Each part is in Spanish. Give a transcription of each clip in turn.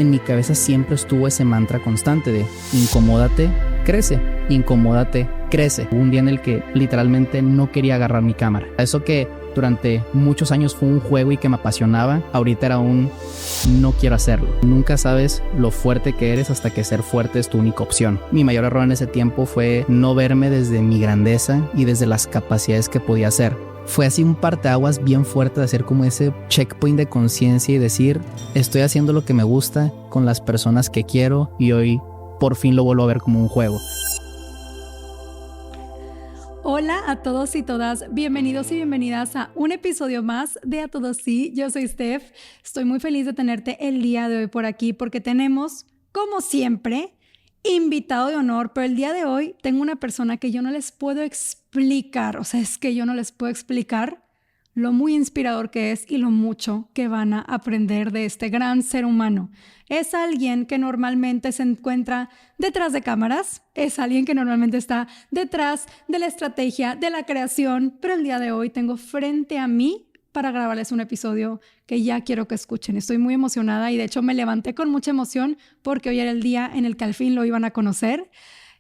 en mi cabeza siempre estuvo ese mantra constante de incomódate, crece, incomódate, crece. Hubo un día en el que literalmente no quería agarrar mi cámara. Eso que durante muchos años fue un juego y que me apasionaba, ahorita era un no quiero hacerlo. Nunca sabes lo fuerte que eres hasta que ser fuerte es tu única opción. Mi mayor error en ese tiempo fue no verme desde mi grandeza y desde las capacidades que podía hacer. Fue así un parteaguas bien fuerte de hacer como ese checkpoint de conciencia y decir, estoy haciendo lo que me gusta con las personas que quiero y hoy por fin lo vuelvo a ver como un juego. Hola a todos y todas, bienvenidos y bienvenidas a un episodio más de A Todos Sí. Yo soy Steph, estoy muy feliz de tenerte el día de hoy por aquí porque tenemos, como siempre, invitado de honor, pero el día de hoy tengo una persona que yo no les puedo explicar, yo no les puedo explicar lo muy inspirador que es y lo mucho que van a aprender de este gran ser humano. Es alguien que normalmente se encuentra detrás de cámaras, es alguien que normalmente está detrás de la estrategia, de la creación, pero el día de hoy tengo frente a mí para grabarles un episodio que ya quiero que escuchen. Estoy muy emocionada y de hecho me levanté con mucha emoción porque hoy era el día en el que al fin lo iban a conocer.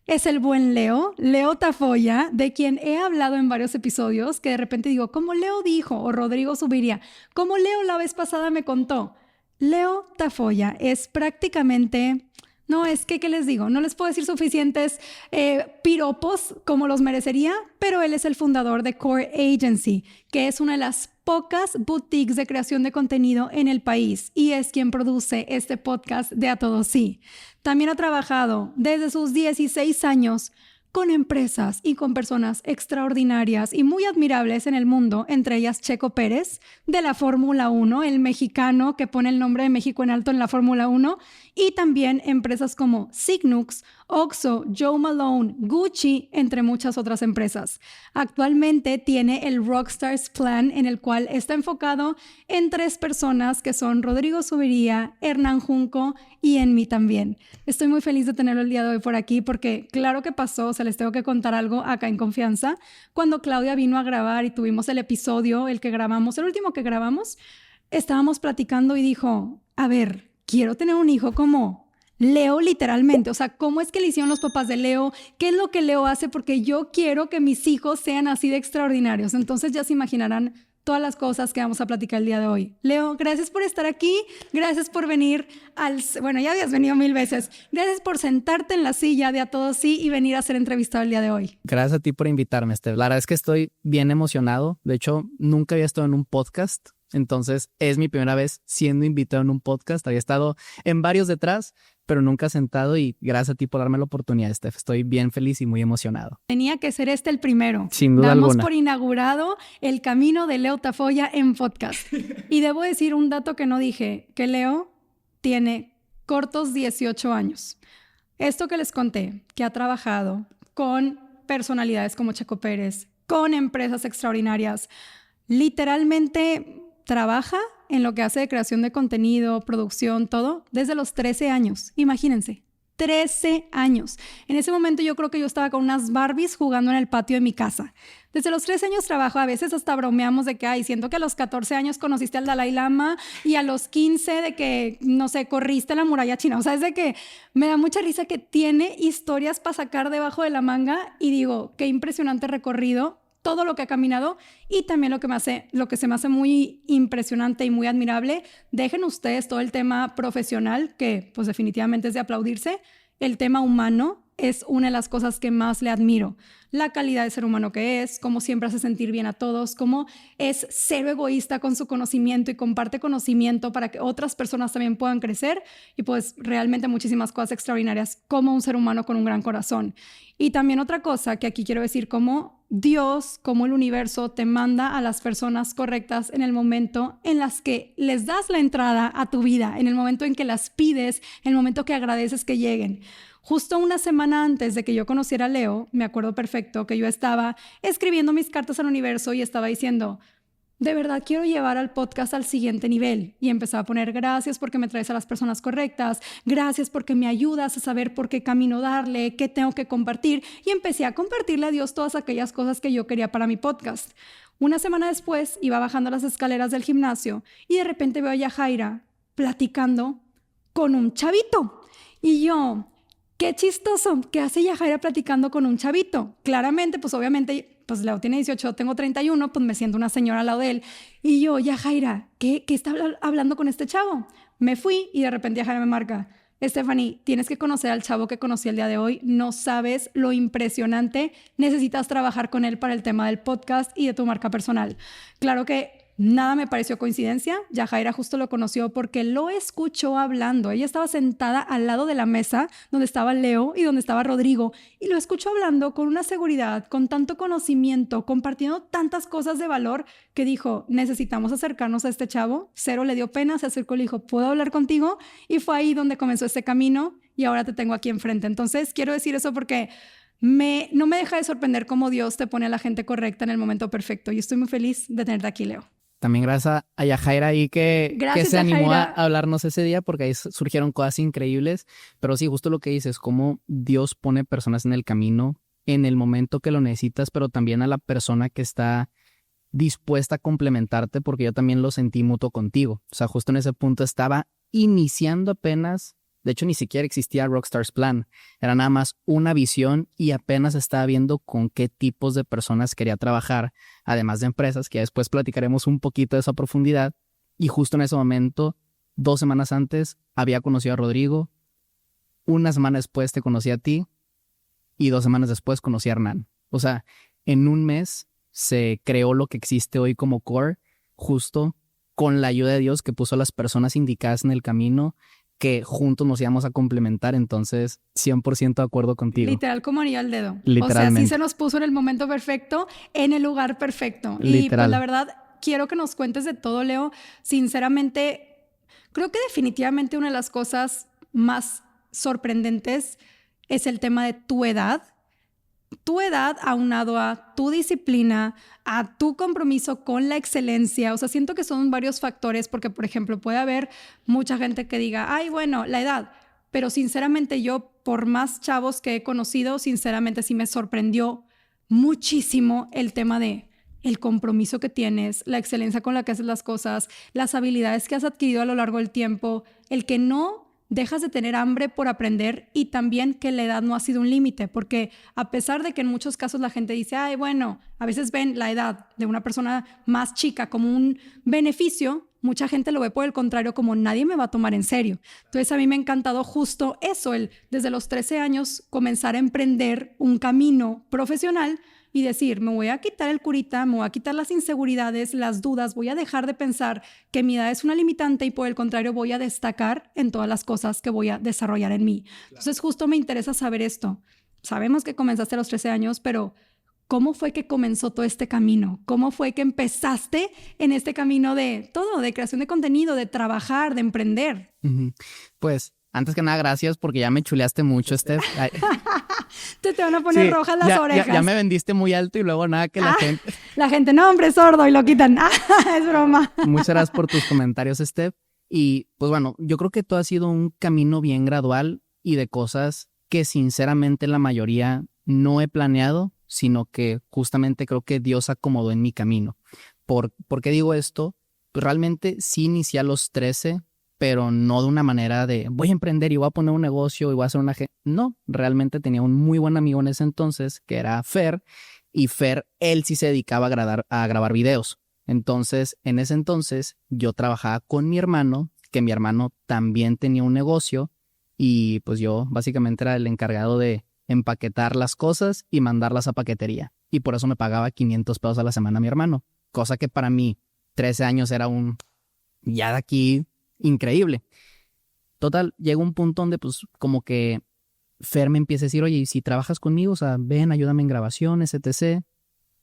Es el buen Leo Tafolla, de quien he hablado en varios episodios, que de repente digo, como Leo dijo, o Rodrigo subiría, como Leo la vez pasada me contó. Leo Tafolla es prácticamente... No, es que, ¿qué les digo? No les puedo decir suficientes piropos como los merecería, pero él es el fundador de Core Agency, que es una de las pocas boutiques de creación de contenido en el país y es quien produce este podcast de A Todos Sí. También ha trabajado desde sus 16 años con empresas y con personas extraordinarias y muy admirables en el mundo, entre ellas Checo Pérez, de la Fórmula 1, el mexicano que pone el nombre de México en alto en la Fórmula 1, y también empresas como Signux, Oxxo, Joe Malone, Gucci, entre muchas otras empresas. Actualmente tiene el Rockstars Plan, en el cual está enfocado en 3 personas que son Rodrigo Subiría, Hernán Junco y en mí también. Estoy muy feliz de tenerlo el día de hoy por aquí porque claro que pasó, les tengo que contar algo acá en confianza. Cuando Claudia vino a grabar y tuvimos el episodio, el último que grabamos, estábamos platicando y dijo, a ver, quiero tener un hijo como Leo literalmente, ¿cómo es que le hicieron los papás de Leo? ¿Qué es lo que Leo hace? Porque yo quiero que mis hijos sean así de extraordinarios. Entonces ya se imaginarán todas las cosas que vamos a platicar el día de hoy. Leo, gracias por estar aquí, gracias por venir ya habías venido 1000 veces, gracias por sentarte en la silla de A Todos Sí y venir a ser entrevistado el día de hoy. Gracias a ti por invitarme, Steph. La verdad es que estoy bien emocionado. De hecho, nunca había estado en un podcast, entonces es mi primera vez siendo invitado en un podcast. Había estado en varios detrás, pero nunca sentado y gracias a ti por darme la oportunidad, Steph. Estoy bien feliz y muy emocionado. Tenía que ser el primero. Sin duda alguna. Damos por inaugurado el camino de Leo Tafolla en podcast. Y debo decir un dato que no dije, que Leo tiene cortos 18 años. Esto que les conté, que ha trabajado con personalidades como Checo Pérez, con empresas extraordinarias, literalmente trabaja en lo que hace de creación de contenido, producción, todo, desde los 13 años. Imagínense, 13 años. En ese momento yo creo que yo estaba con unas Barbies jugando en el patio de mi casa. Desde los 13 años trabajo, a veces hasta bromeamos de que, siento que a los 14 años conociste al Dalai Lama y a los 15 de que, no sé, corriste la muralla china. Es de que me da mucha risa que tiene historias para sacar debajo de la manga y digo, qué impresionante recorrido. Todo lo que ha caminado y también lo que se me hace muy impresionante y muy admirable. Dejen ustedes todo el tema profesional, que pues definitivamente es de aplaudirse. El tema humano es una de las cosas que más le admiro. La calidad de ser humano que es, cómo siempre hace sentir bien a todos, cómo es cero egoísta con su conocimiento y comparte conocimiento para que otras personas también puedan crecer y pues realmente muchísimas cosas extraordinarias como un ser humano con un gran corazón. Y también otra cosa que aquí quiero decir, cómo Dios, como el universo te manda a las personas correctas en el momento en las que les das la entrada a tu vida, en el momento en que las pides, en el momento que agradeces que lleguen. Justo una semana antes de que yo conociera a Leo, me acuerdo perfecto que yo estaba escribiendo mis cartas al universo y estaba diciendo, de verdad quiero llevar al podcast al siguiente nivel. Y empezaba a poner gracias porque me traes a las personas correctas, gracias porque me ayudas a saber por qué camino darle, qué tengo que compartir. Y empecé a compartirle a Dios todas aquellas cosas que yo quería para mi podcast. Una semana después iba bajando las escaleras del gimnasio y de repente veo a Yajaira platicando con un chavito. Y yo, qué chistoso, ¿qué hace Yajaira platicando con un chavito? Claramente, pues obviamente, pues Leo tiene 18, tengo 31, pues me siento una señora al lado de él. Y yo, Yajaira, ¿qué está hablando con este chavo? Me fui y de repente Yajaira me marca: Stephanie, tienes que conocer al chavo que conocí el día de hoy. No sabes lo impresionante. Necesitas trabajar con él para el tema del podcast y de tu marca personal. Claro que nada me pareció coincidencia. Yajaira justo lo conoció porque lo escuchó hablando. Ella estaba sentada al lado de la mesa donde estaba Leo y donde estaba Rodrigo, y lo escuchó hablando con una seguridad, con tanto conocimiento, compartiendo tantas cosas de valor, que dijo: necesitamos acercarnos a este chavo. Cero le dio pena, se acercó y le dijo: ¿puedo hablar contigo? Y fue ahí donde comenzó este camino y ahora te tengo aquí enfrente. Entonces quiero decir eso porque no me deja de sorprender cómo Dios te pone a la gente correcta en el momento perfecto, y estoy muy feliz de tenerte aquí, Leo. También gracias a Yajaira ahí que se animó a Yajaira. hablarnos ese día, porque ahí surgieron cosas increíbles. Pero sí, justo lo que dices, cómo Dios pone personas en el camino en el momento que lo necesitas, pero también a la persona que está dispuesta a complementarte, porque yo también lo sentí mutuo contigo. O sea, justo en ese punto estaba iniciando apenas. De hecho, ni siquiera existía Rockstar's Plan. Era nada más una visión y apenas estaba viendo con qué tipos de personas quería trabajar, además de empresas, que ya después platicaremos un poquito de esa profundidad. Y justo en ese momento, 2 semanas antes, había conocido a Rodrigo. 1 semana después te conocí a ti y 2 semanas después conocí a Hernán. O sea, en un mes se creó lo que existe hoy como Core, justo con la ayuda de Dios, que puso a las personas indicadas en el camino, que juntos nos íbamos a complementar. Entonces, 100% de acuerdo contigo. Literal, como anillo al dedo. Literalmente. O sea, sí se nos puso en el momento perfecto, en el lugar perfecto. Literal. Y pues la verdad, quiero que nos cuentes de todo, Leo. Sinceramente, creo que definitivamente una de las cosas más sorprendentes es el tema de tu edad. Tu edad aunado a tu disciplina, a tu compromiso con la excelencia. O sea, siento que son varios factores, porque, por ejemplo, puede haber mucha gente que diga: ay, bueno, la edad. Pero sinceramente yo, por más chavos que he conocido, sinceramente sí me sorprendió muchísimo el tema de el compromiso que tienes, la excelencia con la que haces las cosas, las habilidades que has adquirido a lo largo del tiempo, el que no dejas de tener hambre por aprender, y también que la edad no ha sido un límite, porque a pesar de que en muchos casos la gente dice: ay, bueno, a veces ven la edad de una persona más chica como un beneficio, mucha gente lo ve por el contrario, como nadie me va a tomar en serio. Entonces a mí me ha encantado justo eso, el desde los 13 años comenzar a emprender un camino profesional y decir: me voy a quitar el curita, me voy a quitar las inseguridades, las dudas, voy a dejar de pensar que mi edad es una limitante, y por el contrario voy a destacar en todas las cosas que voy a desarrollar en mí. Entonces justo me interesa saber esto. Sabemos que comenzaste a los 13 años, pero ¿cómo fue que comenzó todo este camino? ¿Cómo fue que empezaste en este camino de todo, de creación de contenido, de trabajar, de emprender? Pues antes que nada, gracias, porque ya me chuleaste mucho, Steph. Te van a poner rojas las orejas. Ya me vendiste muy alto y luego nada que la gente... La gente: no, hombre, sordo, y lo quitan. Es broma. Muchas gracias por tus comentarios, Steph. Y pues bueno, yo creo que todo ha sido un camino bien gradual y de cosas que sinceramente la mayoría no he planeado, sino que justamente creo que Dios acomodó en mi camino. ¿Por qué digo esto? Pues realmente sí inicié a los 13, pero no de una manera de voy a emprender y voy a poner un negocio y voy a hacer una... No, realmente tenía un muy buen amigo en ese entonces que era Fer, y Fer, él sí se dedicaba a grabar videos. Entonces, en ese entonces yo trabajaba con mi hermano, que mi hermano también tenía un negocio, y pues yo básicamente era el encargado de empaquetar las cosas y mandarlas a paquetería. Y por eso me pagaba 500 pesos a la semana a mi hermano, cosa que para mí, 13 años, era un... ya de aquí... increíble. Total, llega un punto donde pues como que Fer me empieza a decir: oye, ¿y si trabajas conmigo? O sea, ven, ayúdame en grabaciones, etc.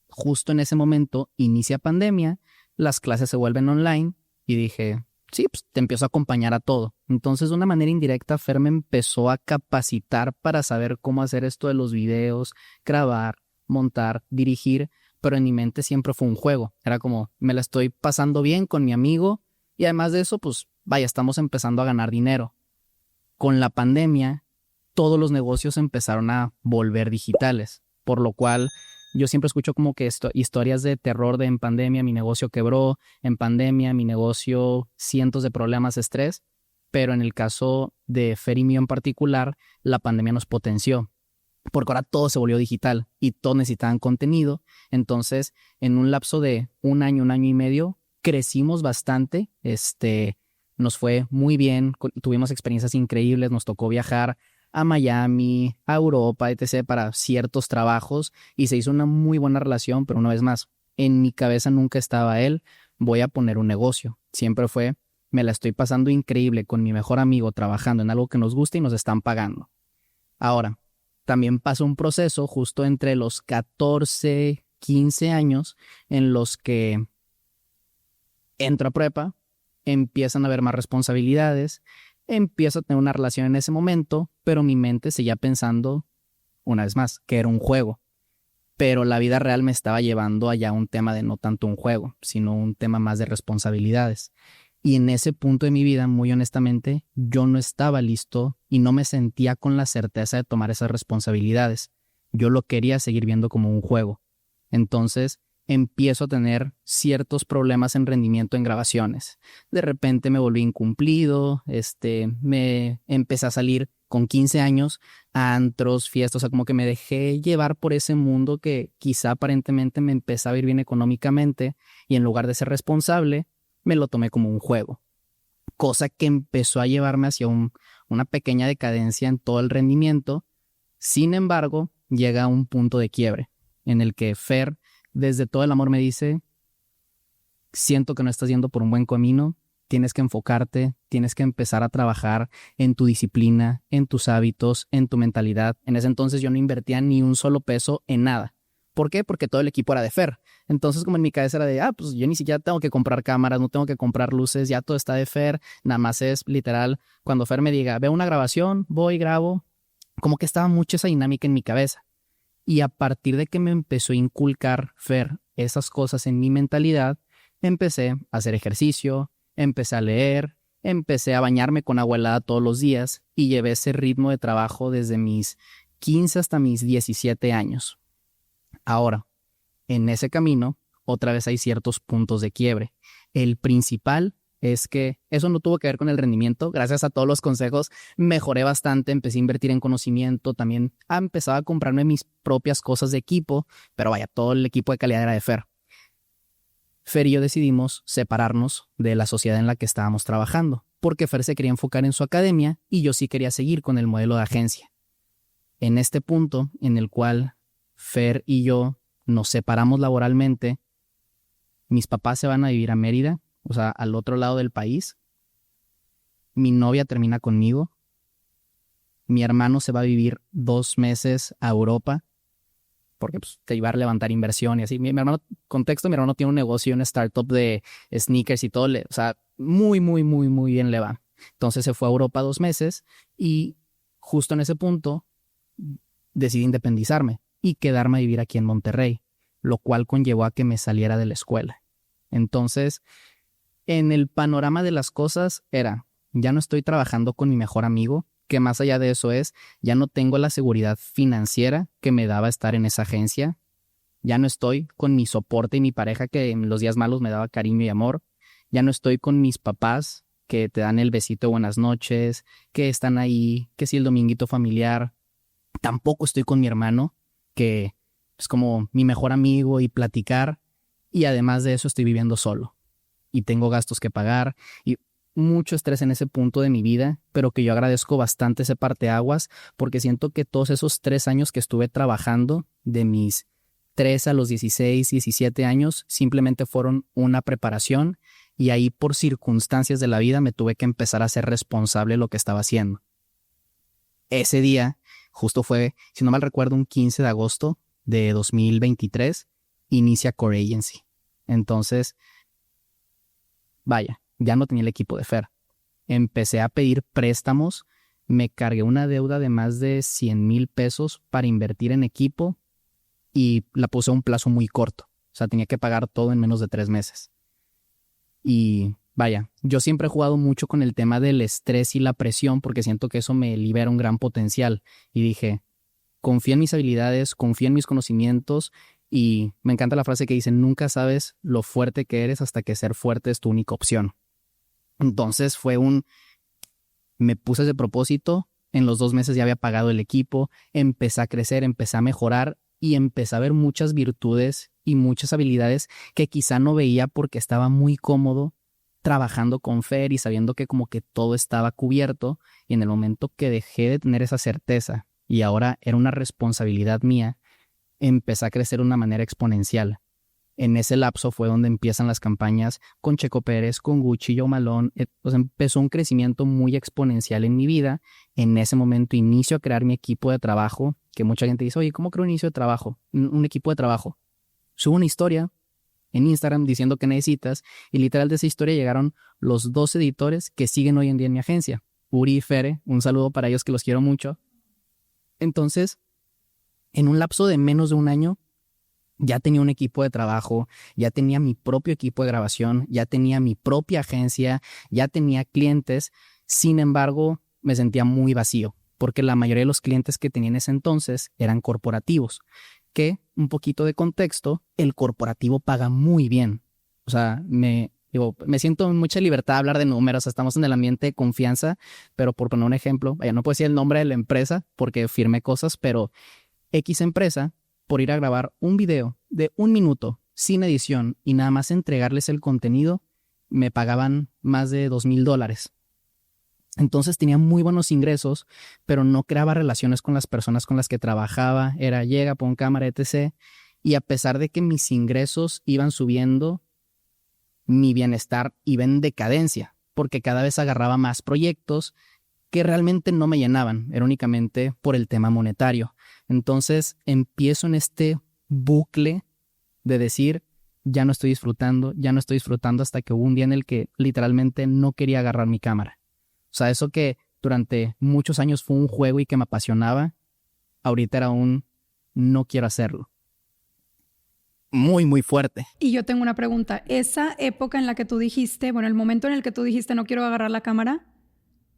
Justo en ese momento inicia pandemia, las clases se vuelven online y dije: sí, pues te empiezo a acompañar a todo. Entonces, de una manera indirecta, Fer me empezó a capacitar para saber cómo hacer esto de los videos, grabar, montar, dirigir, pero en mi mente siempre fue un juego. Era como, me la estoy pasando bien con mi amigo, y además de eso, pues vaya, estamos empezando a ganar dinero. Con la pandemia, todos los negocios empezaron a volver digitales, por lo cual yo siempre escucho como que historias de terror de en pandemia mi negocio quebró, en pandemia mi negocio cientos de problemas, estrés. pero en el caso de Fer y mío en particular, la pandemia nos potenció, porque ahora todo se volvió digital y todos necesitaban contenido. Entonces, en un lapso de un año y medio, crecimos bastante. Nos fue muy bien, tuvimos experiencias increíbles, nos tocó viajar a Miami, a Europa, etc. para ciertos trabajos y se hizo una muy buena relación, pero una vez más, en mi cabeza nunca estaba voy a poner un negocio. Siempre fue, me la estoy pasando increíble con mi mejor amigo trabajando en algo que nos gusta y nos están pagando. Ahora, también pasó un proceso justo entre los 14, 15 años en los que entro a prepa, empiezan a haber más responsabilidades, empiezo a tener una relación en ese momento, pero mi mente seguía pensando, una vez más, que era un juego. Pero la vida real me estaba llevando allá a un tema de no tanto un juego, sino un tema más de responsabilidades. Y en ese punto de mi vida, muy honestamente, yo no estaba listo y no me sentía con la certeza de tomar esas responsabilidades. Yo lo quería seguir viendo como un juego. Entonces, empiezo a tener ciertos problemas en rendimiento en grabaciones. De repente me volví incumplido, me empecé a salir con 15 años a antros, fiestas, o sea, como que me dejé llevar por ese mundo que quizá aparentemente me empezaba a ir bien económicamente y en lugar de ser responsable, me lo tomé como un juego. Cosa que empezó a llevarme hacia una pequeña decadencia en todo el rendimiento. Sin embargo, llega un punto de quiebre en el que Fer, desde todo el amor, me dice, siento que no estás yendo por un buen camino, tienes que enfocarte, tienes que empezar a trabajar en tu disciplina, en tus hábitos, en tu mentalidad. En ese entonces yo no invertía ni un solo peso en nada. ¿Por qué? Porque todo el equipo era de Fer. Entonces, como en mi cabeza era de, pues yo ni siquiera tengo que comprar cámaras, no tengo que comprar luces, ya todo está de Fer. Nada más es literal, cuando Fer me diga, veo una grabación, voy, grabo. Como que estaba mucho esa dinámica en mi cabeza. Y a partir de que me empezó a inculcar Fer esas cosas en mi mentalidad, empecé a hacer ejercicio, empecé a leer, empecé a bañarme con agua helada todos los días y llevé ese ritmo de trabajo desde mis 15 hasta mis 17 años. Ahora, en ese camino, otra vez hay ciertos puntos de quiebre. El principal es que eso no tuvo que ver con el rendimiento. Gracias a todos los consejos mejoré bastante, empecé a invertir en conocimiento, también empezaba a comprarme mis propias cosas de equipo, pero vaya, todo el equipo de calidad era de Fer. Fer y yo decidimos separarnos de la sociedad en la que estábamos trabajando, porque Fer se quería enfocar en su academia y yo sí quería seguir con el modelo de agencia. En este punto en el cual Fer y yo nos separamos laboralmente, mis papás se van a vivir a Mérida, o sea, al otro lado del país. Mi novia termina conmigo. Mi hermano se va a vivir 2 meses a Europa, porque pues, te iba a levantar inversión y así. Mi hermano, contexto, mi hermano tiene un negocio, una startup de sneakers y todo, o sea, muy, muy, muy, muy bien le va. Entonces se fue a Europa 2 meses y justo en ese punto decidí independizarme y quedarme a vivir aquí en Monterrey, lo cual conllevó a que me saliera de la escuela. Entonces, en el panorama de las cosas era, ya no estoy trabajando con mi mejor amigo, que más allá de eso ya no tengo la seguridad financiera que me daba estar en esa agencia, ya no estoy con mi soporte y mi pareja que en los días malos me daba cariño y amor, ya no estoy con mis papás que te dan el besito de buenas noches, que están ahí, que si el dominguito familiar, tampoco estoy con mi hermano, que es como mi mejor amigo y platicar, y además de eso estoy viviendo solo y tengo gastos que pagar y mucho estrés en ese punto de mi vida, pero que yo agradezco bastante ese parteaguas porque siento que todos esos 3 años que estuve trabajando, de mis 3 a los 16, 17 años, simplemente fueron una preparación y ahí por circunstancias de la vida me tuve que empezar a ser responsable de lo que estaba haciendo. Ese día justo fue, si no mal recuerdo, un 15 de agosto de 2023, inicia Core Agency. Entonces, vaya, ya no tenía el equipo de Fer. Empecé a pedir préstamos, me cargué una deuda de más de 100,000 pesos para invertir en equipo y la puse a un plazo muy corto. O sea, tenía que pagar todo en menos de 3 meses. Y vaya, yo siempre he jugado mucho con el tema del estrés y la presión porque siento que eso me libera un gran potencial. Y dije, confía en mis habilidades, confía en mis conocimientos y me encanta la frase que dice, nunca sabes lo fuerte que eres hasta que ser fuerte es tu única opción. Entonces fue Me puse ese propósito, en los 2 meses ya había pagado el equipo, empecé a crecer, empecé a mejorar y empecé a ver muchas virtudes y muchas habilidades que quizá no veía porque estaba muy cómodo trabajando con Fer y sabiendo que como que todo estaba cubierto, y en el momento que dejé de tener esa certeza y ahora era una responsabilidad mía, empecé a crecer de una manera exponencial. En ese lapso fue donde empiezan las campañas con Checo Pérez, con Gucci, Joe Malone. O sea, empezó un crecimiento muy exponencial en mi vida. En ese momento inicio a crear mi equipo de trabajo, que mucha gente dice, oye, ¿cómo creo un inicio de trabajo? Un equipo de trabajo. Subo una historia en Instagram diciendo que necesitas, y literal de esa historia llegaron los 2 editores que siguen hoy en día en mi agencia. Uri y Fere, un saludo para ellos que los quiero mucho. Entonces, en un lapso de menos de un año, ya tenía un equipo de trabajo, ya tenía mi propio equipo de grabación, ya tenía mi propia agencia, ya tenía clientes. Sin embargo, me sentía muy vacío, porque la mayoría de los clientes que tenía en ese entonces eran corporativos, que, un poquito de contexto, el corporativo paga muy bien. O sea, me siento en mucha libertad de hablar de números, estamos en el ambiente de confianza, pero por poner un ejemplo, no puedo decir el nombre de la empresa porque firmé cosas, pero X empresa, por ir a grabar un video de 1 minuto sin edición y nada más entregarles el contenido, me pagaban más de $2,000. Entonces tenía muy buenos ingresos, pero no creaba relaciones con las personas con las que trabajaba. Era llega, pon cámara, etc. Y a pesar de que mis ingresos iban subiendo, mi bienestar iba en decadencia, porque cada vez agarraba más proyectos que realmente no me llenaban, era únicamente por el tema monetario. Entonces empiezo en este bucle de decir, ya no estoy disfrutando hasta que hubo un día en el que literalmente no quería agarrar mi cámara. O sea, eso que durante muchos años fue un juego y que me apasionaba, ahorita era un no quiero hacerlo. Muy, muy fuerte. Y yo tengo una pregunta. Esa época en la que tú dijiste, bueno, el momento en el que tú dijiste no quiero agarrar la cámara,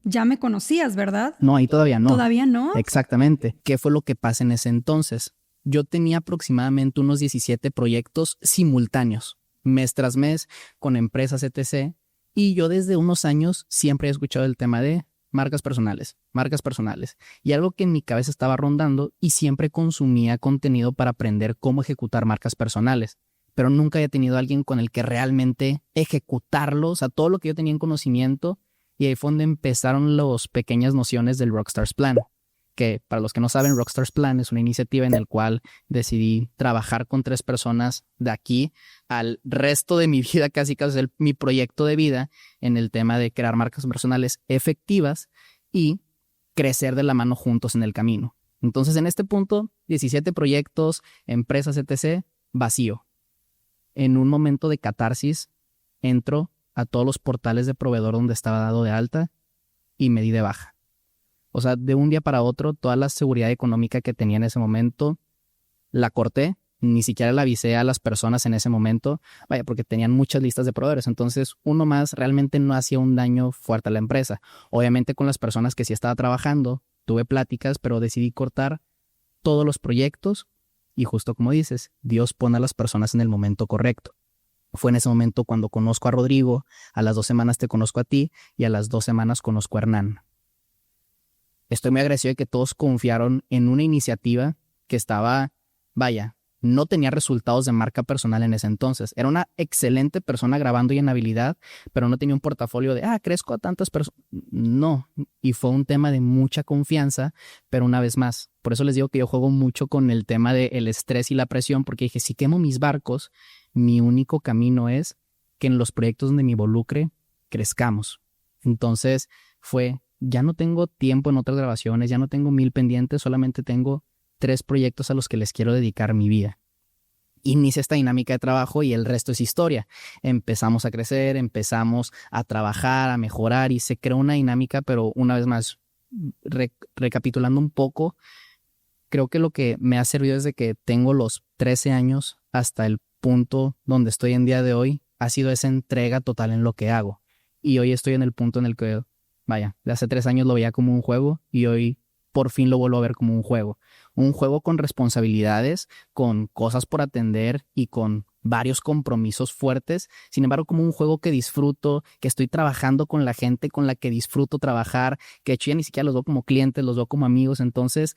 ya me conocías, ¿verdad? No, ahí todavía no. ¿Todavía no? Exactamente. ¿Qué fue lo que pasa en ese entonces? Yo tenía aproximadamente unos 17 proyectos simultáneos, mes tras mes, con empresas, etc. Y yo desde unos años siempre he escuchado el tema de marcas personales. Y algo que en mi cabeza estaba rondando, y siempre consumía contenido para aprender cómo ejecutar marcas personales. Pero nunca había tenido a alguien con el que realmente ejecutarlo, o sea, todo lo que yo tenía en conocimiento. Y ahí fue donde empezaron las pequeñas nociones del Rockstars Plan, que para los que no saben, Rockstars Plan es una iniciativa en la cual decidí trabajar con 3 personas de aquí al resto de mi vida, casi es mi proyecto de vida en el tema de crear marcas personales efectivas y crecer de la mano juntos en el camino. Entonces, en este punto, 17 proyectos, empresas, etc., vacío. En un momento de catarsis, entro a todos los portales de proveedor donde estaba dado de alta y me di de baja. O sea, de un día para otro, toda la seguridad económica que tenía en ese momento la corté. Ni siquiera la avisé a las personas en ese momento, porque tenían muchas listas de proveedores. Entonces, uno más realmente no hacía un daño fuerte a la empresa. Obviamente con las personas que sí estaba trabajando, tuve pláticas, pero decidí cortar todos los proyectos y justo como dices, Dios pone a las personas en el momento correcto. Fue en ese momento cuando conozco a Rodrigo, a las 2 semanas te conozco a ti y a las 2 semanas conozco a Hernán. Estoy muy agradecido de que todos confiaron en una iniciativa que estaba, no tenía resultados de marca personal en ese entonces. Era una excelente persona grabando y en habilidad, pero no tenía un portafolio de, crezco a tantas personas. No, y fue un tema de mucha confianza, pero una vez más, por eso les digo que yo juego mucho con el tema del estrés y la presión, porque dije, si quemo mis barcos, mi único camino es que en los proyectos donde me involucre, crezcamos. Entonces ya no tengo tiempo en otras grabaciones, ya no tengo 1000 pendientes, solamente tengo 3 proyectos a los que les quiero dedicar mi vida. Inicia esta dinámica de trabajo y el resto es historia. Empezamos a crecer, empezamos a trabajar, a mejorar y se creó una dinámica, pero una vez más, recapitulando un poco, creo que lo que me ha servido desde que tengo los 13 años hasta el punto donde estoy en día de hoy ha sido esa entrega total en lo que hago. Y hoy estoy en el punto en el que, de hace 3 años lo veía como un juego y hoy por fin lo vuelvo a ver como un juego. Un juego con responsabilidades, con cosas por atender y con varios compromisos fuertes. Sin embargo, como un juego que disfruto, que estoy trabajando con la gente con la que disfruto trabajar, que de hecho ya ni siquiera los veo como clientes, los veo como amigos. Entonces,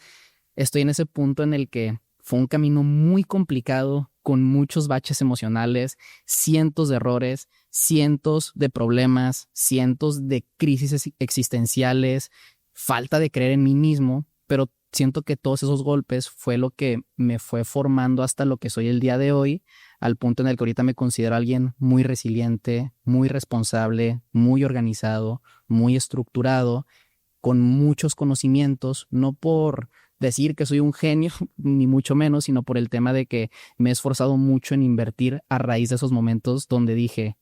estoy en ese punto en el que fue un camino muy complicado, con muchos baches emocionales, cientos de errores, cientos de problemas, cientos de crisis existenciales, falta de creer en mí mismo, pero siento que todos esos golpes fue lo que me fue formando hasta lo que soy el día de hoy, al punto en el que ahorita me considero alguien muy resiliente, muy responsable, muy organizado, muy estructurado, con muchos conocimientos, no por decir que soy un genio, ni mucho menos, sino por el tema de que me he esforzado mucho en invertir a raíz de esos momentos donde dije,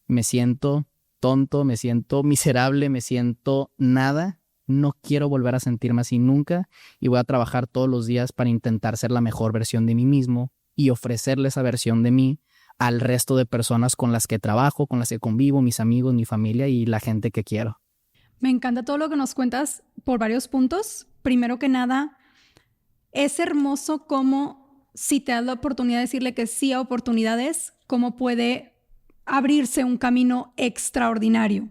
me siento tonto, me siento miserable, me siento nada, no quiero volver a sentirme así nunca y voy a trabajar todos los días para intentar ser la mejor versión de mí mismo y ofrecerle esa versión de mí al resto de personas con las que trabajo, con las que convivo, mis amigos, mi familia y la gente que quiero. Me encanta todo lo que nos cuentas por varios puntos. Primero que nada, es hermoso cómo si te das la oportunidad de decirle que sí a oportunidades, cómo puede abrirse un camino extraordinario.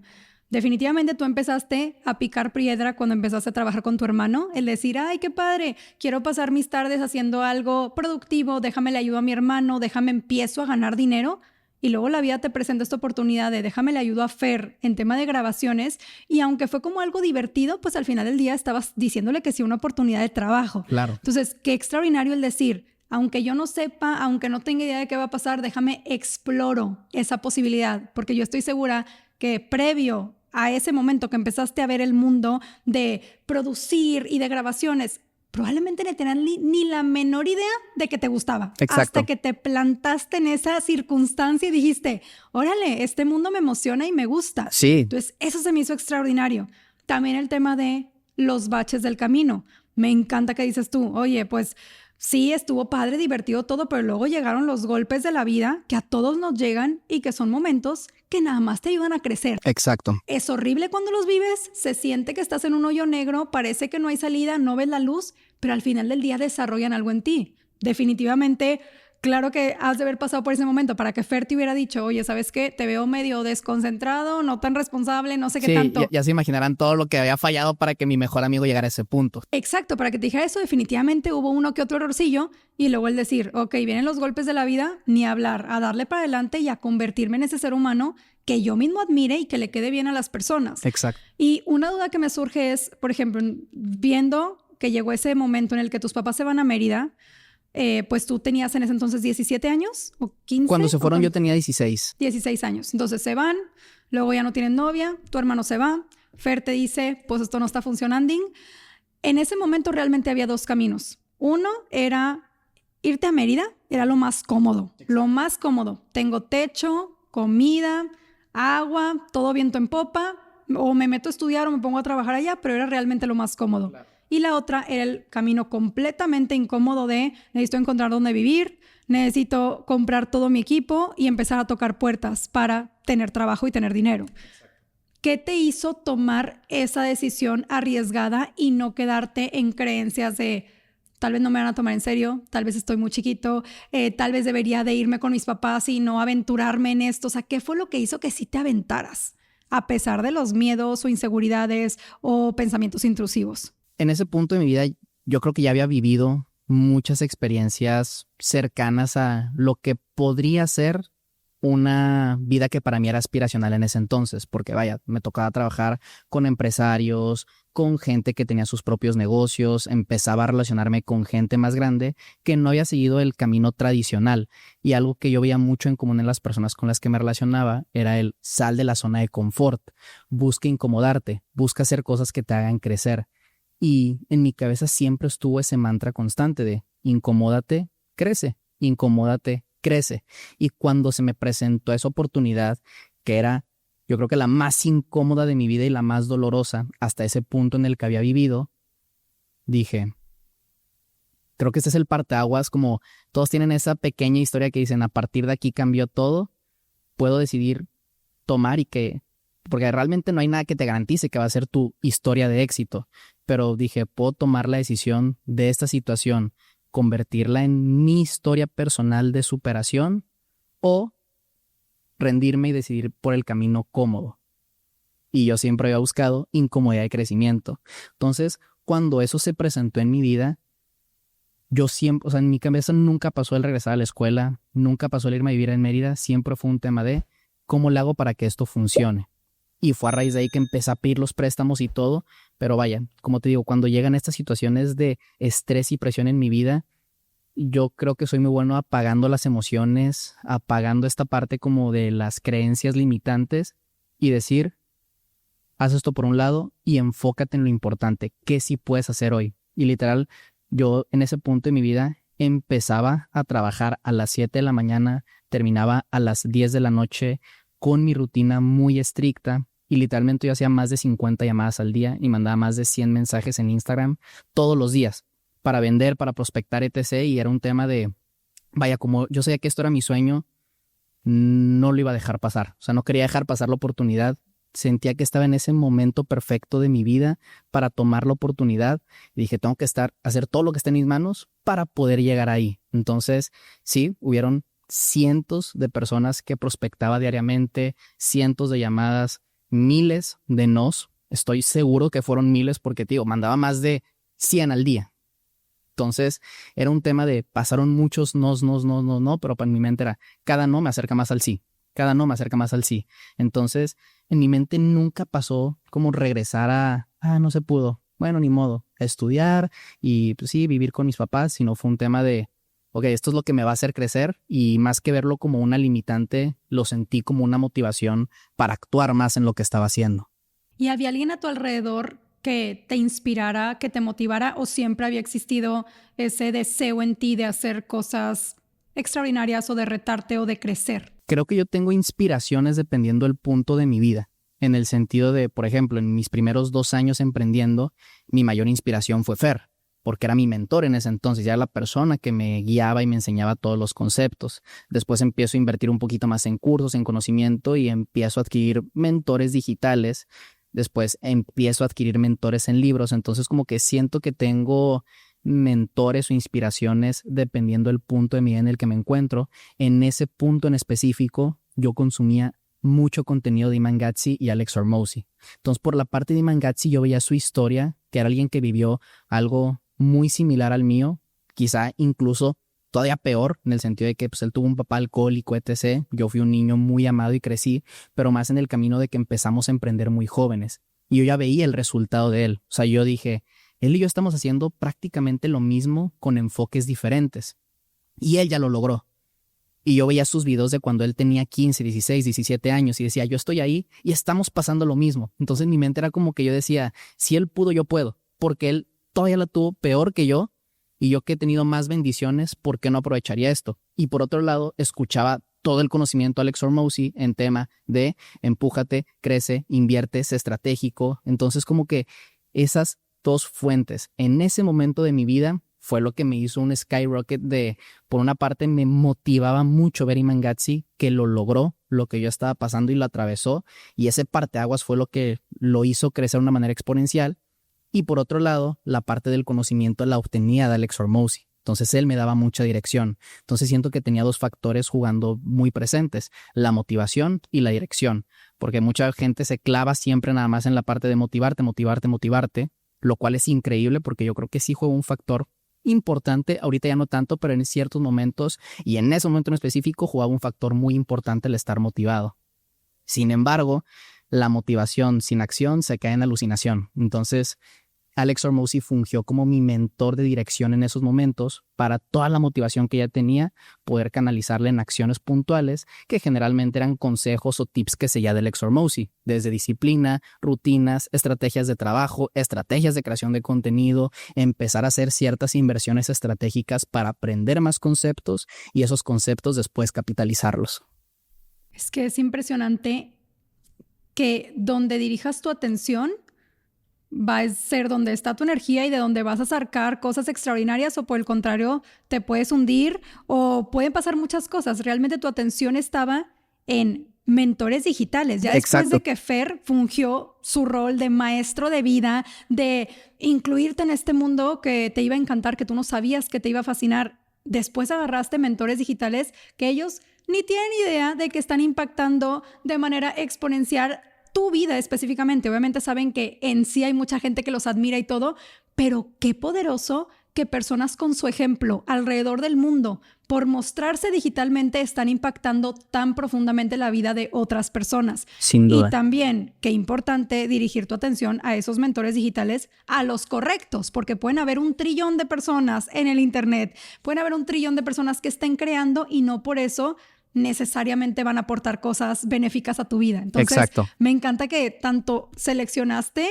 Definitivamente tú empezaste a picar piedra cuando empezaste a trabajar con tu hermano, el decir, ay, qué padre, quiero pasar mis tardes haciendo algo productivo, déjame le ayudo a mi hermano, déjame empiezo a ganar dinero. Y luego la vida te presenta esta oportunidad de déjame le ayudo a Fer en tema de grabaciones y aunque fue como algo divertido, pues al final del día estabas diciéndole que sí una oportunidad de trabajo. Claro. Entonces, qué extraordinario el decir, aunque yo no sepa, aunque no tenga idea de qué va a pasar, déjame exploro esa posibilidad, porque yo estoy segura que previo a ese momento que empezaste a ver el mundo de producir y de grabaciones, probablemente no tenías ni la menor idea de que te gustaba. Exacto. Hasta que te plantaste en esa circunstancia y dijiste, órale, este mundo me emociona y me gusta. Sí. Entonces, eso se me hizo extraordinario. También el tema de los baches del camino. Me encanta que dices tú, oye, pues sí, estuvo padre, divertido todo, pero luego llegaron los golpes de la vida que a todos nos llegan y que son momentos que nada más te ayudan a crecer. Exacto. Es horrible cuando los vives, se siente que estás en un hoyo negro, parece que no hay salida, no ves la luz, pero al final del día desarrollan algo en ti. Definitivamente, claro que has de haber pasado por ese momento para que Fer te hubiera dicho, oye, ¿sabes qué? Te veo medio desconcentrado, no tan responsable, no sé qué tanto. Ya se imaginarán todo lo que había fallado para que mi mejor amigo llegara a ese punto. Exacto, para que te dijera eso, definitivamente hubo uno que otro errorcillo y luego el decir, ok, vienen los golpes de la vida, ni hablar, a darle para adelante y a convertirme en ese ser humano que yo mismo admire y que le quede bien a las personas. Exacto. Y una duda que me surge es, por ejemplo, viendo que llegó ese momento en el que tus papás se van a Mérida, pues tú tenías en ese entonces 17 años o 15. Cuando se fueron yo tenía 16. 16 años. Entonces se van, luego ya no tienen novia, tu hermano se va, Fer te dice, pues esto no está funcionando. En ese momento realmente había dos caminos. Uno era irte a Mérida, era lo más cómodo, lo más cómodo. Tengo techo, comida, agua, todo viento en popa, o me meto a estudiar o me pongo a trabajar allá, pero era realmente lo más cómodo. Claro. Y la otra era el camino completamente incómodo de necesito encontrar dónde vivir, necesito comprar todo mi equipo y empezar a tocar puertas para tener trabajo y tener dinero. Exacto. ¿Qué te hizo tomar esa decisión arriesgada y no quedarte en creencias de tal vez no me van a tomar en serio, tal vez estoy muy chiquito, tal vez debería de irme con mis papás y no aventurarme en esto? O sea, ¿qué fue lo que hizo que sí te aventaras a pesar de los miedos o inseguridades o pensamientos intrusivos? En ese punto de mi vida, yo creo que ya había vivido muchas experiencias cercanas a lo que podría ser una vida que para mí era aspiracional en ese entonces, porque vaya, me tocaba trabajar con empresarios, con gente que tenía sus propios negocios, empezaba a relacionarme con gente más grande que no había seguido el camino tradicional, y algo que yo veía mucho en común en las personas con las que me relacionaba era el sal de la zona de confort, busca incomodarte, busca hacer cosas que te hagan crecer. Y en mi cabeza siempre estuvo ese mantra constante de incomódate, crece, incomódate, crece. Y cuando se me presentó esa oportunidad, que era yo creo que la más incómoda de mi vida y la más dolorosa hasta ese punto en el que había vivido, dije, creo que este es el parteaguas, como todos tienen esa pequeña historia que dicen, a partir de aquí cambió todo, puedo decidir tomar y que, porque realmente no hay nada que te garantice que va a ser tu historia de éxito, pero dije, puedo tomar la decisión de esta situación convertirla en mi historia personal de superación o rendirme y decidir por el camino cómodo. Y yo siempre había buscado incomodidad de crecimiento. Entonces, cuando eso se presentó en mi vida, yo siempre, o sea, en mi cabeza nunca pasó el regresar a la escuela, nunca pasó el irme a vivir en Mérida, siempre fue un tema de cómo le hago para que esto funcione. Y fue a raíz de ahí que empecé a pedir los préstamos y todo, pero vaya, como te digo, cuando llegan estas situaciones de estrés y presión en mi vida, yo creo que soy muy bueno apagando las emociones, apagando esta parte como de las creencias limitantes y decir, haz esto por un lado y enfócate en lo importante, qué sí puedes hacer hoy. Y literal, yo en ese punto de mi vida empezaba a trabajar a las 7 de la mañana, terminaba a las 10 de la noche con mi rutina muy estricta y literalmente yo hacía más de 50 llamadas al día y mandaba más de 100 mensajes en Instagram todos los días para vender, para prospectar, etc. Y era un tema de, vaya, como yo sabía que esto era mi sueño, no lo iba a dejar pasar. O sea, no quería dejar pasar la oportunidad. Sentía que estaba en ese momento perfecto de mi vida para tomar la oportunidad y dije, tengo que hacer todo lo que esté en mis manos para poder llegar ahí. Entonces, sí, hubieron cientos de personas que prospectaba diariamente, cientos de llamadas, miles de nos. Estoy seguro que fueron miles porque, tío, mandaba más de 100 al día. Entonces, era un tema de pasaron muchos no, pero para mi mente era, cada no me acerca más al sí. Cada no me acerca más al sí. Entonces, en mi mente nunca pasó como regresar a, no se pudo. Bueno, ni modo, a estudiar y pues sí, vivir con mis papás, sino fue un tema de, ok, esto es lo que me va a hacer crecer y más que verlo como una limitante, lo sentí como una motivación para actuar más en lo que estaba haciendo. ¿Y había alguien a tu alrededor que te inspirara, que te motivara o siempre había existido ese deseo en ti de hacer cosas extraordinarias o de retarte o de crecer? Creo que yo tengo inspiraciones dependiendo del punto de mi vida, en el sentido de, por ejemplo, en mis primeros 2 años emprendiendo, mi mayor inspiración fue Fer, porque era mi mentor en ese entonces, ya era la persona que me guiaba y me enseñaba todos los conceptos. Después empiezo a invertir un poquito más en cursos, en conocimiento y empiezo a adquirir mentores digitales. Después empiezo a adquirir mentores en libros, entonces como que siento que tengo mentores o inspiraciones dependiendo del punto de mi vida en el que me encuentro. En ese punto en específico, yo consumía mucho contenido de Iman Gadzhi y Alex Hormozi. Entonces, por la parte de Iman Gadzhi, yo veía su historia, que era alguien que vivió algo muy similar al mío, quizá incluso todavía peor, en el sentido de que pues, él tuvo un papá alcohólico, etc. Yo fui un niño muy amado y crecí, pero más en el camino de que empezamos a emprender muy jóvenes. Y yo ya veía el resultado de él. O sea, yo dije, él y yo estamos haciendo prácticamente lo mismo con enfoques diferentes. Y él ya lo logró. Y yo veía sus videos de cuando él tenía 15, 16, 17 años y decía, yo estoy ahí y estamos pasando lo mismo. Entonces mi mente era como que yo decía, si él pudo, yo puedo. Porque él todavía la tuvo peor que yo y yo que he tenido más bendiciones, ¿por qué no aprovecharía esto? Y por otro lado, escuchaba todo el conocimiento de Alex Hormozi en tema de empújate, crece, invierte, sé estratégico. Entonces como que esas 2 fuentes en ese momento de mi vida fue lo que me hizo un skyrocket de, por una parte me motivaba mucho ver Iman Gadzhi que lo logró, lo que yo estaba pasando y lo atravesó y ese parteaguas fue lo que lo hizo crecer de una manera exponencial y por otro lado la parte del conocimiento la obtenía de Alex Hormozi. Entonces él me daba mucha dirección. Entonces siento que tenía 2 factores jugando muy presentes, la motivación y la dirección, porque mucha gente se clava siempre nada más en la parte de motivarte, lo cual es increíble porque yo creo que sí juega un factor importante, ahorita ya no tanto, pero en ciertos momentos y en ese momento en específico jugaba un factor muy importante el estar motivado. Sin embargo, la motivación sin acción se cae en alucinación. Entonces, Alex Hormozi fungió como mi mentor de dirección en esos momentos para toda la motivación que ya tenía, poder canalizarla en acciones puntuales que generalmente eran consejos o tips que seguía de Alex Hormozi, desde disciplina, rutinas, estrategias de trabajo, estrategias de creación de contenido, empezar a hacer ciertas inversiones estratégicas para aprender más conceptos y esos conceptos después capitalizarlos. Es que es impresionante que donde dirijas tu atención va a ser donde está tu energía y de donde vas a sacar cosas extraordinarias o por el contrario te puedes hundir o pueden pasar muchas cosas. Realmente tu atención estaba en mentores digitales. Ya después Exacto. de que Fer fungió su rol de maestro de vida, de incluirte en este mundo que te iba a encantar, que tú no sabías que te iba a fascinar, después agarraste mentores digitales que ellos ni tienen idea de que están impactando de manera exponencial tu vida específicamente. Obviamente saben que en sí hay mucha gente que los admira y todo, pero qué poderoso que personas con su ejemplo alrededor del mundo, por mostrarse digitalmente, están impactando tan profundamente la vida de otras personas. Sin duda. Y también, qué importante dirigir tu atención a esos mentores digitales, a los correctos, porque pueden haber 1 trillón de personas en el internet, pueden haber 1 trillón de personas que estén creando y no por eso necesariamente van a aportar cosas benéficas a tu vida. Entonces, exacto. Me encanta que tanto seleccionaste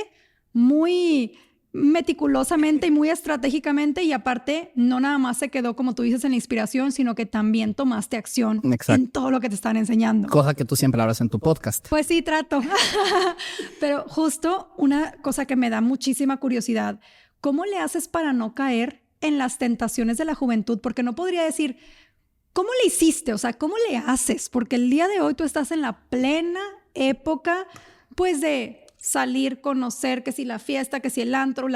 muy meticulosamente y muy estratégicamente, y aparte no nada más se quedó, como tú dices, en la inspiración, sino que también tomaste acción en todo lo que te están enseñando. Cosa que tú siempre hablas en tu podcast. Pues sí, trato. Pero justo una cosa que me da muchísima curiosidad, ¿cómo le haces para no caer en las tentaciones de la juventud? Porque no podría decir, ¿cómo le hiciste? O sea, ¿cómo le haces? Porque el día de hoy tú estás en la plena época, pues, de salir, conocer, que si la fiesta, que si el antro,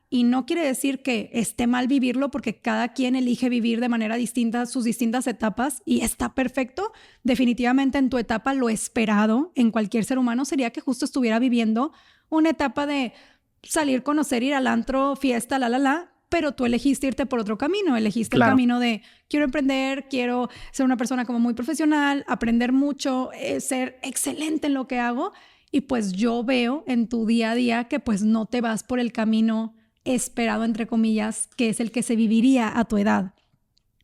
y no quiere decir que esté mal vivirlo, porque cada quien elige vivir de manera distinta sus distintas etapas y está perfecto. Definitivamente en tu etapa lo esperado en cualquier ser humano sería que justo estuviera viviendo una etapa de salir, conocer, ir al antro, fiesta, pero tú elegiste irte por otro camino, elegiste el camino de quiero emprender, quiero ser una persona como muy profesional, aprender mucho, ser excelente en lo que hago. Y pues yo veo en tu día a día que pues no te vas por el camino esperado, entre comillas, que es el que se viviría a tu edad.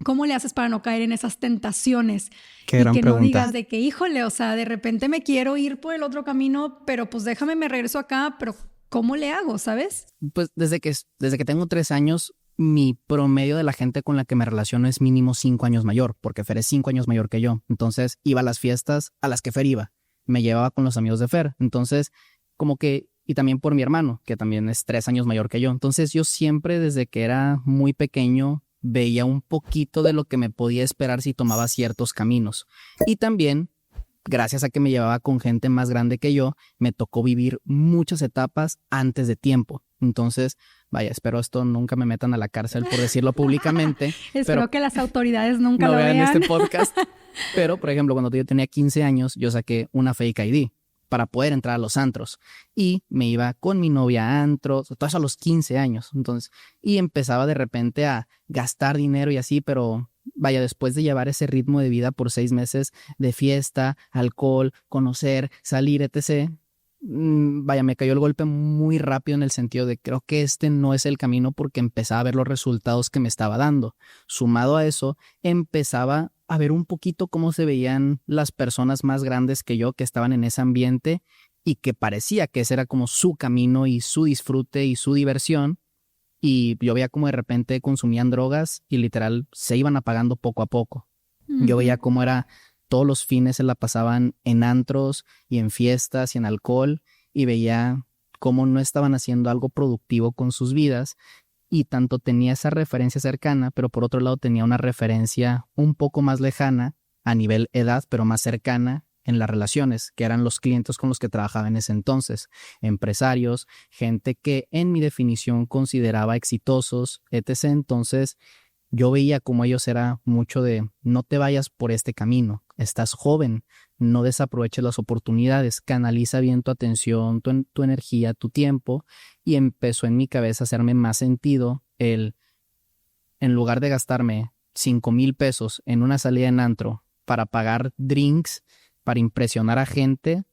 ¿Cómo le haces para no caer en esas tentaciones? Qué gran pregunta. No digas de que, híjole, o sea, de repente me quiero ir por el otro camino, pero pues déjame, me regreso acá, pero ¿cómo le hago, sabes? Pues desde que tengo 3 años, mi promedio de la gente con la que me relaciono es mínimo 5 años mayor, porque Fer es 5 años mayor que yo. Entonces iba a las fiestas a las que Fer iba. Me llevaba con los amigos de Fer. Entonces, como que, y también por mi hermano, que también es 3 años mayor que yo. Entonces, yo siempre, desde que era muy pequeño, veía un poquito de lo que me podía esperar si tomaba ciertos caminos. Y también, gracias a que me llevaba con gente más grande que yo, me tocó vivir muchas etapas antes de tiempo. Entonces, vaya, espero esto nunca me metan a la cárcel por decirlo públicamente. Espero que las autoridades nunca no lo vean. este podcast. Pero, por ejemplo, cuando yo tenía 15 años, yo saqué una fake ID para poder entrar a los antros. Y me iba con mi novia a antros, todo eso a los 15 años. Entonces, y empezaba de repente a gastar dinero y así, pero vaya, después de llevar ese ritmo de vida por 6 meses de fiesta, alcohol, conocer, salir, etc., vaya, me cayó el golpe muy rápido en el sentido de creo que este no es el camino, porque empezaba a ver los resultados que me estaba dando. Sumado a eso, empezaba a ver un poquito cómo se veían las personas más grandes que yo que estaban en ese ambiente y que parecía que ese era como su camino y su disfrute y su diversión. Y yo veía como de repente consumían drogas y literal se iban apagando poco a poco. Yo veía cómo era todos los fines se la pasaban en antros y en fiestas y en alcohol, y veía cómo no estaban haciendo algo productivo con sus vidas, y tanto tenía esa referencia cercana, pero por otro lado tenía una referencia un poco más lejana a nivel edad, pero más cercana en las relaciones, que eran los clientes con los que trabajaba en ese entonces, empresarios, gente que en mi definición consideraba exitosos, etc. Entonces yo veía como ellos era mucho de no te vayas por este camino, estás joven, no desaproveches las oportunidades, canaliza bien tu atención, tu energía, tu tiempo. Y empezó en mi cabeza a hacerme más sentido en lugar de gastarme 5,000 pesos en una salida en antro para pagar drinks, para impresionar a gente,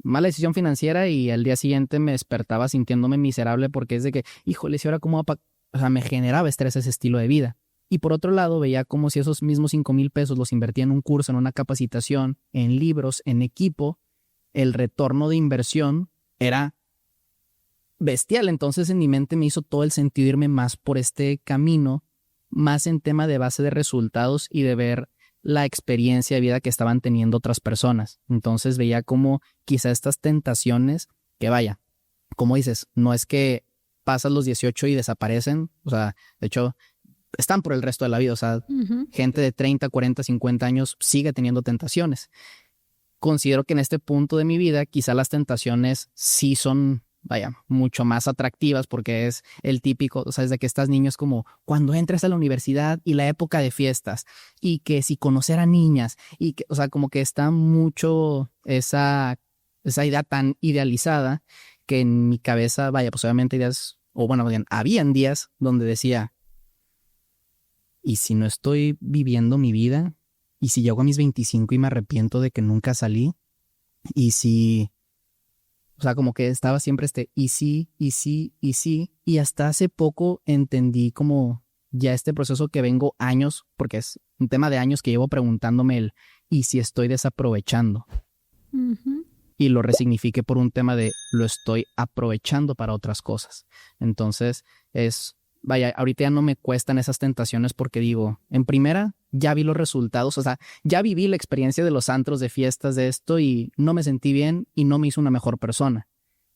mala decisión financiera, y al día siguiente me despertaba sintiéndome miserable porque es de que, híjole, si ahora cómo va a o sea, me generaba estrés ese estilo de vida. Y por otro lado, veía como si esos mismos 5,000 pesos los invertía en un curso, en una capacitación, en libros, en equipo, el retorno de inversión era bestial. Entonces en mi mente me hizo todo el sentido irme más por este camino, más en tema de base de resultados y de ver la experiencia de vida que estaban teniendo otras personas. Entonces veía como quizá estas tentaciones que vaya, como dices, no es que pasas los 18 y desaparecen, o sea, de hecho, están por el resto de la vida, o sea, gente de 30, 40, 50 años sigue teniendo tentaciones. considero que en este punto de mi vida quizá las tentaciones sí son, vaya, mucho más atractivas porque es el típico, o sea, desde que estás niño es como cuando entres a la universidad y la época de fiestas y que si conocer a niñas y que, o sea, como que está mucho esa idea tan idealizada que en mi cabeza, vaya, pues obviamente días, o bueno, bien, habían días donde decía, ¿y si no estoy viviendo mi vida? ¿Y si llego a mis 25 y me arrepiento de que nunca salí? ¿Y si, o sea, como que estaba siempre y sí, y sí, y sí? Y hasta hace poco entendí como ya este proceso que vengo años, porque es un tema de años que llevo preguntándome ¿y si estoy desaprovechando? Ujú. Y lo resignifiqué por un tema de lo estoy aprovechando para otras cosas. Entonces vaya, ahorita ya no me cuestan esas tentaciones porque digo, en primera, ya vi los resultados, o sea, ya viví la experiencia de los antros, de fiestas, de esto y no me sentí bien y no me hizo una mejor persona.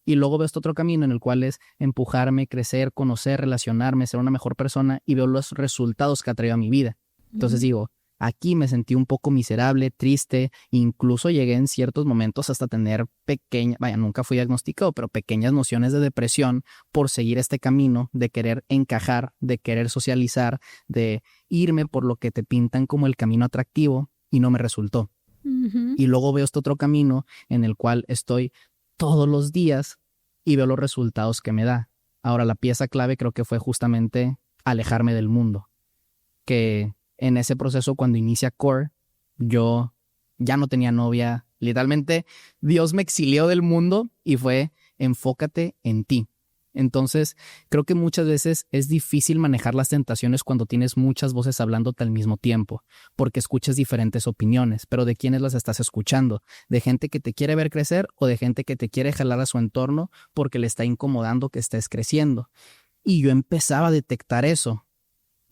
Y luego veo este otro camino en el cual es empujarme, crecer, conocer, relacionarme, ser una mejor persona y veo los resultados que ha traído a mi vida. Entonces digo, aquí me sentí un poco miserable, triste, incluso llegué en ciertos momentos hasta tener vaya, nunca fui diagnosticado, pero pequeñas nociones de depresión por seguir este camino de querer encajar, de querer socializar, de irme por lo que te pintan como el camino atractivo y no me resultó. Ujú. Y luego veo este otro camino en el cual estoy todos los días y veo los resultados que me da. Ahora, la pieza clave creo que fue justamente alejarme del mundo, que en ese proceso cuando inicia Core, yo ya no tenía novia. Literalmente, Dios me exilió del mundo y fue enfócate en ti. Entonces, creo que muchas veces es difícil manejar las tentaciones cuando tienes muchas voces hablándote al mismo tiempo, porque escuchas diferentes opiniones, pero ¿de quiénes las estás escuchando? ¿De gente que te quiere ver crecer o de gente que te quiere jalar a su entorno porque le está incomodando que estés creciendo? Y yo empezaba a detectar eso.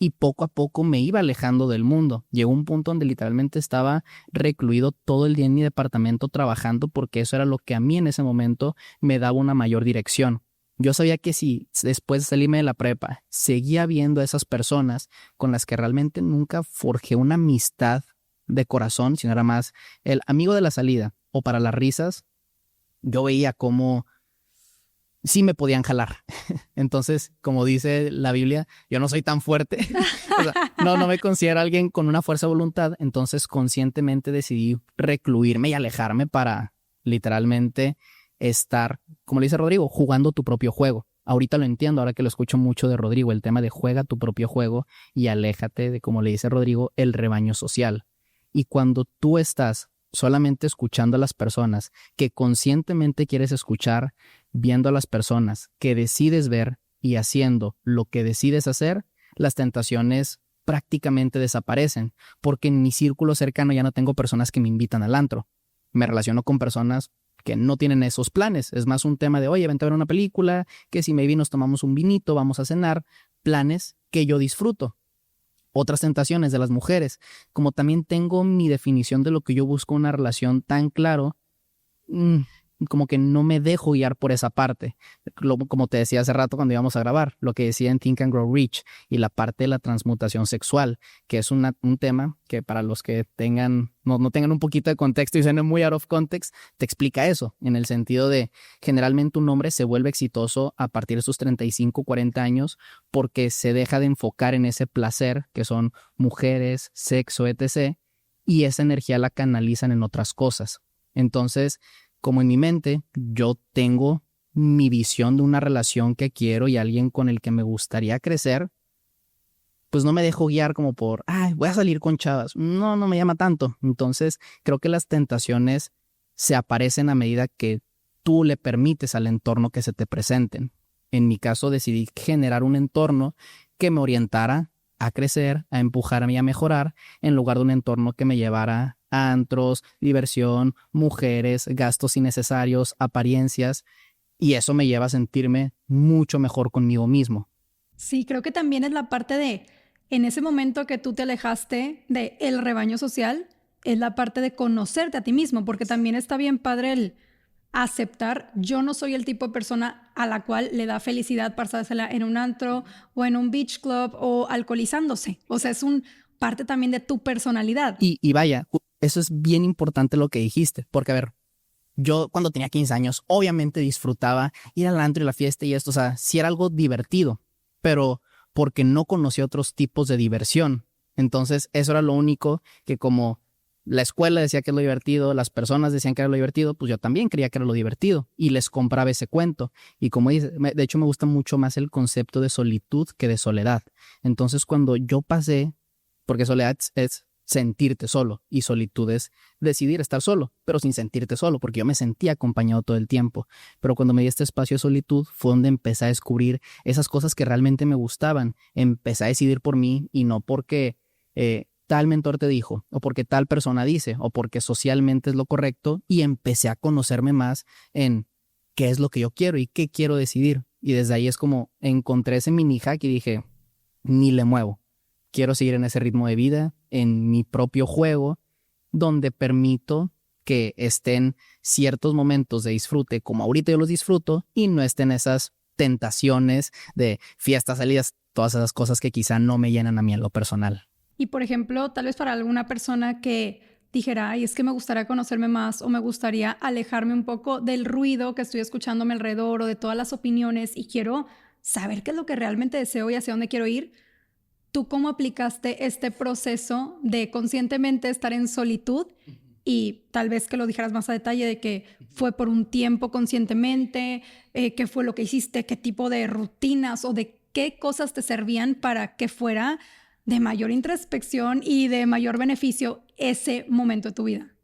Y poco a poco me iba alejando del mundo. Llegó un punto donde literalmente estaba recluido todo el día en mi departamento trabajando porque eso era lo que a mí en ese momento me daba una mayor dirección. Yo sabía que si después de salirme de la prepa seguía viendo a esas personas con las que realmente nunca forjé una amistad de corazón, sino era más el amigo de la salida o para las risas, yo veía cómo sí me podían jalar. Entonces, como dice la Biblia, yo no soy tan fuerte. O sea, no me considero alguien con una fuerza de voluntad. Entonces, conscientemente decidí recluirme y alejarme para literalmente estar, como le dice Rodrigo, jugando tu propio juego. Ahorita lo entiendo, ahora que lo escucho mucho de Rodrigo, el tema de juega tu propio juego y aléjate de, como le dice Rodrigo, el rebaño social. Y cuando tú estás solamente escuchando a las personas que conscientemente quieres escuchar, viendo a las personas que decides ver y haciendo lo que decides hacer, las tentaciones prácticamente desaparecen, porque en mi círculo cercano ya no tengo personas que me invitan al antro. Me relaciono con personas que no tienen esos planes. Es más un tema de, oye, vente a ver una película, que si maybe nos tomamos un vinito, vamos a cenar, planes que yo disfruto. Otras tentaciones de las mujeres, como también tengo mi definición de lo que yo busco en una relación tan claro, como que no me dejo guiar por esa parte. Como te decía hace rato cuando íbamos a grabar, lo que decía en Think and Grow Rich y la parte de la transmutación sexual, que es un tema que para los que no tengan un poquito de contexto y suenen muy out of context, te explica eso, en el sentido de generalmente un hombre se vuelve exitoso a partir de sus 35, 40 años porque se deja de enfocar en ese placer que son mujeres, sexo, etc. Y esa energía la canalizan en otras cosas. Entonces, como en mi mente yo tengo mi visión de una relación que quiero y alguien con el que me gustaría crecer, pues no me dejo guiar como por, voy a salir con chavas. No me llama tanto. Entonces, creo que las tentaciones se aparecen a medida que tú le permites al entorno que se te presenten. En mi caso, decidí generar un entorno que me orientara a crecer, a empujarme y a mejorar, en lugar de un entorno que me llevara a antros, diversión, mujeres, gastos innecesarios, apariencias, y eso me lleva a sentirme mucho mejor conmigo mismo. Sí, creo que también es la parte de, en ese momento que tú te alejaste del rebaño social, es la parte de conocerte a ti mismo, porque también está bien padre el aceptar, yo no soy el tipo de persona a la cual le da felicidad pasársela en un antro o en un beach club o alcoholizándose. O sea, es parte también de tu personalidad. Y vaya, eso es bien importante lo que dijiste, porque a ver, yo cuando tenía 15 años, obviamente disfrutaba ir al antro y la fiesta y esto, o sea, sí era algo divertido, pero porque no conocía otros tipos de diversión. Entonces, eso era lo único que como la escuela decía que es lo divertido, las personas decían que era lo divertido, pues yo también creía que era lo divertido y les compraba ese cuento. Y como dice, de hecho me gusta mucho más el concepto de solitud que de soledad. Entonces, cuando yo pasé, porque soledad es sentirte solo y solitud es decidir estar solo, pero sin sentirte solo, porque yo me sentía acompañado todo el tiempo. Pero cuando me di este espacio de solitud fue donde empecé a descubrir esas cosas que realmente me gustaban. Empecé a decidir por mí y no porque tal mentor te dijo, o porque tal persona dice, o porque socialmente es lo correcto, y empecé a conocerme más en qué es lo que yo quiero y qué quiero decidir. Y desde ahí es como encontré ese mini hack y dije, ni le muevo. Quiero seguir en ese ritmo de vida, en mi propio juego, donde permito que estén ciertos momentos de disfrute como ahorita yo los disfruto y no estén esas tentaciones de fiestas, salidas, todas esas cosas que quizá no me llenan a mí en lo personal. Y por ejemplo, tal vez para alguna persona que dijera, ay, es que me gustaría conocerme más o me gustaría alejarme un poco del ruido que estoy escuchando a mi alrededor o de todas las opiniones y quiero saber qué es lo que realmente deseo y hacia dónde quiero ir. ¿Tú cómo aplicaste este proceso de conscientemente estar en solitud? Y tal vez que lo dijeras más a detalle de que fue por un tiempo conscientemente, qué fue lo que hiciste, qué tipo de rutinas o de qué cosas te servían para que fuera de mayor introspección y de mayor beneficio ese momento de tu vida.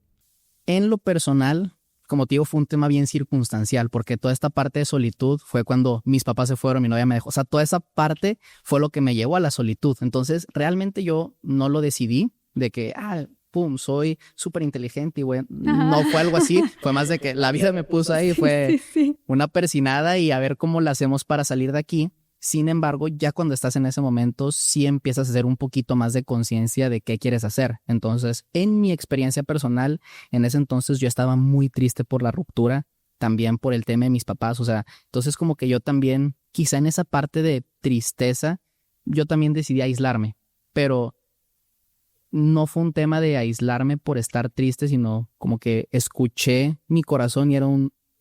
En lo personal, como te digo, fue un tema bien circunstancial, porque toda esta parte de solitud fue cuando mis papás se fueron, mi novia me dejó. O sea, toda esa parte fue lo que me llevó a la solitud. Entonces, realmente yo no lo decidí de que, pum, soy súper inteligente y bueno, no fue algo así. Fue más de que la vida me puso ahí, fue una persinada y a ver cómo la hacemos para salir de aquí. Sin embargo, ya cuando estás en ese momento, sí empiezas a hacer un poquito más de conciencia de qué quieres hacer. Entonces, en mi experiencia personal, en ese entonces yo estaba muy triste por la ruptura, también por el tema de mis papás. O sea, entonces como que yo también, quizá en esa parte de tristeza, yo también decidí aislarme. Pero no fue un tema de aislarme por estar triste, sino como que escuché mi corazón y era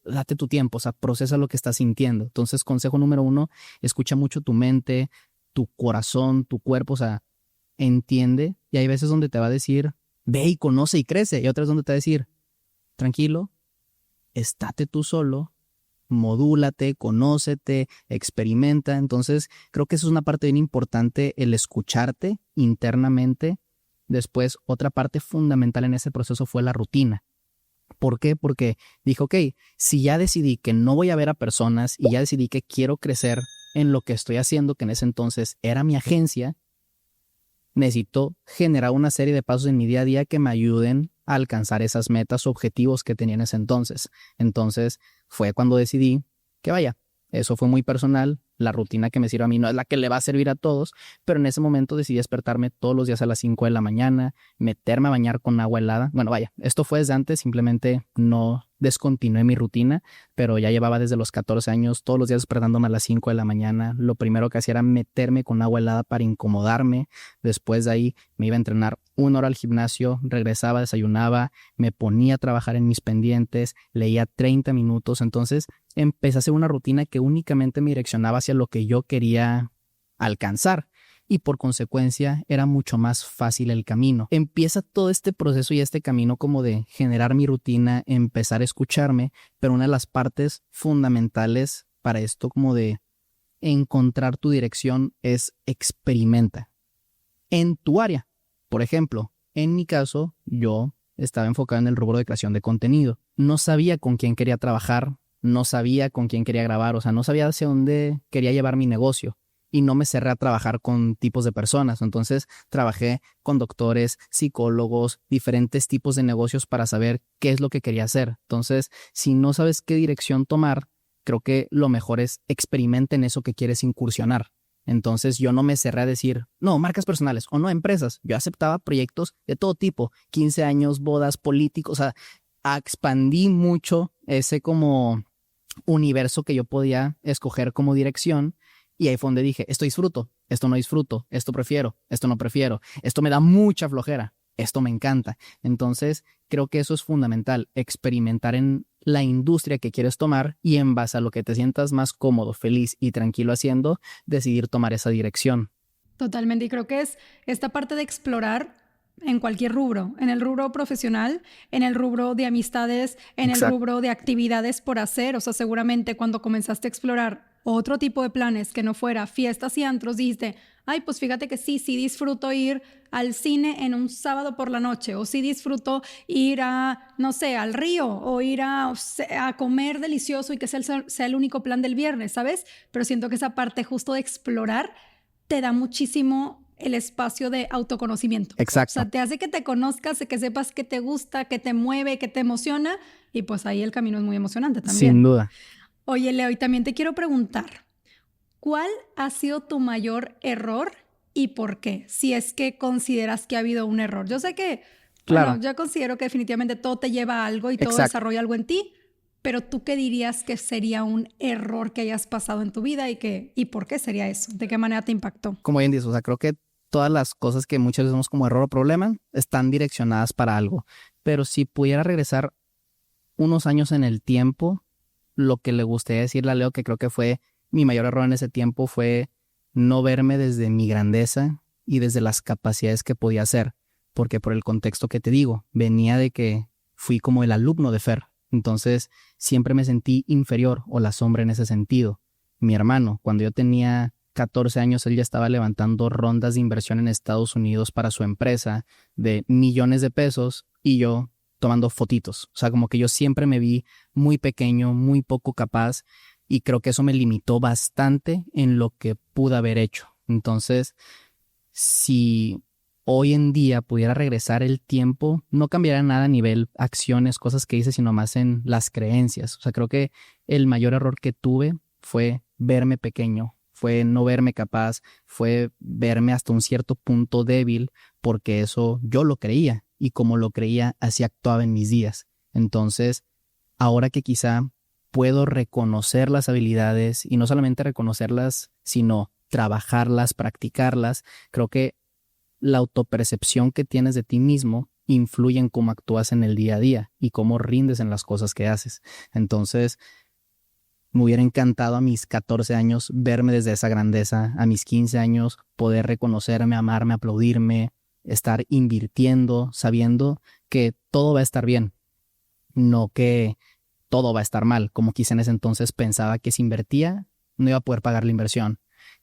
date tu tiempo, o sea, procesa lo que estás sintiendo. Entonces, consejo número 1, escucha mucho tu mente, tu corazón, tu cuerpo, o sea, entiende. Y hay veces donde te va a decir, ve y conoce y crece. Y otras donde te va a decir, tranquilo, estate tú solo, modúlate, conócete, experimenta. Entonces, creo que eso es una parte bien importante, el escucharte internamente. Después, otra parte fundamental en ese proceso fue la rutina. ¿Por qué? Porque dije, ok, si ya decidí que no voy a ver a personas y ya decidí que quiero crecer en lo que estoy haciendo, que en ese entonces era mi agencia, necesito generar una serie de pasos en mi día a día que me ayuden a alcanzar esas metas o objetivos que tenía en ese entonces. Entonces fue cuando decidí que vaya, eso fue muy personal. La rutina que me sirve a mí no es la que le va a servir a todos, pero en ese momento decidí despertarme todos los días a las 5 de la mañana, meterme a bañar con agua helada. Bueno, vaya, esto fue desde antes, simplemente no descontinué mi rutina, pero ya llevaba desde los 14 años todos los días despertándome a las 5 de la mañana. Lo primero que hacía era meterme con agua helada para incomodarme. Después de ahí me iba a entrenar 1 hora al gimnasio, regresaba, desayunaba, me ponía a trabajar en mis pendientes, leía 30 minutos. Entonces empecé a hacer una rutina que únicamente me direccionaba hacia lo que yo quería alcanzar y por consecuencia era mucho más fácil el camino. Empieza todo este proceso y este camino como de generar mi rutina, empezar a escucharme, pero una de las partes fundamentales para esto como de encontrar tu dirección es experimenta en tu área. Por ejemplo, en mi caso, yo estaba enfocado en el rubro de creación de contenido. No sabía con quién quería trabajar, no sabía con quién quería grabar, o sea, no sabía hacia dónde quería llevar mi negocio y no me cerré a trabajar con tipos de personas. Entonces trabajé con doctores, psicólogos, diferentes tipos de negocios para saber qué es lo que quería hacer. Entonces, si no sabes qué dirección tomar, creo que lo mejor es experimenta en eso que quieres incursionar. Entonces yo no me cerré a decir, no, marcas personales o no, empresas. Yo aceptaba proyectos de todo tipo, 15 años, bodas, políticos, o sea, expandí mucho ese como universo que yo podía escoger como dirección y ahí fue donde dije, esto disfruto, esto no disfruto, esto prefiero, esto no prefiero, esto me da mucha flojera. esto me encanta. Entonces, creo que eso es fundamental, experimentar en la industria que quieres tomar y en base a lo que te sientas más cómodo, feliz y tranquilo haciendo, decidir tomar esa dirección. Totalmente, y creo que es esta parte de explorar en cualquier rubro, en el rubro profesional, en el rubro de amistades, en el rubro de actividades por hacer. O sea, seguramente cuando comenzaste a explorar otro tipo de planes que no fuera fiestas y antros, dijiste, ay, pues fíjate que sí disfruto ir al cine en un sábado por la noche, o sí disfruto ir a, no sé, al río, o ir a comer delicioso y que sea el único plan del viernes, ¿sabes? Pero siento que esa parte justo de explorar te da muchísimo el espacio de autoconocimiento. Exacto. O sea, te hace que te conozcas, que sepas qué te gusta, qué te mueve, qué te emociona, y pues ahí el camino es muy emocionante también. Sin duda. Oye, Leo, y también te quiero preguntar, ¿cuál ha sido tu mayor error y por qué? Si es que consideras que ha habido un error. Yo sé que, claro, bueno, yo considero que definitivamente todo te lleva a algo y todo Exacto. desarrolla algo en ti, pero ¿tú qué dirías que sería un error que hayas pasado en tu vida y por qué sería eso? ¿De qué manera te impactó? Como bien dices, o sea, creo que todas las cosas que muchas veces vemos como error o problema están direccionadas para algo. Pero si pudiera regresar unos años en el tiempo, lo que le gustaría decirle a Leo, que creo que fue mi mayor error en ese tiempo, fue no verme desde mi grandeza y desde las capacidades que podía hacer. Porque por el contexto que te digo, venía de que fui como el alumno de Fer. Entonces siempre me sentí inferior o la sombra en ese sentido. Mi hermano, cuando yo tenía 14 años, él ya estaba levantando rondas de inversión en Estados Unidos para su empresa de millones de pesos y yo tomando fotitos. O sea, como que yo siempre me vi muy pequeño, muy poco capaz y creo que eso me limitó bastante en lo que pude haber hecho. Entonces, si hoy en día pudiera regresar el tiempo, no cambiaría nada a nivel acciones, cosas que hice, sino más en las creencias. O sea, creo que el mayor error que tuve fue verme pequeño, fue no verme capaz, fue verme hasta un cierto punto débil, porque eso yo lo creía y como lo creía, así actuaba en mis días. Entonces, ahora que quizá puedo reconocer las habilidades y no solamente reconocerlas, sino trabajarlas, practicarlas, creo que la autopercepción que tienes de ti mismo influye en cómo actúas en el día a día y cómo rindes en las cosas que haces. Entonces, me hubiera encantado a mis 14 años verme desde esa grandeza, a mis 15 años poder reconocerme, amarme, aplaudirme, estar invirtiendo, sabiendo que todo va a estar bien, no que todo va a estar mal, como quizá en ese entonces pensaba que si invertía no iba a poder pagar la inversión,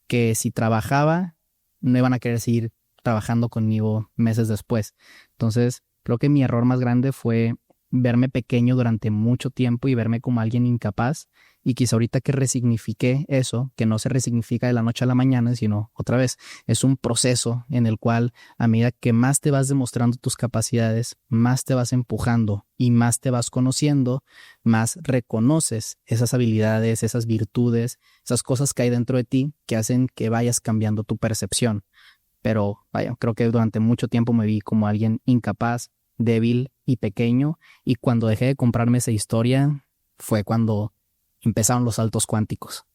que si trabajaba no iban a querer seguir trabajando conmigo meses después. Entonces, creo que mi error más grande fue verme pequeño durante mucho tiempo y verme como alguien incapaz. Y quizá ahorita que resignifiqué eso, que no se resignifica de la noche a la mañana, sino otra vez, es un proceso en el cual a medida que más te vas demostrando tus capacidades, más te vas empujando y más te vas conociendo, más reconoces esas habilidades, esas virtudes, esas cosas que hay dentro de ti que hacen que vayas cambiando tu percepción. Pero vaya, creo que durante mucho tiempo me vi como alguien incapaz, débil y pequeño, y cuando dejé de comprarme esa historia fue cuando empezaron los saltos cuánticos.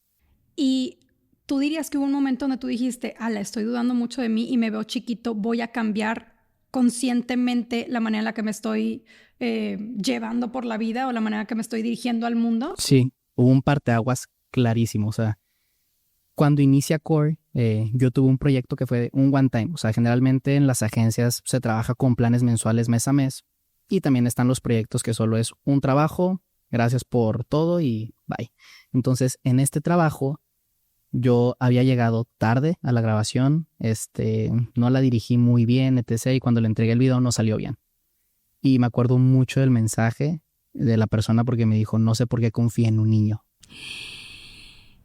Y tú dirías que hubo un momento donde tú dijiste, ala, estoy dudando mucho de mí y me veo chiquito, voy a cambiar conscientemente la manera en la que me estoy llevando por la vida o la manera en la que me estoy dirigiendo al mundo. Sí, hubo un parteaguas clarísimo. O sea, cuando inicia Core, yo tuve un proyecto que fue un one time. O sea, generalmente en las agencias se trabaja con planes mensuales mes a mes y también están los proyectos que solo es un trabajo, gracias por todo y bye. Entonces, en este trabajo yo había llegado tarde a la grabación, no la dirigí muy bien, etc. Y cuando le entregué el video no salió bien. Y me acuerdo mucho del mensaje de la persona porque me dijo, no sé por qué confía en un niño.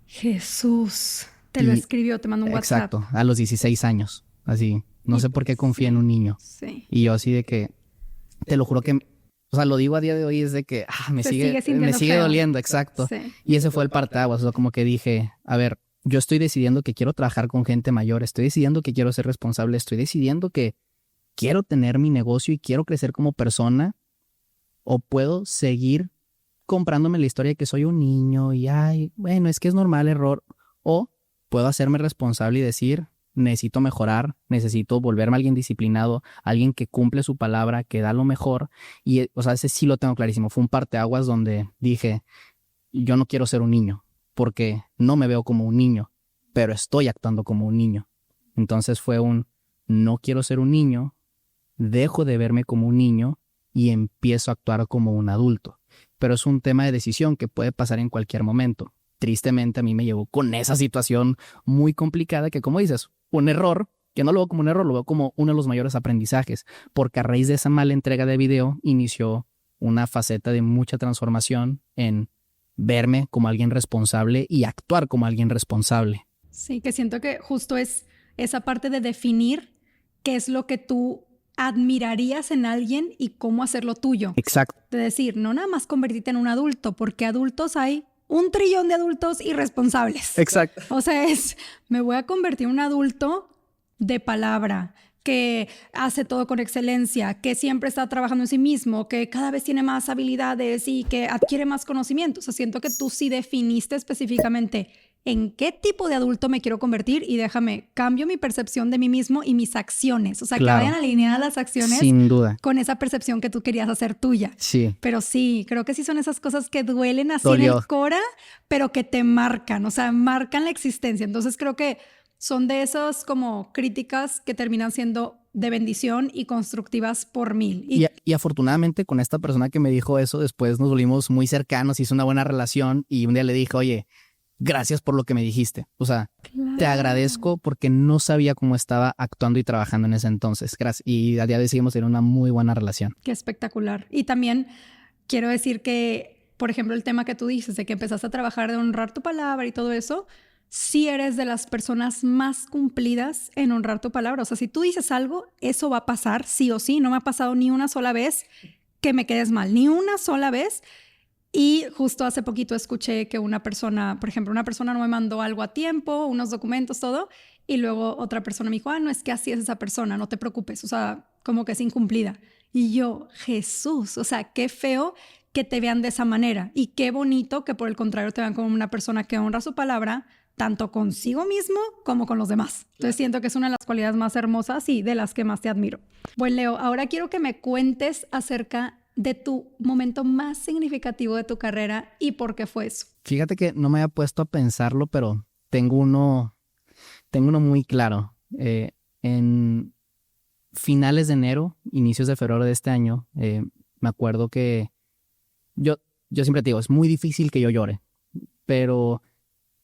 Jesús, te lo escribió, te mandó un WhatsApp. Exacto, a los 16 años, así, no sé por qué confía en un niño. Sí. Y yo así de que, te lo juro que, o sea, lo digo a día de hoy es de que me sigue doliendo, exacto. Sí. Y ese fue el parteaguas, o sea, como que dije, a ver, yo estoy decidiendo que quiero trabajar con gente mayor, estoy decidiendo que quiero ser responsable, estoy decidiendo que quiero tener mi negocio y quiero crecer como persona, o puedo seguir comprándome la historia de que soy un niño y, ay, bueno, es que es normal, error, o puedo hacerme responsable y decir, necesito mejorar, necesito volverme alguien disciplinado, alguien que cumple su palabra, que da lo mejor. Y, o sea, ese sí lo tengo clarísimo. Fue un parteaguas donde dije, yo no quiero ser un niño, porque no me veo como un niño, pero estoy actuando como un niño. Entonces fue no quiero ser un niño, dejo de verme como un niño y empiezo a actuar como un adulto. Pero es un tema de decisión que puede pasar en cualquier momento. Tristemente a mí me llevó con esa situación muy complicada que, como dices, un error, que no lo veo como un error, lo veo como uno de los mayores aprendizajes, porque a raíz de esa mala entrega de video inició una faceta de mucha transformación en verme como alguien responsable y actuar como alguien responsable. Sí, que siento que justo es esa parte de definir qué es lo que tú admirarías en alguien y cómo hacerlo tuyo. Exacto. De decir, no nada más convertirte en un adulto, porque adultos hay 1 trillón de adultos irresponsables. Exacto. O sea, me voy a convertir en un adulto de palabra, que hace todo con excelencia, que siempre está trabajando en sí mismo, que cada vez tiene más habilidades y que adquiere más conocimientos. O sea, siento que tú sí definiste específicamente en qué tipo de adulto me quiero convertir y cambio mi percepción de mí mismo y mis acciones. O sea, claro, que vayan alineadas las acciones. Sin duda. Con esa percepción que tú querías hacer tuya. Sí. Pero sí, creo que sí son esas cosas que duelen así en el cora, pero que te marcan, o sea, marcan la existencia. Entonces creo que son de esas como críticas que terminan siendo de bendición y constructivas por 1000. Y afortunadamente con esta persona que me dijo eso, después nos volvimos muy cercanos, hizo una buena relación y un día le dije, oye, gracias por lo que me dijiste. O sea, claro, te agradezco porque no sabía cómo estaba actuando y trabajando en ese entonces. Gracias. Y a día de hoy seguimos teniendo una muy buena relación. Qué espectacular. Y también quiero decir que, por ejemplo, el tema que tú dices de que empezaste a trabajar de honrar tu palabra y todo eso, sí eres de las personas más cumplidas en honrar tu palabra. O sea, si tú dices algo, eso va a pasar sí o sí. No me ha pasado ni una sola vez que me quedes mal, ni una sola vez. Y justo hace poquito escuché que una persona, por ejemplo, una persona no me mandó algo a tiempo, unos documentos, todo, y luego otra persona me dijo, no, es que así es esa persona, no te preocupes, o sea, como que es incumplida. Y yo, Jesús, o sea, qué feo que te vean de esa manera y qué bonito que por el contrario te vean como una persona que honra su palabra, tanto consigo mismo como con los demás. Entonces siento que es una de las cualidades más hermosas y de las que más te admiro. Bueno, Leo, ahora quiero que me cuentes acerca de tu momento más significativo de tu carrera y por qué fue eso. Fíjate que no me había puesto a pensarlo, pero tengo uno muy claro. En finales de enero, inicios de febrero de este año, me acuerdo que yo siempre te digo, es muy difícil que yo llore, pero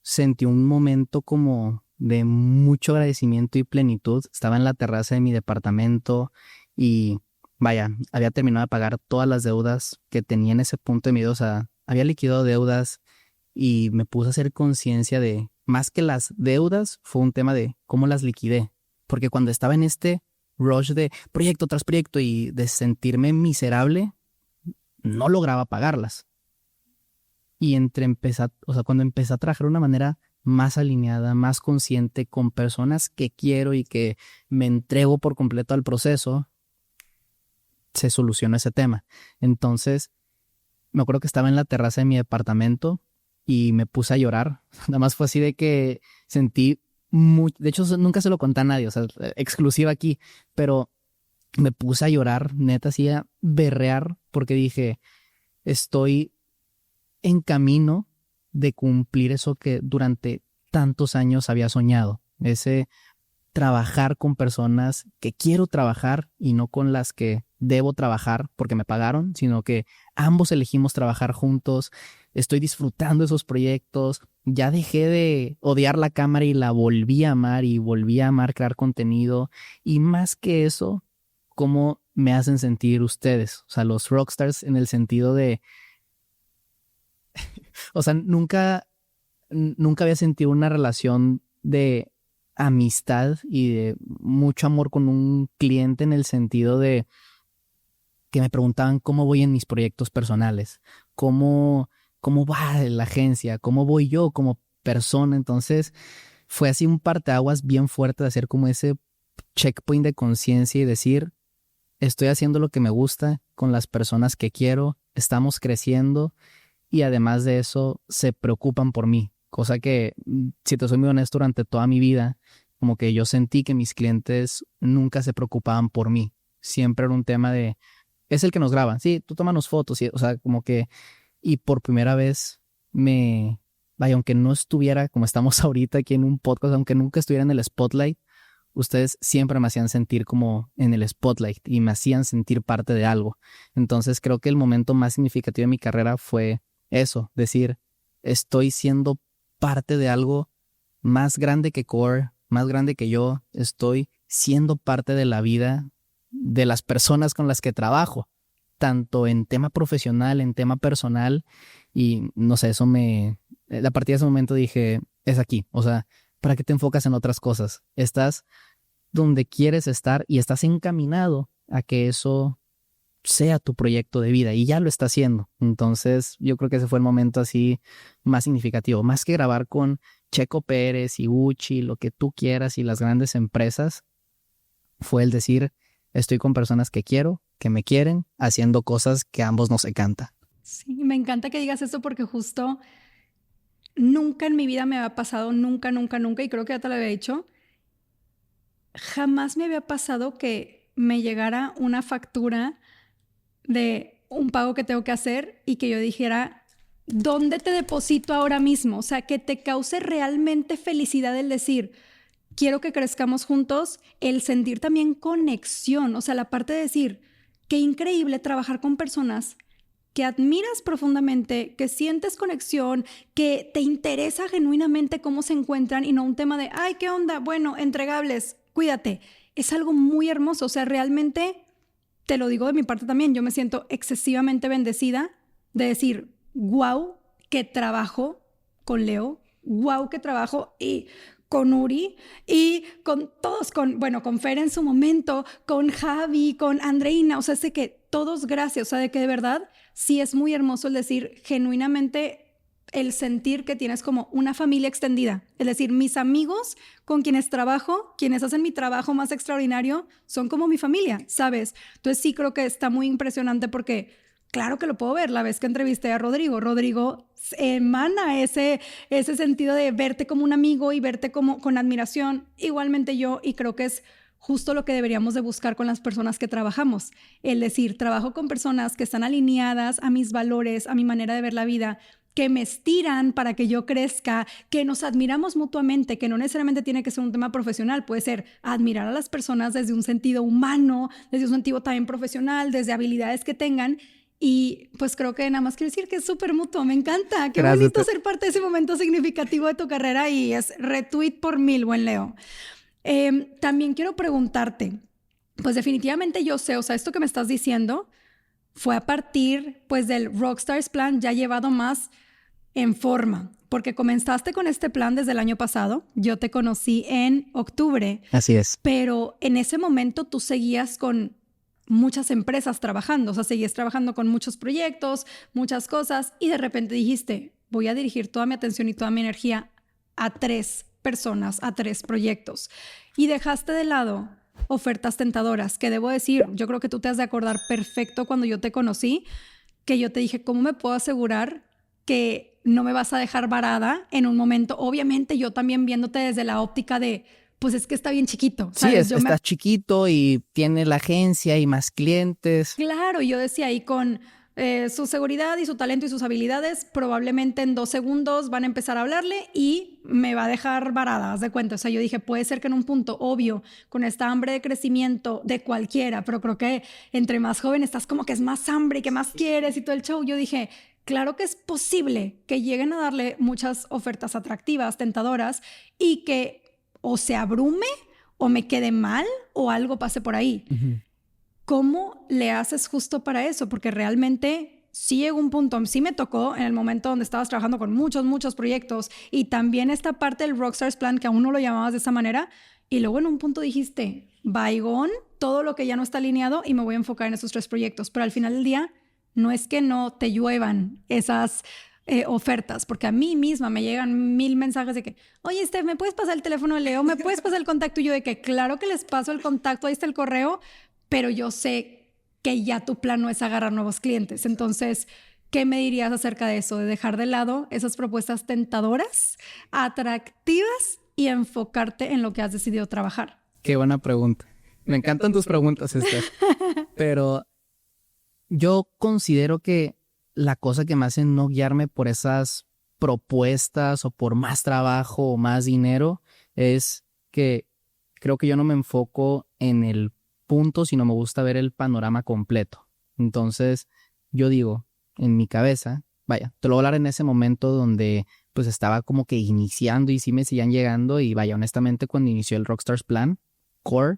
sentí un momento como de mucho agradecimiento y plenitud. Estaba en la terraza de mi departamento y vaya, había terminado de pagar todas las deudas que tenía en ese punto de mi vida. O sea, había liquidado deudas y me puse a hacer conciencia de, más que las deudas, fue un tema de cómo las liquidé. Porque cuando estaba en este rush de proyecto tras proyecto y de sentirme miserable, no lograba pagarlas. Y cuando empecé a trabajar de una manera más alineada, más consciente, con personas que quiero y que me entrego por completo al proceso, se solucionó ese tema. Entonces, me acuerdo que estaba en la terraza de mi departamento y me puse a llorar. Nada más fue así de que sentí mucho. De hecho, nunca se lo conté a nadie, o sea, exclusiva aquí, pero me puse a llorar, neta, así a berrear, porque dije, estoy en camino de cumplir eso que durante tantos años había soñado. Ese trabajar con personas que quiero trabajar y no con las que debo trabajar porque me pagaron, sino que ambos elegimos trabajar juntos. Estoy disfrutando esos proyectos. Ya dejé de odiar la cámara y la volví a amar y volví a amar crear contenido. Y más que eso, cómo me hacen sentir ustedes, o sea, los rockstars, en el sentido de, o sea, nunca había sentido una relación de amistad y de mucho amor con un cliente, en el sentido de que me preguntaban cómo voy en mis proyectos personales, cómo va la agencia, cómo voy yo como persona. Entonces fue así un parteaguas bien fuerte de hacer como ese checkpoint de conciencia y decir, estoy haciendo lo que me gusta con las personas que quiero, estamos creciendo y además de eso se preocupan por mí. Cosa que, si te soy muy honesto, durante toda mi vida como que yo sentí que mis clientes nunca se preocupaban por mí. Siempre era un tema de, es el que nos graba. Sí, tú tómanos fotos. O sea, como que, y por primera vez vaya, aunque no estuviera como estamos ahorita aquí en un podcast, aunque nunca estuviera en el spotlight, ustedes siempre me hacían sentir como en el spotlight y me hacían sentir parte de algo. Entonces creo que el momento más significativo de mi carrera fue eso, decir, estoy siendo parte de algo más grande que Core, más grande que yo, estoy siendo parte de la vida de las personas con las que trabajo, tanto en tema profesional, en tema personal, y no sé, a partir de ese momento dije, es aquí, o sea, ¿para qué te enfocas en otras cosas? Estás donde quieres estar y estás encaminado a que eso sea tu proyecto de vida y ya lo está haciendo. Entonces yo creo que ese fue el momento así más significativo, más que grabar con Checo Pérez y Gucci, lo que tú quieras y las grandes empresas, fue el decir, estoy con personas que quiero, que me quieren, haciendo cosas que a ambos nos encanta. Sí, me encanta que digas esto porque justo nunca en mi vida me había pasado, nunca, y creo que ya te lo había dicho, jamás me había pasado que me llegara una factura de un pago que tengo que hacer y que yo dijera, ¿dónde te deposito ahora mismo? O sea, que te cause realmente felicidad el decir, quiero que crezcamos juntos, el sentir también conexión, o sea, la parte de decir, qué increíble trabajar con personas que admiras profundamente, que sientes conexión, que te interesa genuinamente cómo se encuentran y no un tema de, ay, ¿qué onda? Bueno, entregables, cuídate. Es algo muy hermoso, o sea, realmente, te lo digo de mi parte también, yo me siento excesivamente bendecida de decir, wow, qué trabajo con Leo, wow, qué trabajo y con Uri y con todos, con Fer en su momento, con Javi, con Andreina, o sea, sé que todos gracias, o sea, de que de verdad sí es muy hermoso el decir genuinamente el sentir que tienes como una familia extendida. Es decir, mis amigos con quienes trabajo, quienes hacen mi trabajo más extraordinario, son como mi familia, ¿sabes? Entonces sí creo que está muy impresionante porque claro que lo puedo ver. La vez que entrevisté a Rodrigo emana ese sentido de verte como un amigo y verte como con admiración. Igualmente yo, y creo que es justo lo que deberíamos de buscar con las personas que trabajamos. El decir, trabajo con personas que están alineadas a mis valores, a mi manera de ver la vida, que me estiran para que yo crezca, que nos admiramos mutuamente, que no necesariamente tiene que ser un tema profesional, puede ser admirar a las personas desde un sentido humano, desde un sentido también profesional, desde habilidades que tengan. Y pues creo que nada más quiero decir que es súper mutuo, me encanta. Qué Gracias. bonito ser parte de ese momento significativo de tu carrera y es retweet por 1000, buen Leo. También quiero preguntarte, pues definitivamente yo sé, o sea, esto que me estás diciendo fue a partir pues del Rockstars Plan ya llevado más en forma, porque comenzaste con este plan desde el año pasado, yo te conocí en octubre. Así es. Pero en ese momento tú seguías con muchas empresas trabajando, o sea, seguías trabajando con muchos proyectos, muchas cosas, y de repente dijiste, voy a dirigir toda mi atención y toda mi energía a 3 personas, a 3 proyectos. Y dejaste de lado ofertas tentadoras, que debo decir, yo creo que tú te has de acordar perfecto cuando yo te conocí, que yo te dije, ¿cómo me puedo asegurar que no me vas a dejar varada en un momento? Obviamente yo también viéndote desde la óptica de, pues es que está bien chiquito, ¿sabes? Sí, está chiquito y tiene la agencia y más clientes. Claro, yo decía ahí con su seguridad y su talento y sus habilidades, probablemente en 2 segundos van a empezar a hablarle y me va a dejar varada, haz de cuenta. O sea, yo dije, puede ser que en un punto, obvio, con esta hambre de crecimiento de cualquiera, pero creo que entre más joven estás como que es más hambre y que más quieres y todo el show. Yo dije, claro que es posible que lleguen a darle muchas ofertas atractivas, tentadoras, y que o se abrume o me quede mal o algo pase por ahí. Uh-huh. ¿Cómo le haces justo para eso? Porque realmente sí llegó un punto, sí me tocó en el momento donde estabas trabajando con muchos proyectos y también esta parte del Rockstars Plan que aún no lo llamabas de esa manera y luego en un punto dijiste, bygone, todo lo que ya no está alineado y me voy a enfocar en esos 3 proyectos. Pero al final del día no es que no te lluevan esas ofertas, porque a mí misma me llegan 1000 mensajes de que, oye, Steph, ¿me puedes pasar el teléfono de Leo? ¿Me puedes pasar el contacto? Y yo de que claro que les paso el contacto, ahí está el correo, pero yo sé que ya tu plan no es agarrar nuevos clientes. Entonces, ¿qué me dirías acerca de eso? De dejar de lado esas propuestas tentadoras, atractivas, y enfocarte en lo que has decidido trabajar? Qué buena pregunta. Me encantan tus preguntas, Esther. Pero yo considero que la cosa que me hace no guiarme por esas propuestas o por más trabajo o más dinero es que creo que yo no me enfoco en el punto, sino me gusta ver el panorama completo. Entonces, yo digo, en mi cabeza, vaya, te lo voy a hablar en ese momento donde pues estaba como que iniciando y sí me seguían llegando y vaya, honestamente cuando inició el Rockstars Plan, Core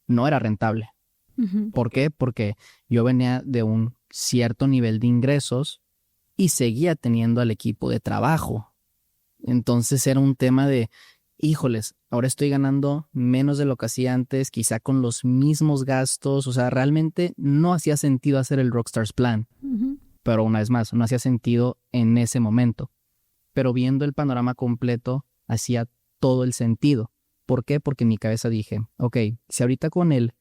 no era rentable. Uh-huh. ¿Por qué? Porque yo venía de un cierto nivel de ingresos y seguía teniendo al equipo de trabajo. Entonces era un tema de, híjoles, ahora estoy ganando menos de lo que hacía antes, quizá con los mismos gastos. O sea, realmente no hacía sentido hacer el Rockstars Plan. Uh-huh. Pero una vez más, no hacía sentido en ese momento. Pero viendo el panorama completo, hacía todo el sentido. ¿Por qué? Porque en mi cabeza dije, ok, si ahorita con el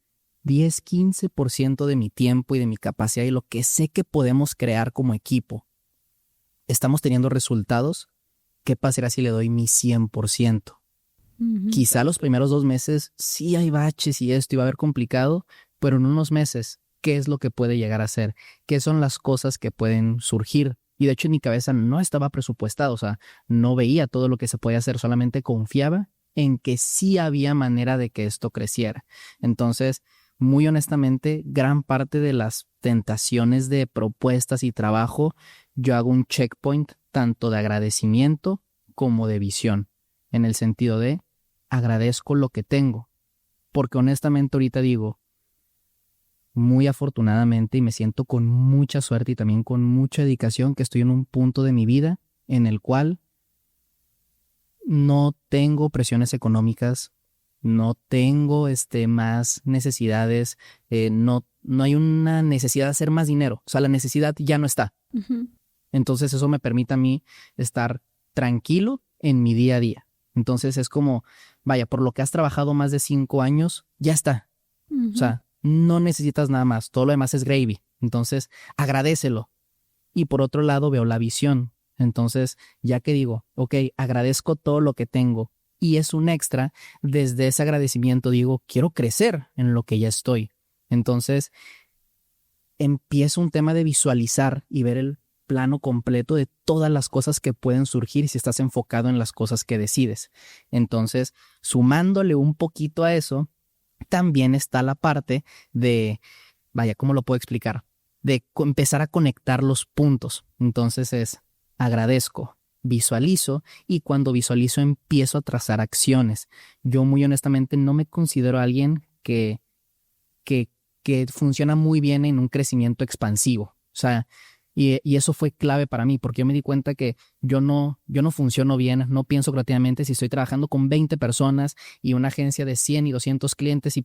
10-15% de mi tiempo y de mi capacidad y lo que sé que podemos crear como equipo, estamos teniendo resultados, ¿qué pasará si le doy mi 100%? Uh-huh. Quizá los primeros 2 meses sí hay baches y esto iba a haber complicado, pero en unos meses, ¿qué es lo que puede llegar a ser? ¿Qué son las cosas que pueden surgir? Y de hecho en mi cabeza no estaba presupuestado, o sea, no veía todo lo que se podía hacer, solamente confiaba en que sí había manera de que esto creciera. Entonces, muy honestamente, gran parte de las tentaciones de propuestas y trabajo, yo hago un checkpoint tanto de agradecimiento como de visión, en el sentido de agradezco lo que tengo, porque honestamente ahorita digo, muy afortunadamente y me siento con mucha suerte y también con mucha dedicación que estoy en un punto de mi vida en el cual no tengo presiones económicas, no tengo más necesidades, no hay una necesidad de hacer más dinero, o sea, la necesidad ya no está. Uh-huh. Entonces eso me permite a mí estar tranquilo en mi día a día. Entonces es como, vaya, por lo que has trabajado más de 5 años, ya está. Uh-huh. O sea, no necesitas nada más, todo lo demás es gravy. Entonces, agradécelo. Y por otro lado, veo la visión. Entonces, ya que digo, ok, agradezco todo lo que tengo y es un extra, desde ese agradecimiento digo, quiero crecer en lo que ya estoy. Entonces, empiezo un tema de visualizar y ver el plano completo de todas las cosas que pueden surgir si estás enfocado en las cosas que decides. Entonces, sumándole un poquito a eso, también está la parte de, vaya, ¿cómo lo puedo explicar? De empezar a conectar los puntos. Entonces es, agradezco, visualizo y cuando visualizo empiezo a trazar acciones. Yo muy honestamente no me considero alguien que funciona muy bien en un crecimiento expansivo. O sea, y eso fue clave para mí porque yo me di cuenta que yo no funciono bien, no pienso creativamente si estoy trabajando con 20 personas y una agencia de 100 y 200 clientes y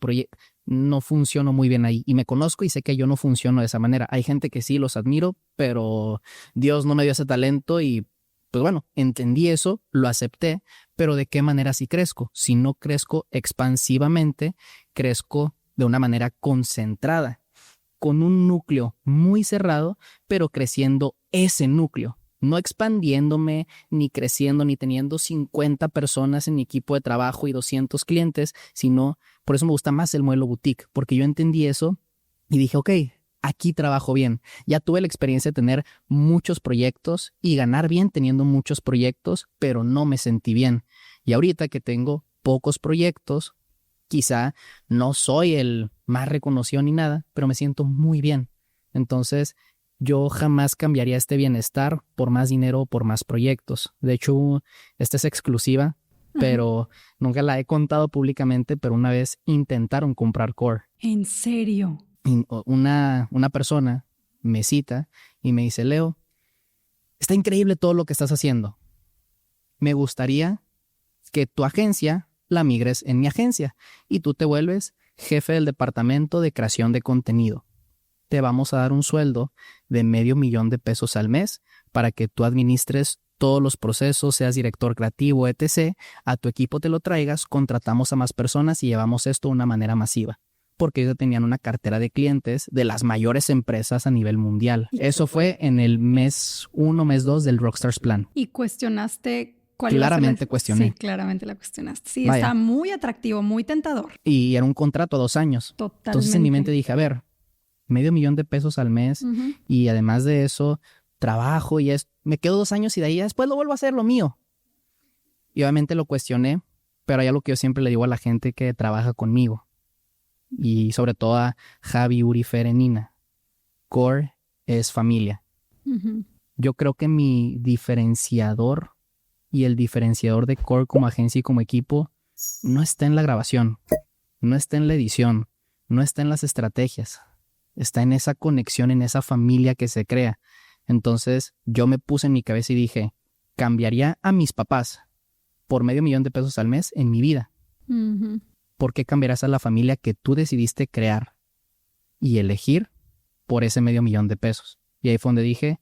no funciono muy bien ahí. Y me conozco y sé que yo no funciono de esa manera. Hay gente que sí, los admiro, pero Dios no me dio ese talento y pues bueno, entendí eso, lo acepté, pero ¿de qué manera sí crezco? Si no crezco expansivamente, crezco de una manera concentrada, con un núcleo muy cerrado, pero creciendo ese núcleo, no expandiéndome, ni creciendo, ni teniendo 50 personas en mi equipo de trabajo y 200 clientes, sino, por eso me gusta más el modelo boutique, porque yo entendí eso y dije, ok, aquí trabajo bien. Ya tuve la experiencia de tener muchos proyectos y ganar bien teniendo muchos proyectos, pero no me sentí bien. Y ahorita que tengo pocos proyectos, quizá no soy el más reconocido ni nada, pero me siento muy bien. Entonces, yo jamás cambiaría este bienestar por más dinero o por más proyectos. De hecho, esta es exclusiva, pero nunca la he contado públicamente, pero una vez intentaron comprar Core. ¿En serio? Una persona me cita y me dice, Leo, está increíble todo lo que estás haciendo. Me gustaría que tu agencia la migres en mi agencia y tú te vuelves jefe del departamento de creación de contenido. Te vamos a dar un sueldo de $500,000 al mes para que tú administres todos los procesos, seas director creativo, etc. A tu equipo te lo traigas, contratamos a más personas y llevamos esto de una manera masiva. Porque ellos tenían una cartera de clientes de las mayores empresas a nivel mundial. Eso fue en el mes 1, mes 2 del Rockstars Plan. ¿Y cuestionaste claramente cuestioné. Sí, claramente la cuestionaste. Sí, Vaya. está muy atractivo, muy tentador. Y era un contrato a 2 años. Totalmente. Entonces en mi mente dije, a ver, $500,000 al mes y además de eso, trabajo y me quedo 2 años y de ahí después lo vuelvo a hacer lo mío. Y obviamente lo cuestioné, pero hay algo que yo siempre le digo a la gente que trabaja conmigo y sobre todo a Javi, Uri, Fer, Nina. Core es familia. Yo creo que mi diferenciador y el diferenciador de Core como agencia y como equipo no está en la grabación, no está en la edición, no está en las estrategias, está en esa conexión, en esa familia que se crea. Entonces yo me puse en mi cabeza y dije, cambiaría a mis papás por $500,000 al mes en mi vida. ¿Por qué cambiarás a la familia que tú decidiste crear y elegir por ese $500,000? Y ahí fue donde dije,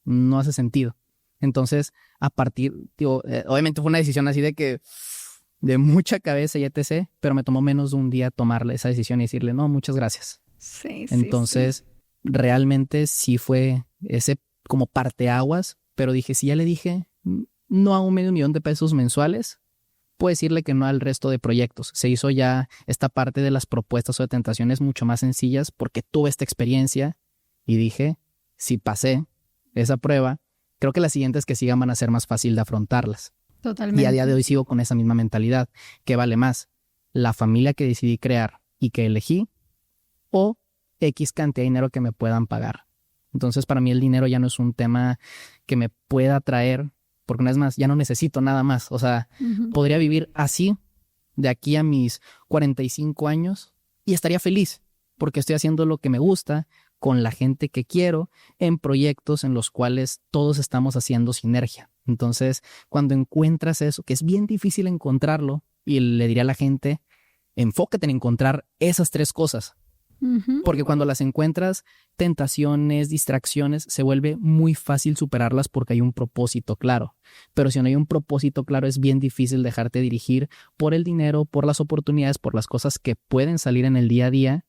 no hace sentido. Entonces, obviamente fue una decisión así de mucha cabeza y etc., pero me tomó menos de un día tomar esa decisión y decirle, no, muchas gracias. Sí, Entonces, realmente sí fue ese como parteaguas, pero dije, si ya le dije no a $500,000 mensuales, puedo decirle que no al resto de proyectos. Se hizo ya esta parte de las propuestas o de tentaciones mucho más sencillas porque tuve esta experiencia y dije, si pasé esa prueba, creo que las siguientes que sigan van a ser más fácil de afrontarlas. Totalmente. Y a día de hoy sigo con esa misma mentalidad. ¿Qué vale más? ¿La familia que decidí crear y que elegí o X cantidad de dinero que me puedan pagar? Entonces, para mí el dinero ya no es un tema que me pueda traer, porque una vez más, ya no necesito nada más. O sea, podría vivir así de aquí a mis 45 años y estaría feliz porque estoy haciendo lo que me gusta con la gente que quiero en proyectos en los cuales todos estamos haciendo sinergia. Entonces, cuando encuentras eso, que es bien difícil encontrarlo, y le diría a la gente, enfócate en encontrar esas 3 cosas. Porque cuando las encuentras, tentaciones, distracciones, se vuelve muy fácil superarlas porque hay un propósito claro. Pero si no hay un propósito claro, es bien difícil dejarte dirigir por el dinero, por las oportunidades, por las cosas que pueden salir en el día a día.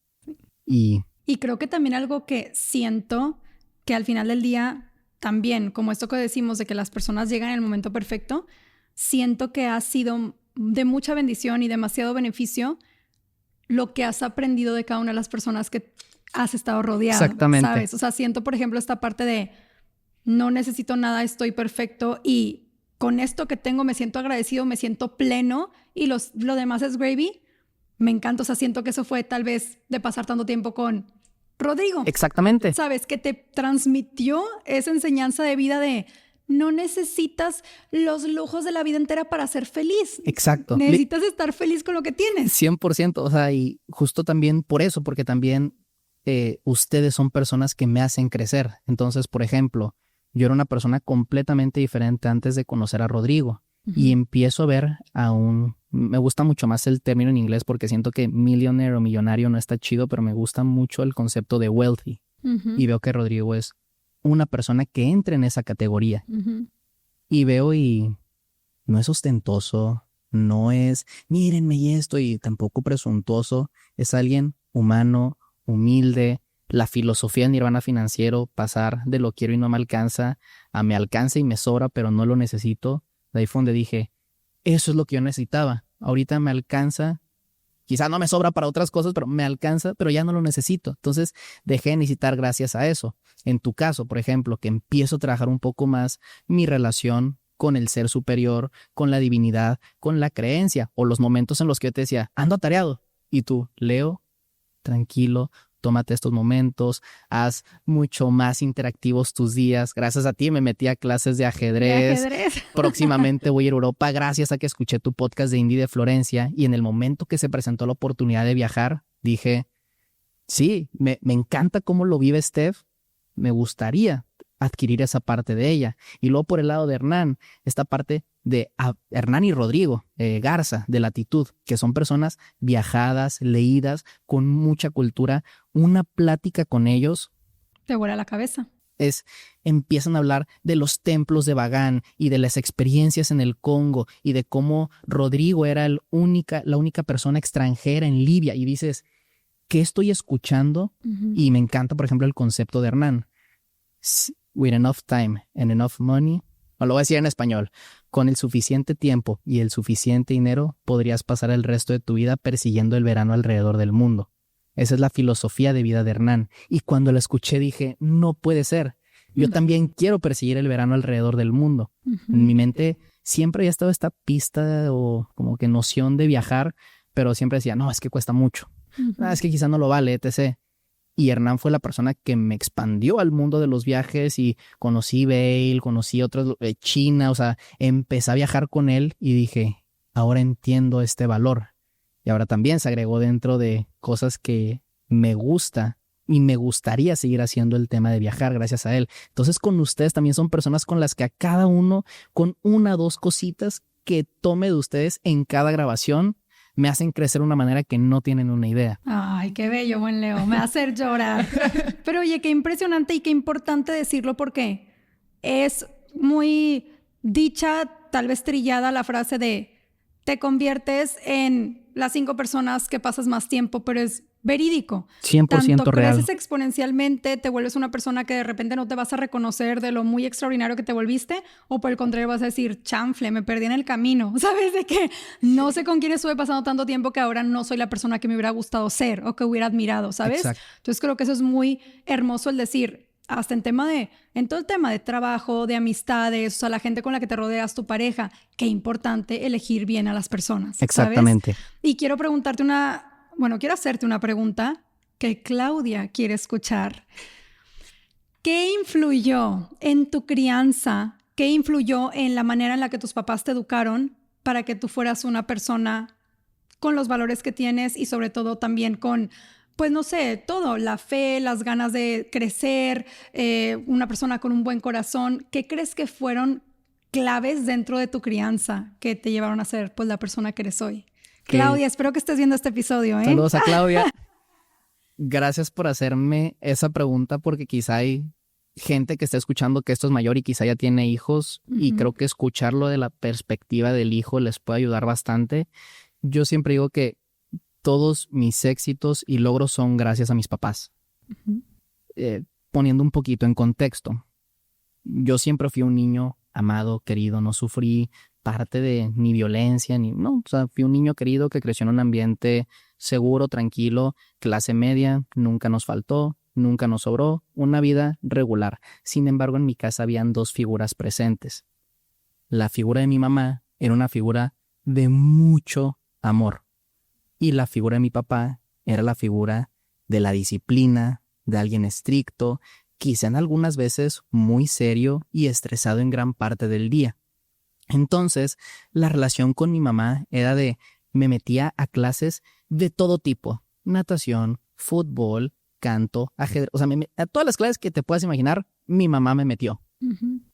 Y creo que también algo que siento que al final del día, también, como esto que decimos de que las personas llegan en el momento perfecto, siento que ha sido de mucha bendición y demasiado beneficio lo que has aprendido de cada una de las personas que has estado rodeado. Exactamente. ¿Sabes? O sea, siento, por ejemplo, esta parte de no necesito nada, estoy perfecto y con esto que tengo me siento agradecido, me siento pleno y lo demás es gravy. Me encanta, o sea, siento que eso fue tal vez de pasar tanto tiempo con Rodrigo. Exactamente. ¿Sabes? Que te transmitió esa enseñanza de vida de no necesitas los lujos de la vida entera para ser feliz. Exacto. Necesitas estar feliz con lo que tienes. 100%. O sea, y justo también por eso, porque también ustedes son personas que me hacen crecer. Entonces, por ejemplo, yo era una persona completamente diferente antes de conocer a Rodrigo. Y empiezo a ver me gusta mucho más el término en inglés porque siento que millionaire o millonario no está chido, pero me gusta mucho el concepto de wealthy. Y veo que Rodrigo es una persona que entra en esa categoría. Y veo y no es ostentoso, no es mírenme y esto, y tampoco presuntuoso. Es alguien humano, humilde. La filosofía de Nirvana Financiero, pasar de lo quiero y no me alcanza a me alcanza y me sobra, pero no lo necesito. De ahí fue donde dije, eso es lo que yo necesitaba. Ahorita me alcanza, quizá no me sobra para otras cosas, pero me alcanza, pero ya no lo necesito. Entonces dejé de necesitar gracias a eso. En tu caso, por ejemplo, que empiezo a trabajar un poco más mi relación con el ser superior, con la divinidad, con la creencia, o los momentos en los que yo te decía, ando atareado. Y tú, Leo, tranquilo, tómate estos momentos, haz mucho más interactivos tus días. Gracias a ti me metí a clases de ajedrez. Próximamente voy a ir a Europa gracias a que escuché tu podcast de Indie de Florencia y en el momento que se presentó la oportunidad de viajar, dije, sí, me encanta cómo lo vive Steph, me gustaría adquirir esa parte de ella. Y luego por el lado de Hernán, esta parte de Hernán y Rodrigo Garza de Latitud, que son personas viajadas, leídas, con mucha cultura. Una plática con ellos te vuela la cabeza. Empiezan a hablar de los templos de Bagán y de las experiencias en el Congo y de cómo Rodrigo era la única persona extranjera en Libia. Y dices, ¿qué estoy escuchando? Y me encanta, por ejemplo, el concepto de Hernán. With enough time and enough money, o lo voy a decir en español, con el suficiente tiempo y el suficiente dinero podrías pasar el resto de tu vida persiguiendo el verano alrededor del mundo. Esa es la filosofía de vida de Hernán. Y cuando la escuché dije, no puede ser. Yo también quiero perseguir el verano alrededor del mundo. En mi mente siempre había estado esta pista o como que noción de viajar, pero siempre decía, no, es que cuesta mucho. Es que quizá no lo vale, etc. Y Hernán fue la persona que me expandió al mundo de los viajes y conocí Vail, conocí otros, China, o sea, empecé a viajar con él y dije, ahora entiendo este valor. Y ahora también se agregó dentro de cosas que me gusta y me gustaría seguir haciendo el tema de viajar gracias a él. Entonces con ustedes también son personas con las que a cada uno, con una o dos cositas que tome de ustedes en cada grabación, me hacen crecer de una manera que no tienen una idea. Ay, qué bello, buen Leo. Me va a hacer llorar. Pero oye, qué impresionante y qué importante decirlo porque es muy dicha, tal vez trillada la frase de te conviertes en las 5 personas que pasas más tiempo, pero es verídico. 100% Tanto real. creces exponencialmente, te vuelves una persona que de repente no te vas a reconocer de lo muy extraordinario que te volviste, o por el contrario vas a decir, chanfle, me perdí en el camino, ¿sabes? De que no sé con quién estuve pasando tanto tiempo que ahora no soy la persona que me hubiera gustado ser o que hubiera admirado, ¿sabes? Exacto. Entonces creo que eso es muy hermoso el decir, hasta en todo el tema de trabajo, de amistades, o sea, la gente con la que te rodeas, tu pareja, qué importante elegir bien a las personas, ¿sabes? Exactamente. Y quiero quiero hacerte una pregunta que Claudia quiere escuchar. ¿Qué influyó en tu crianza? ¿Qué influyó en la manera en la que tus papás te educaron para que tú fueras una persona con los valores que tienes y sobre todo también con, pues no sé, todo, la fe, las ganas de crecer, una persona con un buen corazón? ¿Qué crees que fueron claves dentro de tu crianza que te llevaron a ser pues la persona que eres hoy? Claudia, espero que estés viendo este episodio, ¿eh? Saludos a Claudia. Gracias por hacerme esa pregunta porque quizá hay gente que está escuchando que esto es mayor y quizá ya tiene hijos y creo que escucharlo de la perspectiva del hijo les puede ayudar bastante. Yo siempre digo que todos mis éxitos y logros son gracias a mis papás. Poniendo un poquito en contexto, yo siempre fui un niño amado, querido, no sufrí parte de ni violencia, o sea, fui un niño querido que creció en un ambiente seguro, tranquilo, clase media, nunca nos faltó, nunca nos sobró, una vida regular. Sin embargo, en mi casa habían 2 figuras presentes. La figura de mi mamá era una figura de mucho amor y la figura de mi papá era la figura de la disciplina, de alguien estricto, quizá en algunas veces muy serio y estresado en gran parte del día. Entonces, la relación con mi mamá era me metía a clases de todo tipo, natación, fútbol, canto, ajedrez, o sea, a todas las clases que te puedas imaginar, mi mamá me metió.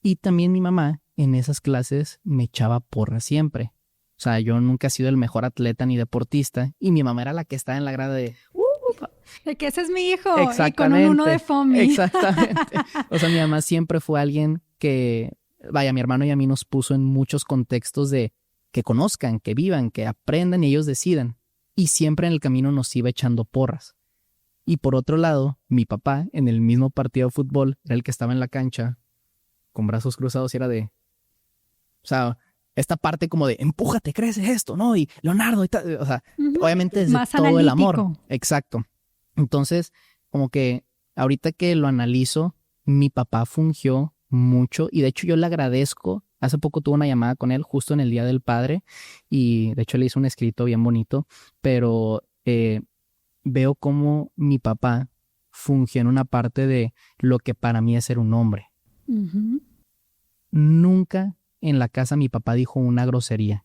Y también mi mamá en esas clases me echaba porra siempre. O sea, yo nunca he sido el mejor atleta ni deportista y mi mamá era la que estaba en la grada de que ese es mi hijo y con exactamente, un 1 de FOMI. Exactamente. O sea, mi mamá siempre fue alguien que, vaya, mi hermano y a mí nos puso en muchos contextos de que conozcan, que vivan, que aprendan y ellos decidan. Y siempre en el camino nos iba echando porras. Y por otro lado, mi papá en el mismo partido de fútbol era el que estaba en la cancha con brazos cruzados y era o sea, esta parte como de empújate, crece esto, ¿no? Y Leonardo y tal, o sea, obviamente desde más todo analítico. El amor. Exacto. Entonces, como que ahorita que lo analizo, mi papá fungió mucho y de hecho yo le agradezco. Hace poco tuve una llamada con él justo en el Día del Padre y de hecho le hice un escrito bien bonito, pero veo cómo mi papá fungió en una parte de lo que para mí es ser un hombre. Nunca en la casa mi papá dijo una grosería.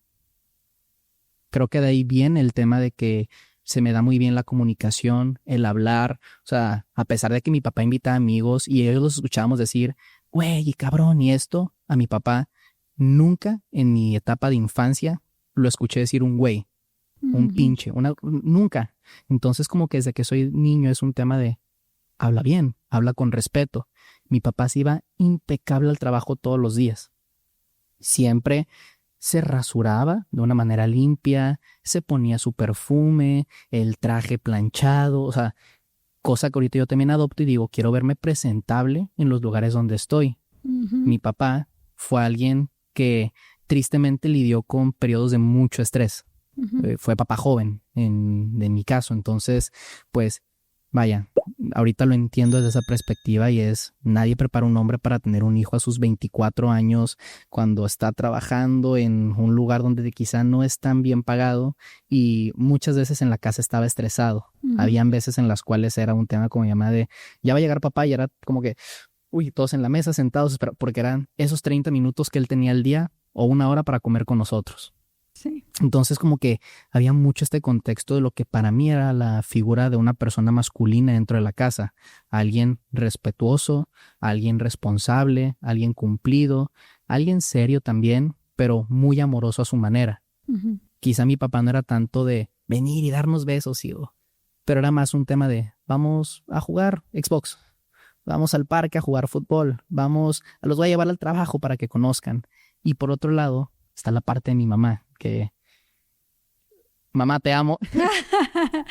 Creo que de ahí viene el tema de que se me da muy bien la comunicación, el hablar. O sea, a pesar de que mi papá invita a amigos y ellos los escuchábamos decir, güey, y cabrón, y esto, a mi papá nunca en mi etapa de infancia lo escuché decir un güey, un pinche, nunca. Entonces como que desde que soy niño es un tema de habla bien, habla con respeto. Mi papá se iba impecable al trabajo todos los días. Siempre se rasuraba de una manera limpia, se ponía su perfume, el traje planchado, o sea, cosa que ahorita yo también adopto y digo, quiero verme presentable en los lugares donde estoy. Mi papá fue alguien que tristemente lidió con periodos de mucho estrés. Fue papá joven en mi caso. Entonces, pues, vaya, ahorita lo entiendo desde esa perspectiva y es, nadie prepara a un hombre para tener un hijo a sus 24 años cuando está trabajando en un lugar donde quizá no es tan bien pagado y muchas veces en la casa estaba estresado. Habían veces en las cuales era un tema como mi mamá de, ya va a llegar papá y era como que, uy, todos en la mesa sentados, porque eran esos 30 minutos que él tenía al día o una hora para comer con nosotros. Sí. Entonces como que había mucho este contexto de lo que para mí era la figura de una persona masculina dentro de la casa. Alguien respetuoso, alguien responsable, alguien cumplido, alguien serio también, pero muy amoroso a su manera. Quizá mi papá no era tanto de venir y darnos besos, pero era más un tema de vamos a jugar Xbox, vamos al parque a jugar fútbol, los voy a llevar al trabajo para que conozcan. Y por otro lado está la parte de mi mamá, que mamá te amo,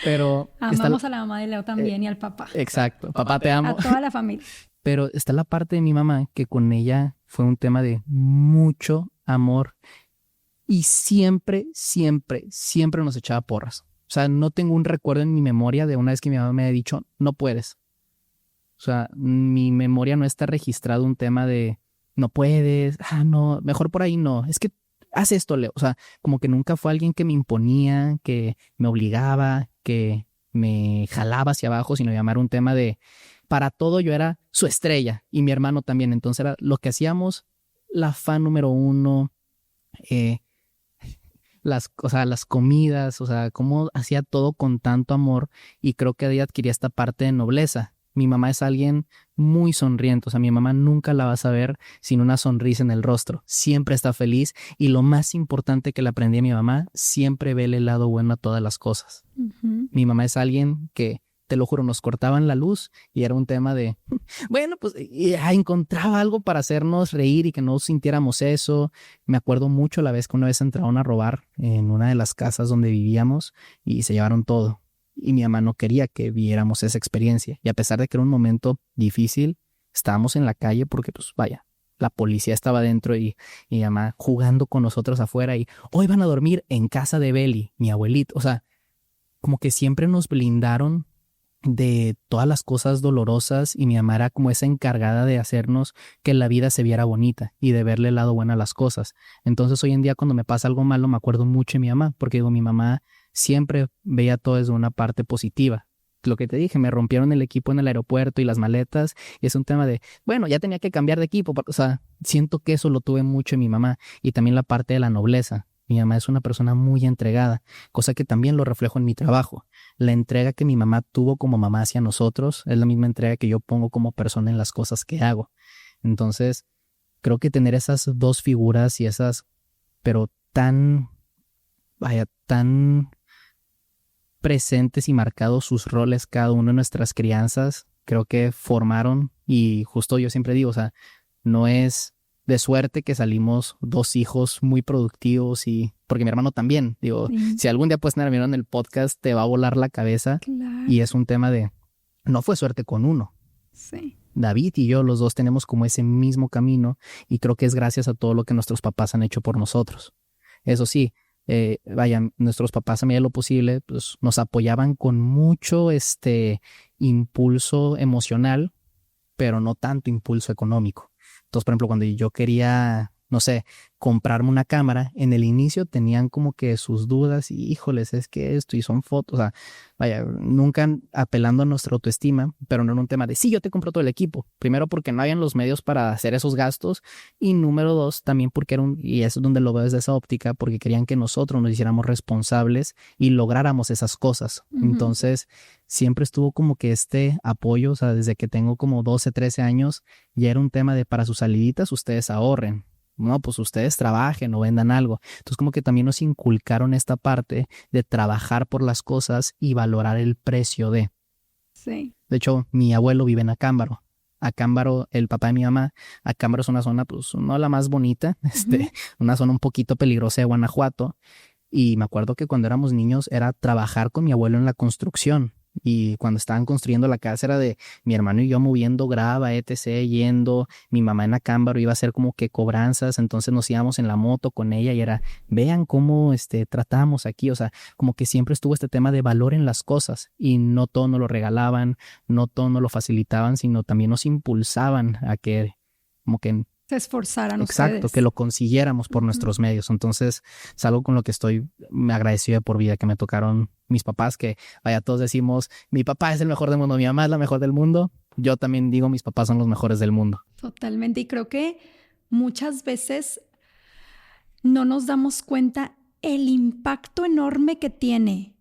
pero amamos a la mamá de Leo también y al papá. Exacto, papá te amo. A toda la familia. Pero está la parte de mi mamá que con ella fue un tema de mucho amor y siempre, siempre, siempre nos echaba porras. O sea, no tengo un recuerdo en mi memoria de una vez que mi mamá me ha dicho, no puedes. O sea, mi memoria no está registrado un tema de no puedes, no, mejor por ahí no. Es que haz esto, Leo. O sea, como que nunca fue alguien que me imponía, que me obligaba, que me jalaba hacia abajo, sino llamar un tema de, para todo yo era su estrella y mi hermano también. Entonces era lo que hacíamos, la fan número uno, las comidas, o sea, cómo hacía todo con tanto amor y creo que de ahí adquiría esta parte de nobleza. Mi mamá es alguien muy sonriente, o sea, mi mamá nunca la vas a ver sin una sonrisa en el rostro, siempre está feliz y lo más importante que le aprendí a mi mamá, siempre ve el lado bueno a todas las cosas. Mi mamá es alguien que, te lo juro, nos cortaban la luz y era un tema de, bueno, pues encontraba algo para hacernos reír y que no sintiéramos eso. Me acuerdo mucho la vez que una vez entraron a robar en una de las casas donde vivíamos y se llevaron todo. Y mi mamá no quería que viéramos esa experiencia. Y a pesar de que era un momento difícil, estábamos en la calle porque, pues vaya, la policía estaba dentro y mi mamá jugando con nosotros afuera y hoy van a dormir en casa de Beli, mi abuelito. O sea, como que siempre nos blindaron de todas las cosas dolorosas y mi mamá era como esa encargada de hacernos que la vida se viera bonita y de verle el lado bueno a las cosas. Entonces hoy en día cuando me pasa algo malo me acuerdo mucho de mi mamá porque digo, mi mamá siempre veía todo desde una parte positiva. Lo que te dije, me rompieron el equipo en el aeropuerto y las maletas y es un tema de, bueno, ya tenía que cambiar de equipo. O sea, siento que eso lo tuve mucho en mi mamá y también la parte de la nobleza. Mi mamá es una persona muy entregada, cosa que también lo reflejo en mi trabajo. La entrega que mi mamá tuvo como mamá hacia nosotros es la misma entrega que yo pongo como persona en las cosas que hago. Entonces, creo que tener esas dos figuras y esas, pero tan presentes y marcados sus roles cada uno de nuestras crianzas, creo que formaron y justo yo siempre digo, o sea, no es de suerte que salimos dos hijos muy productivos y porque mi hermano también, digo, sí. Si algún día puedes tener a mi hermano en el podcast te va a volar la cabeza. Claro. Y es un tema de, no fue suerte con uno. Sí. David y yo los dos tenemos como ese mismo camino y creo que es gracias a todo lo que nuestros papás han hecho por nosotros. Eso sí, nuestros papás a medida de lo posible pues, nos apoyaban con mucho impulso emocional, pero no tanto impulso económico. Entonces, por ejemplo, cuando yo quería, no sé, comprarme una cámara, en el inicio tenían como que sus dudas y híjoles, es que esto y son fotos, o sea, vaya, nunca apelando a nuestra autoestima, pero no era un tema de sí, yo te compro todo el equipo. Primero porque no habían los medios para hacer esos gastos y número dos, también porque y eso es donde lo veo desde esa óptica, porque querían que nosotros nos hiciéramos responsables y lográramos esas cosas. Uh-huh. Entonces, siempre estuvo como que este apoyo, o sea, desde que tengo como 12, 13 años, ya era un tema de para sus saliditas ustedes ahorren. No, pues ustedes trabajen o vendan algo. Entonces como que también nos inculcaron esta parte de trabajar por las cosas y valorar el precio de. Sí. De hecho, mi abuelo vive en Acámbaro. Acámbaro, el papá de mi mamá, Acámbaro es una zona, pues no la más bonita, uh-huh. Una zona un poquito peligrosa de Guanajuato. Y me acuerdo que cuando éramos niños era trabajar con mi abuelo en la construcción. Y cuando estaban construyendo la casa era de mi hermano y yo moviendo grava, etc., yendo, mi mamá en Acámbaro iba a hacer como que cobranzas, entonces nos íbamos en la moto con ella y era, vean cómo tratamos aquí, o sea, como que siempre estuvo este tema de valor en las cosas y no todo nos lo regalaban, no todo nos lo facilitaban, sino también nos impulsaban a que como que se esforzaran exacto, ustedes. que lo consiguiéramos por nuestros medios. Entonces, es algo con lo que estoy agradecido de por vida, que me tocaron mis papás, que vaya, todos decimos, mi papá es el mejor del mundo, mi mamá es la mejor del mundo. Yo también digo, mis papás son los mejores del mundo. Totalmente. Y creo que muchas veces no nos damos cuenta el impacto enorme que tiene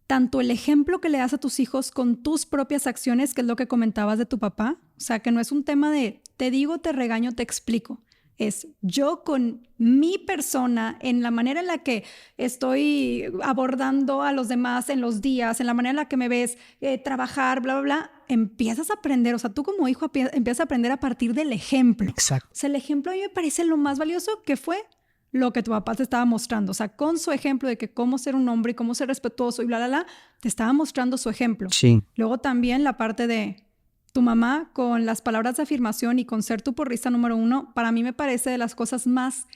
tanto el ejemplo que le das a tus hijos con tus propias acciones, que es lo que comentabas de tu papá. O sea, que no es un tema de te digo, te regaño, te explico. Es yo con mi persona, en la manera en la que estoy abordando a los demás en los días, en la manera en la que me ves trabajar, bla, bla, bla, empiezas a aprender. O sea, tú como hijo empiezas a aprender a partir del ejemplo. Exacto. O sea, el ejemplo a mí me parece lo más valioso que fue lo que tu papá te estaba mostrando. O sea, con su ejemplo de que cómo ser un hombre y cómo ser respetuoso y bla, bla, bla, te estaba mostrando su ejemplo. Sí. Luego también la parte de tu mamá con las palabras de afirmación y con ser tu porrista número 1, para mí me parece de las cosas más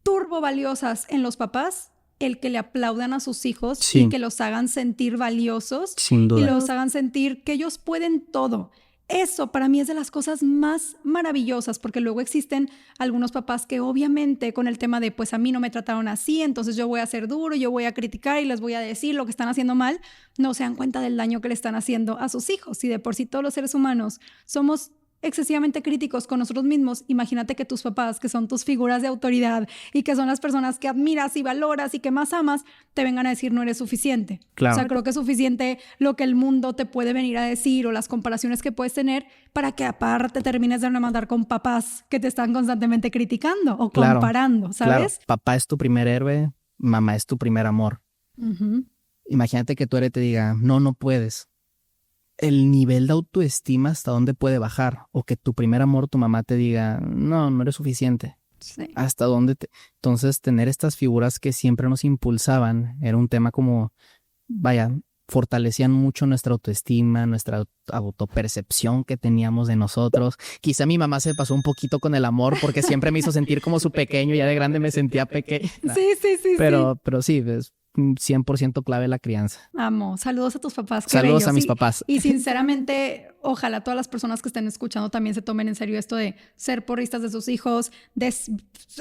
turbo valiosas en los papás, el que le aplaudan a sus hijos Sí. y que los hagan sentir valiosos. Sin duda. Y los hagan sentir que ellos pueden todo. Eso para mí es de las cosas más maravillosas, porque luego existen algunos papás que obviamente con el tema de pues a mí no me trataron así, entonces yo voy a ser duro, yo voy a criticar y les voy a decir lo que están haciendo mal, no se dan cuenta del daño que le están haciendo a sus hijos. Y de por sí todos los seres humanos somos excesivamente críticos con nosotros mismos. Imagínate que tus papás, que son tus figuras de autoridad y que son las personas que admiras y valoras y que más amas, te vengan a decir no eres suficiente. Claro. O sea, creo que es suficiente lo que el mundo te puede venir a decir o las comparaciones que puedes tener para que aparte termines de mandar con papás que te están constantemente criticando o Claro, comparando, ¿sabes? Claro. Papá es tu primer héroe, mamá es tu primer amor. Imagínate que tu héroe te diga, no puedes. El nivel de autoestima hasta dónde puede bajar, o que tu primer amor, tu mamá te diga, no eres suficiente. Sí. Hasta dónde Entonces, tener estas figuras que siempre nos impulsaban era un tema como, vaya, fortalecían mucho nuestra autoestima, nuestra autopercepción que teníamos de nosotros. Quizá mi mamá se pasó un poquito con el amor porque siempre me hizo sentir como su pequeño, ya de grande me sentía pequeña. Sí. Pero sí, es 100% clave la crianza. Amo. Saludos a tus papás. Saludos a mis papás. Y sinceramente, ojalá todas las personas que estén escuchando también se tomen en serio esto de ser porristas de sus hijos, de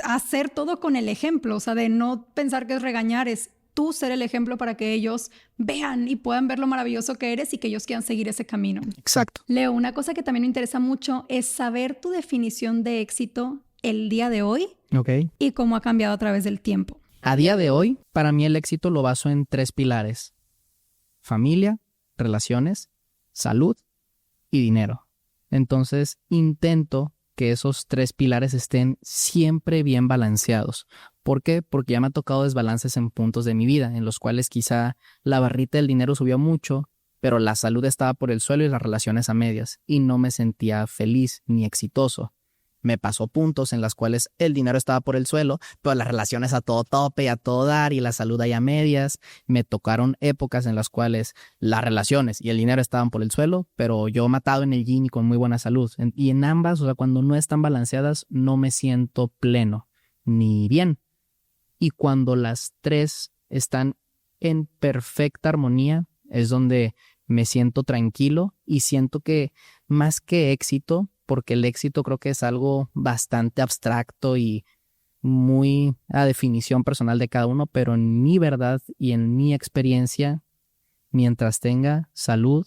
hacer todo con el ejemplo, o sea, de no pensar que es regañar, es tú ser el ejemplo para que ellos vean y puedan ver lo maravilloso que eres y que ellos quieran seguir ese camino. Exacto. Leo, una cosa que también me interesa mucho es saber tu definición de éxito el día de hoy. Okay. Y cómo ha cambiado a través del tiempo. A día de hoy, para mí el éxito lo baso en 3 pilares: familia, relaciones, salud y dinero. Entonces, intento que esos 3 pilares estén siempre bien balanceados. ¿Por qué? Porque ya me ha tocado desbalances en puntos de mi vida, en los cuales quizá la barrita del dinero subió mucho, pero la salud estaba por el suelo y las relaciones a medias, y no me sentía feliz ni exitoso. Me pasó puntos en los cuales el dinero estaba por el suelo, pero las relaciones a todo tope y a todo dar y la salud ahí a medias. Me tocaron épocas en las cuales las relaciones y el dinero estaban por el suelo, pero yo matado en el gym y con muy buena salud. Y en ambas, o sea, cuando no están balanceadas, no me siento pleno ni bien. Y cuando las 3 están en perfecta armonía, es donde me siento tranquilo y siento que más que éxito, porque el éxito creo que es algo bastante abstracto y muy a definición personal de cada uno, pero en mi verdad y en mi experiencia, mientras tenga salud,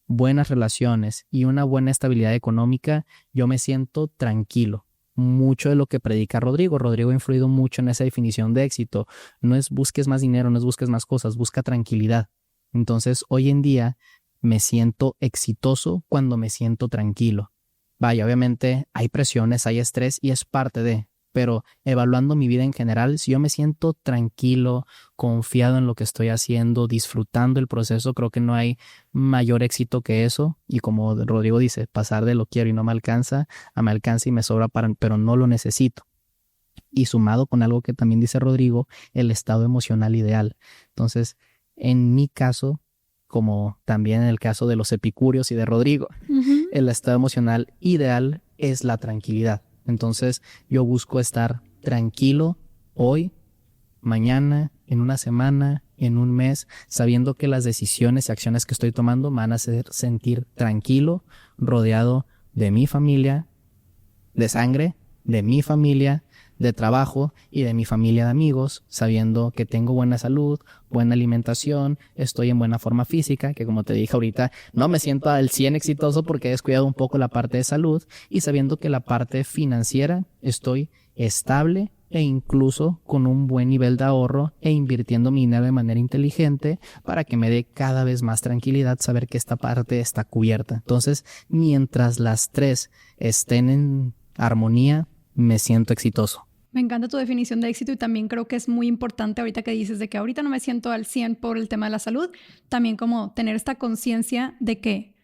buenas relaciones y una buena estabilidad económica, yo me siento tranquilo. Mucho de lo que predica Rodrigo ha influido mucho en esa definición de éxito. No es busques más dinero, no es busques más cosas, busca tranquilidad. Entonces, hoy en día me siento exitoso cuando me siento tranquilo. Vaya, obviamente hay presiones, hay estrés y es parte de, pero evaluando mi vida en general, si yo me siento tranquilo, confiado en lo que estoy haciendo, disfrutando el proceso, creo que no hay mayor éxito que eso. Y como Rodrigo dice, pasar de lo quiero y no me alcanza, a me alcanza y me sobra, pero no lo necesito. Y sumado con algo que también dice Rodrigo, el estado emocional ideal. Entonces, en mi caso, como también en el caso de los epicúreos y de Rodrigo, el estado emocional ideal es la tranquilidad. Entonces yo busco estar tranquilo hoy, mañana, en una semana, en un mes, sabiendo que las decisiones y acciones que estoy tomando me van a hacer sentir tranquilo, rodeado de mi familia, de sangre, de mi familia, de trabajo y de mi familia de amigos, sabiendo que tengo buena salud, buena alimentación, estoy en buena forma física, que como te dije ahorita, no me siento al 100 exitoso porque he descuidado un poco la parte de salud, y sabiendo que la parte financiera estoy estable e incluso con un buen nivel de ahorro e invirtiendo mi dinero de manera inteligente para que me dé cada vez más tranquilidad saber que esta parte está cubierta. Entonces, mientras las tres estén en armonía, me siento exitoso. Me encanta tu definición de éxito y también creo que es muy importante ahorita que dices de que ahorita no me siento al 100 por el tema de la salud, también como tener esta conciencia de que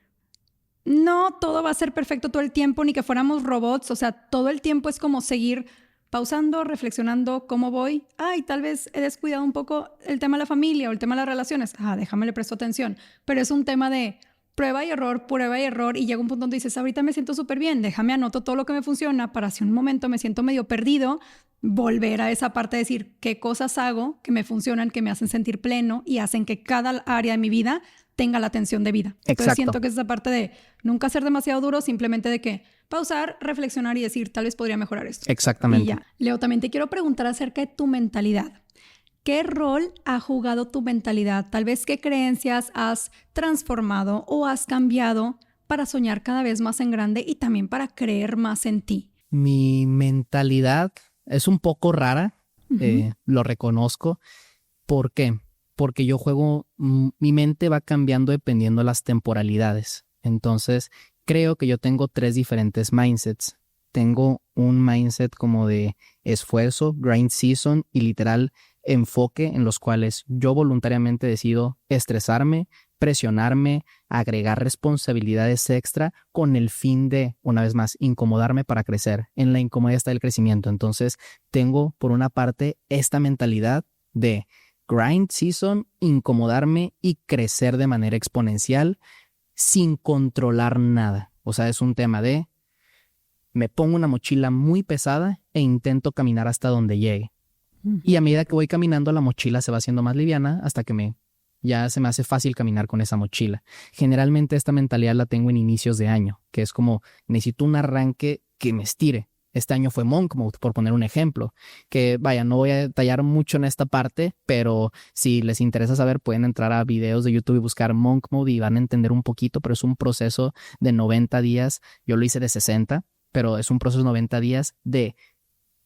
no todo va a ser perfecto todo el tiempo, ni que fuéramos robots, o sea, todo el tiempo es como seguir pausando, reflexionando cómo voy. Ay, tal vez he descuidado un poco el tema de la familia o el tema de las relaciones. Déjame le presto atención, pero es un tema de prueba y error, y llega un punto donde dices, ahorita me siento súper bien, déjame anoto todo lo que me funciona para si un momento me siento medio perdido, volver a esa parte de decir qué cosas hago que me funcionan, que me hacen sentir pleno y hacen que cada área de mi vida tenga la atención de vida. Exacto. Entonces siento que es esa parte de nunca ser demasiado duro, simplemente de que pausar, reflexionar y decir, tal vez podría mejorar esto. Exactamente. Y ya. Leo, también te quiero preguntar acerca de tu mentalidad. ¿Qué rol ha jugado tu mentalidad? Tal vez qué creencias has transformado o has cambiado para soñar cada vez más en grande y también para creer más en ti. Mi mentalidad es un poco rara, lo reconozco. ¿Por qué? Porque yo juego, mi mente va cambiando dependiendo de las temporalidades. Entonces, creo que yo tengo 3 diferentes mindsets. Tengo un mindset como de esfuerzo, grind season y literal enfoque, en los cuales yo voluntariamente decido estresarme, presionarme, agregar responsabilidades extra con el fin de, una vez más, incomodarme para crecer. En la incomodidad está el crecimiento. Entonces, tengo por una parte esta mentalidad de grind season, incomodarme y crecer de manera exponencial sin controlar nada. O sea, es un tema de me pongo una mochila muy pesada e intento caminar hasta donde llegue. Y a medida que voy caminando, la mochila se va haciendo más liviana hasta que ya se me hace fácil caminar con esa mochila. Generalmente esta mentalidad la tengo en inicios de año, que es como necesito un arranque que me estire. Este año fue Monk Mode, por poner un ejemplo, que vaya, no voy a detallar mucho en esta parte, pero si les interesa saber pueden entrar a videos de YouTube y buscar Monk Mode y van a entender un poquito, pero es un proceso de 90 días, yo lo hice de 60, pero es un proceso de 90 días de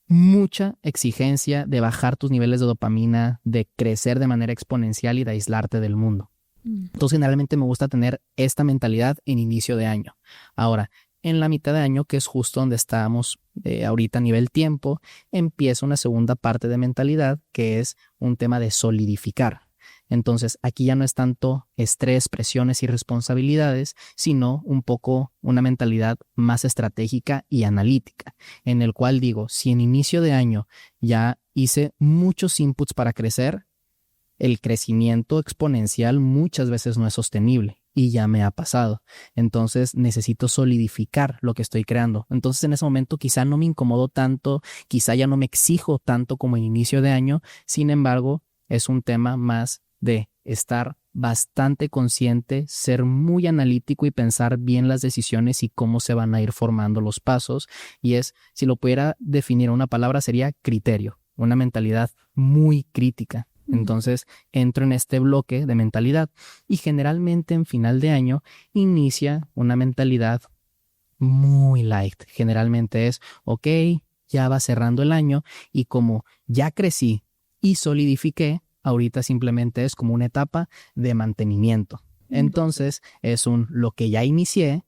mucha exigencia, de bajar tus niveles de dopamina, de crecer de manera exponencial y de aislarte del mundo. Entonces generalmente me gusta tener esta mentalidad en inicio de año. Ahora, en la mitad de año, que es justo donde estábamos ahorita a nivel tiempo, empieza una segunda parte de mentalidad que es un tema de solidificar. Entonces, aquí ya no es tanto estrés, presiones y responsabilidades, sino un poco una mentalidad más estratégica y analítica, en el cual digo, si en inicio de año ya hice muchos inputs para crecer, el crecimiento exponencial muchas veces no es sostenible. Y ya me ha pasado. Entonces necesito solidificar lo que estoy creando. Entonces en ese momento quizá no me incomodo tanto, quizá ya no me exijo tanto como en inicio de año. Sin embargo, es un tema más de estar bastante consciente, ser muy analítico y pensar bien las decisiones y cómo se van a ir formando los pasos. Y si lo pudiera definir en una palabra, sería criterio, una mentalidad muy crítica. Entonces entro en este bloque de mentalidad y generalmente en final de año inicia una mentalidad muy light. Generalmente es, ok, ya va cerrando el año y como ya crecí y solidifiqué, ahorita simplemente es como una etapa de mantenimiento. Entonces es lo que ya inicié,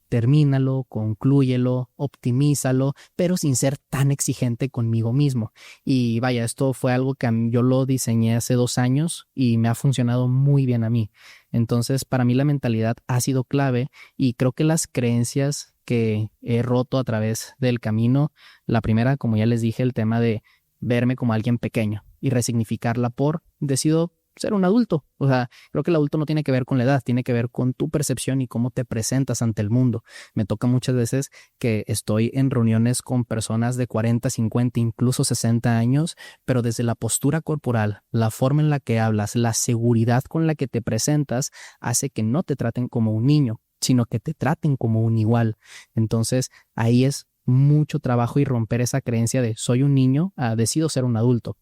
termínalo, conclúyelo, optimízalo, pero sin ser tan exigente conmigo mismo. Y vaya, esto fue algo que yo lo diseñé hace 2 años y me ha funcionado muy bien a mí. Entonces, para mí la mentalidad ha sido clave y creo que las creencias que he roto a través del camino, la primera, como ya les dije, el tema de verme como alguien pequeño y resignificarla decido ser un adulto. O sea, creo que el adulto no tiene que ver con la edad, tiene que ver con tu percepción y cómo te presentas ante el mundo. Me toca muchas veces que estoy en reuniones con personas de 40, 50, incluso 60 años, pero desde la postura corporal, la forma en la que hablas, la seguridad con la que te presentas, hace que no te traten como un niño, sino que te traten como un igual. Entonces, ahí es mucho trabajo y romper esa creencia de soy un niño a decido ser un adulto.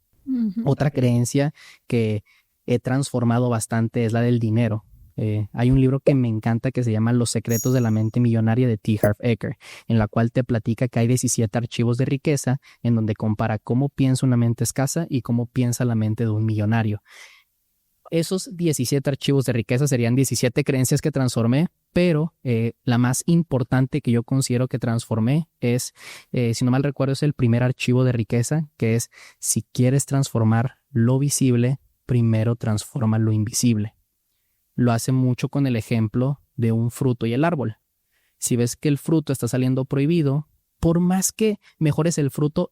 Otra creencia que he transformado bastante es la del dinero. Hay un libro que me encanta que se llama Los secretos de la mente millonaria de T. Harv Eker, en la cual te platica que hay 17 archivos de riqueza en donde compara cómo piensa una mente escasa y cómo piensa la mente de un millonario. Esos 17 archivos de riqueza serían 17 creencias que transformé, pero la más importante que yo considero que transformé es, si no mal recuerdo, es el primer archivo de riqueza, que es: si quieres transformar lo visible, primero transforma lo invisible. Lo hace mucho con el ejemplo de un fruto y el árbol. Si ves que el fruto está saliendo prohibido, por más que mejores el fruto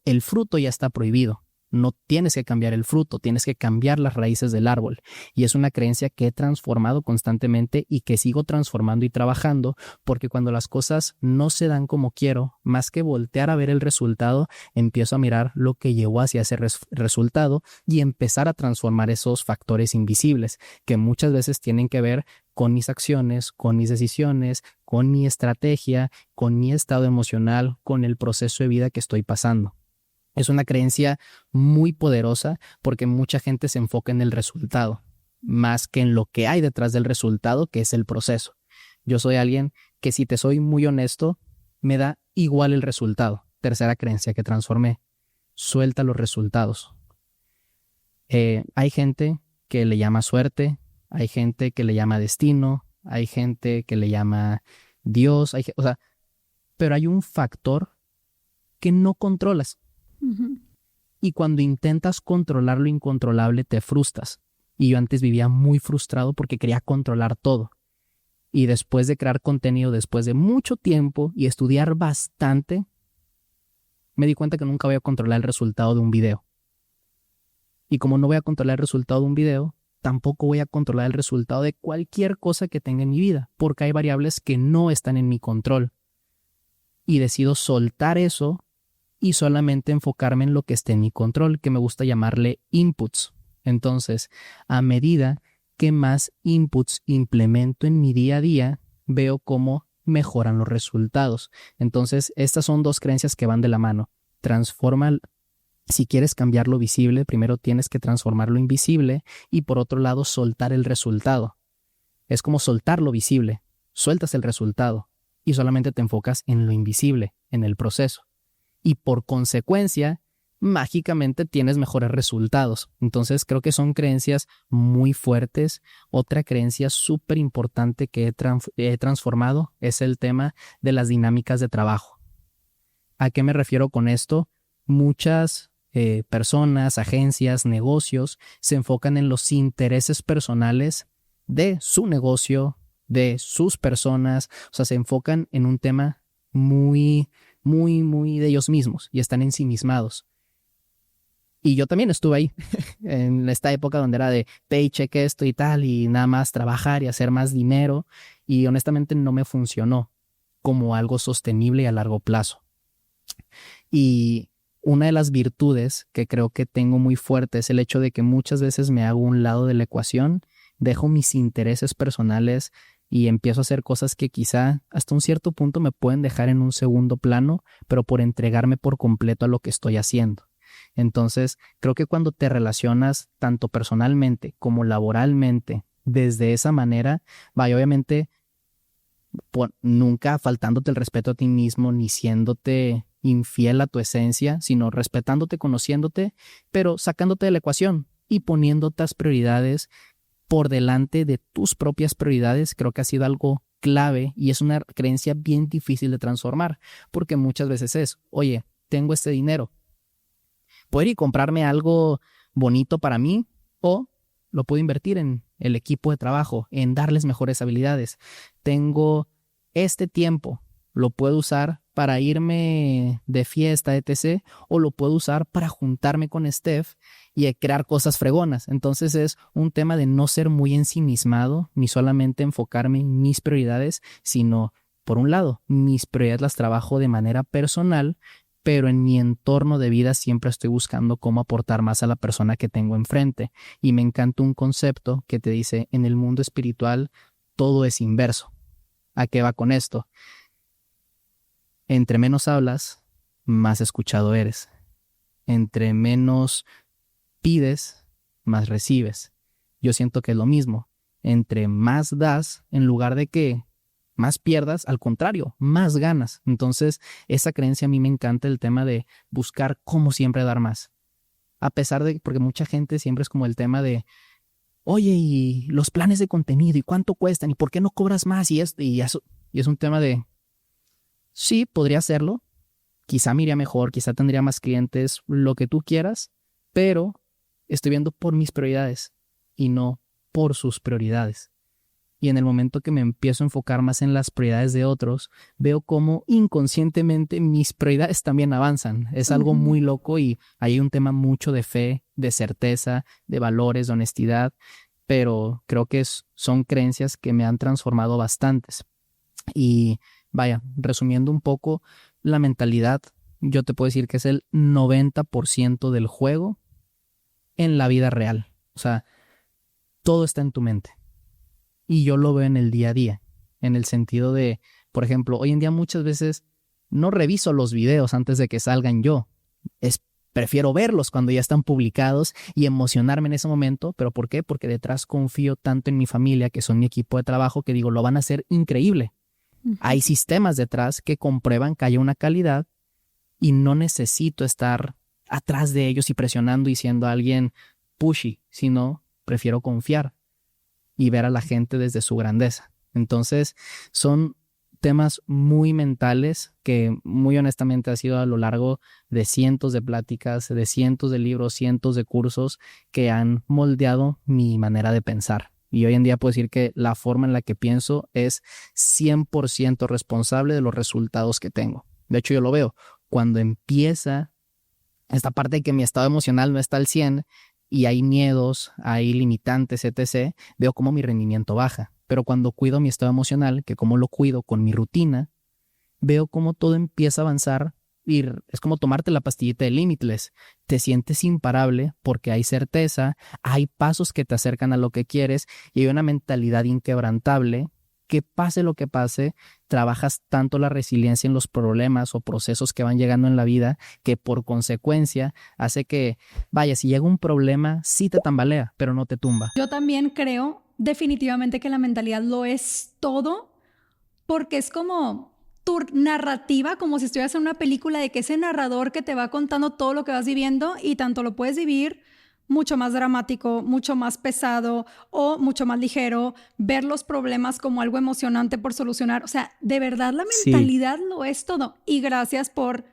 ya está prohibido. No tienes que cambiar el fruto, tienes que cambiar las raíces del árbol. Y es una creencia que he transformado constantemente y que sigo transformando y trabajando, porque cuando las cosas no se dan como quiero, más que voltear a ver el resultado, empiezo a mirar lo que llevó hacia ese resultado y empezar a transformar esos factores invisibles, que muchas veces tienen que ver con mis acciones, con mis decisiones, con mi estrategia, con mi estado emocional, con el proceso de vida que estoy pasando. Es una creencia muy poderosa porque mucha gente se enfoca en el resultado, más que en lo que hay detrás del resultado, que es el proceso. Yo soy alguien que, si te soy muy honesto, me da igual el resultado. Tercera creencia que transformé: suelta los resultados. Hay gente que le llama suerte, hay gente que le llama destino, hay gente que le llama Dios, pero hay un factor que no controlas. Y cuando intentas controlar lo incontrolable, te frustras. Y yo antes vivía muy frustrado porque quería controlar todo. Y después de crear contenido, después de mucho tiempo y estudiar bastante, me di cuenta que nunca voy a controlar el resultado de un video. Y como no voy a controlar el resultado de un video, tampoco voy a controlar el resultado de cualquier cosa que tenga en mi vida, porque hay variables que no están en mi control. Y decido soltar eso y solamente enfocarme en lo que esté en mi control, que me gusta llamarle inputs. Entonces, a medida que más inputs implemento en mi día a día, veo cómo mejoran los resultados. Entonces, estas son dos creencias que van de la mano. Si quieres cambiar lo visible, primero tienes que transformar lo invisible y, por otro lado, soltar el resultado. Es como soltar lo visible, sueltas el resultado y solamente te enfocas en lo invisible, en el proceso. Y por consecuencia, mágicamente tienes mejores resultados. Entonces, creo que son creencias muy fuertes. Otra creencia súper importante que he transformado es el tema de las dinámicas de trabajo. ¿A qué me refiero con esto? Muchas personas, agencias, negocios se enfocan en los intereses personales de su negocio, de sus personas. O sea, se enfocan en un tema muy de ellos mismos y están ensimismados. Y yo también estuve ahí en esta época donde era de paycheck esto y tal, y nada más trabajar y hacer más dinero, y honestamente no me funcionó como algo sostenible y a largo plazo. Y una de las virtudes que creo que tengo muy fuerte es el hecho de que muchas veces me hago un lado de la ecuación, dejo mis intereses personales y empiezo a hacer cosas que quizá hasta un cierto punto me pueden dejar en un segundo plano, pero por entregarme por completo a lo que estoy haciendo. Entonces, creo que cuando te relacionas tanto personalmente como laboralmente desde esa manera, vaya, obviamente, nunca faltándote el respeto a ti mismo ni siéndote infiel a tu esencia, sino respetándote, conociéndote, pero sacándote de la ecuación y poniendo otras prioridades por delante de tus propias prioridades. Creo que ha sido algo clave y es una creencia bien difícil de transformar, porque muchas veces es: oye, tengo este dinero, puedo ir y comprarme algo bonito para mí, o lo puedo invertir en el equipo de trabajo, en darles mejores habilidades. Tengo este tiempo, lo puedo usar para irme de fiesta, etc., o lo puedo usar para juntarme con Steph y de crear cosas fregonas. Entonces es un tema de no ser muy ensimismado, ni solamente enfocarme en mis prioridades, sino, por un lado, mis prioridades las trabajo de manera personal, pero en mi entorno de vida siempre estoy buscando cómo aportar más a la persona que tengo enfrente. Y me encanta un concepto que te dice, en el mundo espiritual todo es inverso. ¿A qué va con esto? Entre menos hablas, más escuchado eres. Entre menos pides, más recibes. Yo siento que es lo mismo. Entre más das, en lugar de que más pierdas, al contrario, más ganas. Entonces, esa creencia a mí me encanta, el tema de buscar cómo siempre dar más. A pesar de, porque mucha gente siempre es como el tema de, oye, y los planes de contenido, y cuánto cuestan, y por qué no cobras más, y eso. Y es un tema de, sí, podría hacerlo, quizá me iría mejor, quizá tendría más clientes, lo que tú quieras, pero estoy viendo por mis prioridades y no por sus prioridades. Y en el momento que me empiezo a enfocar más en las prioridades de otros, veo cómo inconscientemente mis prioridades también avanzan. Es algo muy loco y hay un tema mucho de fe, de certeza, de valores, de honestidad, pero creo que son creencias que me han transformado bastantes. Y vaya, resumiendo un poco, la mentalidad, yo te puedo decir que es el 90% del juego en la vida real. O sea, todo está en tu mente. Y yo lo veo en el día a día, en el sentido de, por ejemplo, hoy en día muchas veces no reviso los videos antes de que salgan yo. Prefiero verlos cuando ya están publicados y emocionarme en ese momento. ¿Pero por qué? Porque detrás confío tanto en mi familia, que son mi equipo de trabajo, que digo, lo van a hacer increíble. Hay sistemas detrás que comprueban que haya una calidad y no necesito estar atrás de ellos y presionando y siendo alguien pushy, sino prefiero confiar y ver a la gente desde su grandeza. Entonces, son temas muy mentales que muy honestamente ha sido a lo largo de cientos de pláticas, de cientos de libros, cientos de cursos que han moldeado mi manera de pensar. Y hoy en día puedo decir que la forma en la que pienso es 100% responsable de los resultados que tengo. De hecho, yo lo veo. Cuando empieza esta parte de que mi estado emocional no está al 100 y hay miedos, hay limitantes, etc., veo cómo mi rendimiento baja. Pero cuando cuido mi estado emocional, que como lo cuido con mi rutina, veo cómo todo empieza a avanzar y es como tomarte la pastillita de Limitless. Te sientes imparable porque hay certeza, hay pasos que te acercan a lo que quieres y hay una mentalidad inquebrantable que pase lo que pase, trabajas tanto la resiliencia en los problemas o procesos que van llegando en la vida que por consecuencia hace que, vaya, si llega un problema, sí te tambalea, pero no te tumba. Yo también creo definitivamente que la mentalidad lo es todo, porque es como tu narrativa, como si estuvieras en una película, de que ese narrador que te va contando todo lo que vas viviendo y tanto lo puedes vivir mucho más dramático, mucho más pesado o mucho más ligero, ver los problemas como algo emocionante por solucionar. O sea, de verdad la mentalidad lo es todo. Y gracias por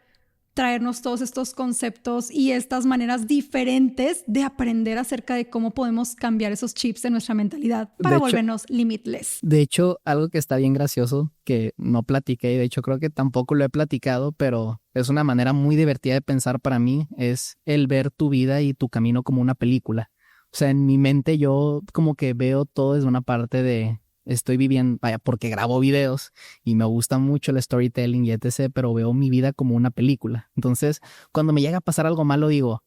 traernos todos estos conceptos y estas maneras diferentes de aprender acerca de cómo podemos cambiar esos chips de nuestra mentalidad para volvernos limitless. De hecho, algo que está bien gracioso, que no platiqué y de hecho creo que tampoco lo he platicado, pero es una manera muy divertida de pensar para mí, es el ver tu vida y tu camino como una película. O sea, en mi mente yo como que veo todo desde una parte de... Estoy viviendo, vaya, porque grabo videos y me gusta mucho el storytelling y etc., pero veo mi vida como una película. Entonces, cuando me llega a pasar algo malo, digo,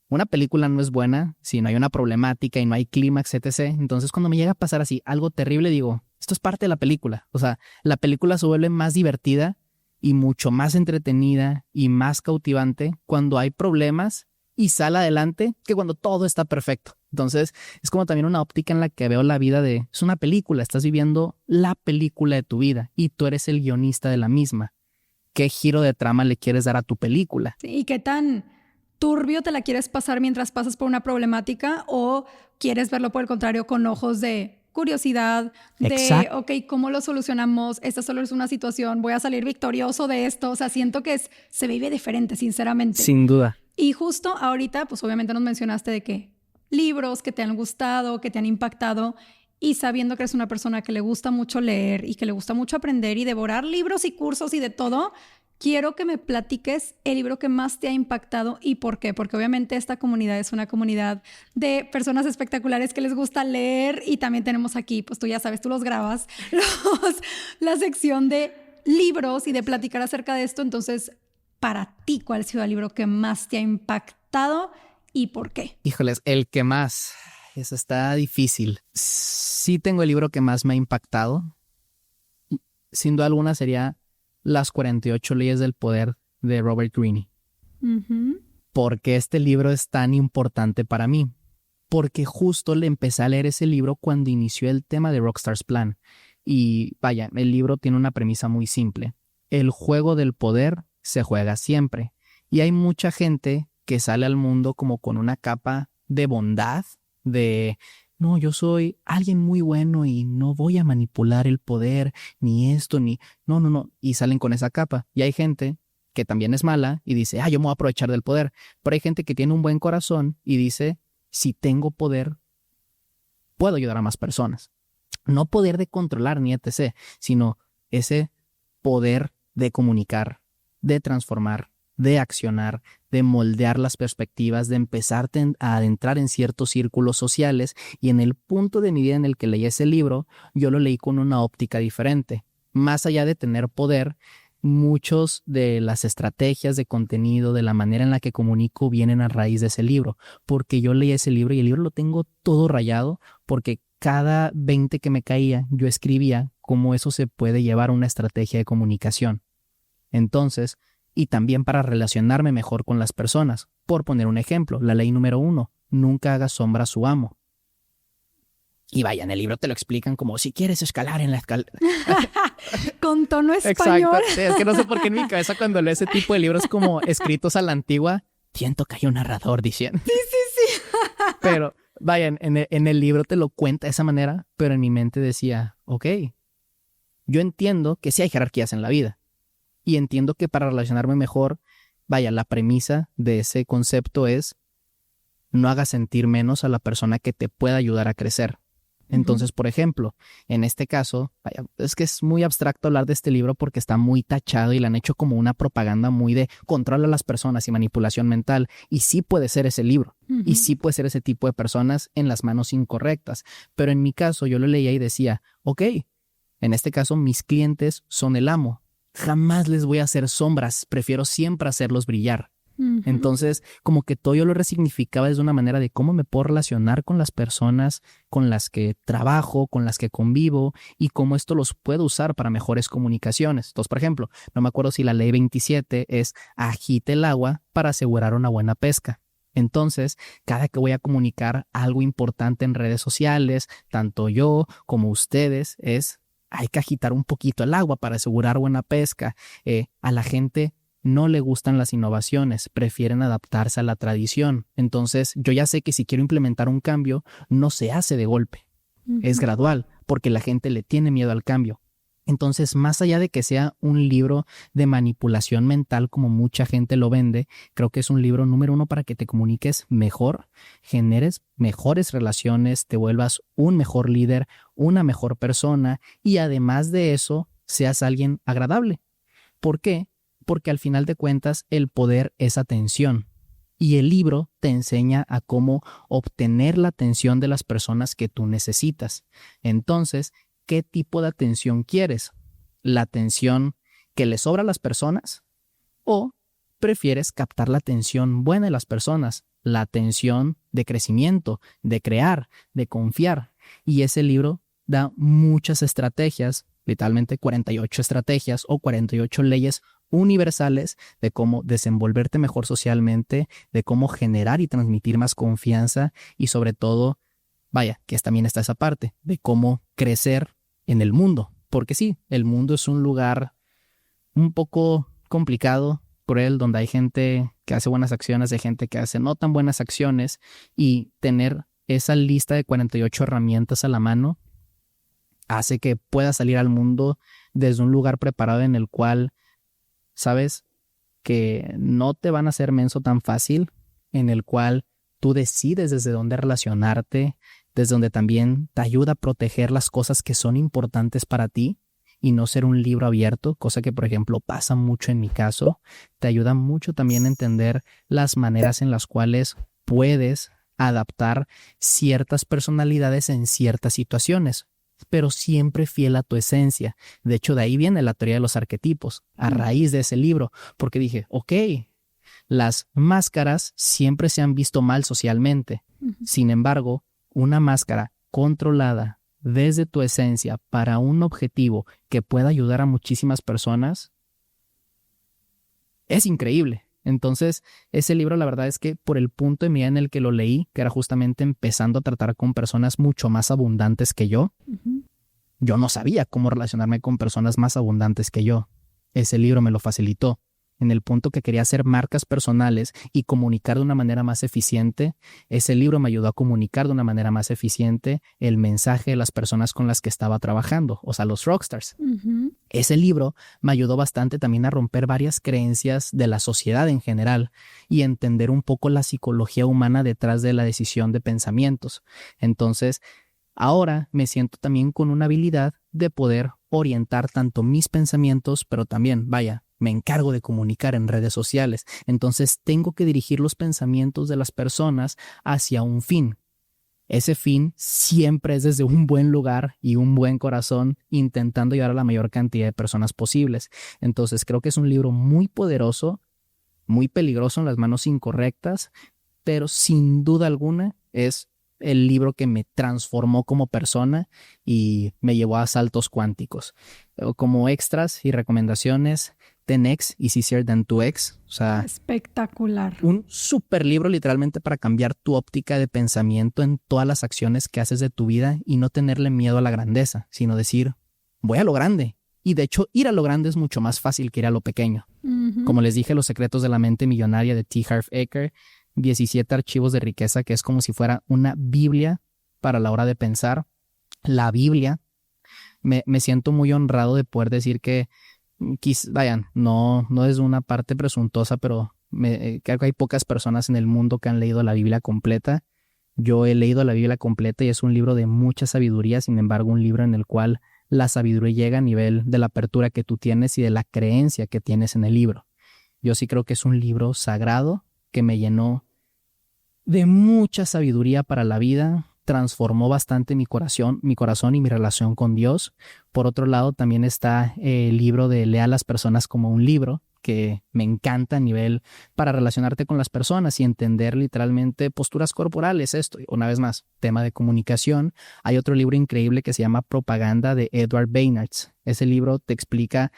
una película no es buena si no hay una problemática y no hay clímax, etc. Entonces, cuando me llega a pasar así algo terrible, digo, esto es parte de la película. O sea, la película se vuelve más divertida y mucho más entretenida y más cautivante cuando hay problemas y sale adelante que cuando todo está perfecto. Entonces, es como también una óptica en la que veo la vida de... Es una película, estás viviendo la película de tu vida y tú eres el guionista de la misma. ¿Qué giro de trama le quieres dar a tu película? Sí, ¿y qué tan turbio te la quieres pasar mientras pasas por una problemática o quieres verlo por el contrario con ojos de curiosidad, de, ok, ¿cómo lo solucionamos? Esta solo es una situación, voy a salir victorioso de esto. O sea, siento que se vive diferente, sinceramente. Sin duda. Y justo ahorita, pues obviamente nos mencionaste de que libros que te han gustado, que te han impactado, y sabiendo que eres una persona que le gusta mucho leer y que le gusta mucho aprender y devorar libros y cursos y de todo, quiero que me platiques el libro que más te ha impactado y por qué. Porque obviamente esta comunidad es una comunidad de personas espectaculares que les gusta leer y también tenemos aquí, pues tú ya sabes, tú los grabas, la sección de libros y de platicar acerca de esto. Entonces, para ti, ¿cuál ha sido el libro que más te ha impactado y por qué? Híjoles, el que más, eso está difícil. Sí tengo el libro que más me ha impactado. Sin duda alguna sería Las 48 leyes del poder de Robert Greene. ¿Por qué este libro es tan importante para mí? Porque justo le empecé a leer ese libro cuando inició el tema de Rockstar's Plan. Y vaya, el libro tiene una premisa muy simple. El juego del poder se juega siempre. Y hay mucha gente que sale al mundo como con una capa de bondad, de no, yo soy alguien muy bueno y no voy a manipular el poder, ni esto, ni... No. Y salen con esa capa. Y hay gente que también es mala y dice, yo me voy a aprovechar del poder. Pero hay gente que tiene un buen corazón y dice, si tengo poder, puedo ayudar a más personas. No poder de controlar ni etc., sino ese poder de comunicar, de transformar, de accionar, de moldear las perspectivas, de empezar a adentrar en ciertos círculos sociales. Y en el punto de mi vida en el que leí ese libro, yo lo leí con una óptica diferente. Más allá de tener poder, muchos de las estrategias de contenido, de la manera en la que comunico, vienen a raíz de ese libro. Porque yo leí ese libro y el libro lo tengo todo rayado, porque cada 20 que me caía, yo escribía cómo eso se puede llevar a una estrategia de comunicación. Entonces, y también para relacionarme mejor con las personas. Por poner un ejemplo, la ley número 1, nunca hagas sombra a su amo. Y vaya, en el libro te lo explican como si quieres escalar en la escalera. Con tono español. Exacto. Sí, es que no sé por qué en mi cabeza cuando leo ese tipo de libros como escritos a la antigua, siento que hay un narrador diciendo. Sí. Pero vaya, en el libro te lo cuenta de esa manera, pero en mi mente decía, ok, yo entiendo que sí hay jerarquías en la vida. Y entiendo que para relacionarme mejor, vaya, la premisa de ese concepto es no hagas sentir menos a la persona que te pueda ayudar a crecer. Entonces, por ejemplo, en este caso, vaya, es que es muy abstracto hablar de este libro porque está muy tachado y le han hecho como una propaganda muy de control a las personas y manipulación mental. Y sí puede ser ese libro. Y sí puede ser ese tipo de personas en las manos incorrectas. Pero en mi caso, yo lo leía y decía, ok, en este caso, mis clientes son el amo. Jamás les voy a hacer sombras, prefiero siempre hacerlos brillar. Entonces, como que todo yo lo resignificaba desde una manera de cómo me puedo relacionar con las personas con las que trabajo, con las que convivo y cómo esto los puedo usar para mejores comunicaciones. Entonces, por ejemplo, no me acuerdo si la ley 27 es agite el agua para asegurar una buena pesca. Entonces, cada que voy a comunicar algo importante en redes sociales, tanto yo como ustedes, hay que agitar un poquito el agua para asegurar buena pesca. A la gente no le gustan las innovaciones, prefieren adaptarse a la tradición. Entonces, yo ya sé que si quiero implementar un cambio, no se hace de golpe. Es gradual, porque la gente le tiene miedo al cambio. Entonces, más allá de que sea un libro de manipulación mental como mucha gente lo vende, creo que es un libro número 1 para que te comuniques mejor, generes mejores relaciones, te vuelvas un mejor líder, una mejor persona y además de eso, seas alguien agradable. ¿Por qué? Porque al final de cuentas el poder es atención y el libro te enseña a cómo obtener la atención de las personas que tú necesitas. Entonces, ¿qué tipo de atención quieres? ¿La atención que le sobra a las personas? ¿O prefieres captar la atención buena de las personas? La atención de crecimiento, de crear, de confiar. Y ese libro da muchas estrategias, literalmente 48 estrategias o 48 leyes universales de cómo desenvolverte mejor socialmente, de cómo generar y transmitir más confianza y sobre todo, vaya, que también está esa parte de cómo crecer en el mundo. Porque sí, el mundo es un lugar un poco complicado, cruel, donde hay gente que hace buenas acciones, hay gente que hace no tan buenas acciones y tener esa lista de 48 herramientas a la mano hace que puedas salir al mundo desde un lugar preparado en el cual sabes que no te van a hacer menso tan fácil, en el cual tú decides desde dónde relacionarte, desde donde también te ayuda a proteger las cosas que son importantes para ti y no ser un libro abierto, cosa que por ejemplo pasa mucho en mi caso, te ayuda mucho también a entender las maneras en las cuales puedes adaptar ciertas personalidades en ciertas situaciones, pero siempre fiel a tu esencia. De hecho, de ahí viene la teoría de los arquetipos, a raíz de ese libro, porque dije, ok, las máscaras siempre se han visto mal socialmente. Sin embargo, una máscara controlada desde tu esencia para un objetivo que pueda ayudar a muchísimas personas es increíble. Entonces, ese libro, la verdad es que por el punto de mira en el que lo leí, que era justamente empezando a tratar con personas mucho más abundantes que yo, yo no sabía cómo relacionarme con personas más abundantes que yo. Ese libro me lo facilitó. En el punto que quería hacer marcas personales y comunicar de una manera más eficiente, ese libro me ayudó a comunicar de una manera más eficiente el mensaje de las personas con las que estaba trabajando, o sea, los rockstars. Ese libro me ayudó bastante también a romper varias creencias de la sociedad en general y entender un poco la psicología humana detrás de la decisión de pensamientos. Entonces, ahora me siento también con una habilidad de poder orientar tanto mis pensamientos, pero también, vaya, me encargo de comunicar en redes sociales. Entonces tengo que dirigir los pensamientos de las personas hacia un fin. Ese fin siempre es desde un buen lugar y un buen corazón, intentando llegar a la mayor cantidad de personas posibles. Entonces creo que es un libro muy poderoso, muy peligroso en las manos incorrectas, pero sin duda alguna es el libro que me transformó como persona y me llevó a saltos cuánticos. Como extras y recomendaciones, 10x is easier than 2x. O sea, espectacular. Un súper libro literalmente para cambiar tu óptica de pensamiento en todas las acciones que haces de tu vida y no tenerle miedo a la grandeza, sino decir, voy a lo grande. Y de hecho, ir a lo grande es mucho más fácil que ir a lo pequeño. Como les dije, Los secretos de la mente millonaria de T. Harv Eker, 17 archivos de riqueza, que es como si fuera una Biblia para la hora de pensar. La Biblia, me siento muy honrado de poder decir que, vayan, no es una parte presuntuosa, pero creo que hay pocas personas en el mundo que han leído la Biblia completa. Yo he leído la Biblia completa y es un libro de mucha sabiduría, sin embargo, un libro en el cual la sabiduría llega a nivel de la apertura que tú tienes y de la creencia que tienes en el libro. Yo sí creo que es un libro sagrado que me llenó de mucha sabiduría para la vida, transformó bastante mi corazón y mi relación con Dios. Por otro lado, también está el libro de Lea a las personas como un libro, que me encanta a nivel para relacionarte con las personas y entender literalmente posturas corporales. Esto, una vez más, tema de comunicación. Hay otro libro increíble que se llama Propaganda de Edward Beynaerts. Ese libro te explica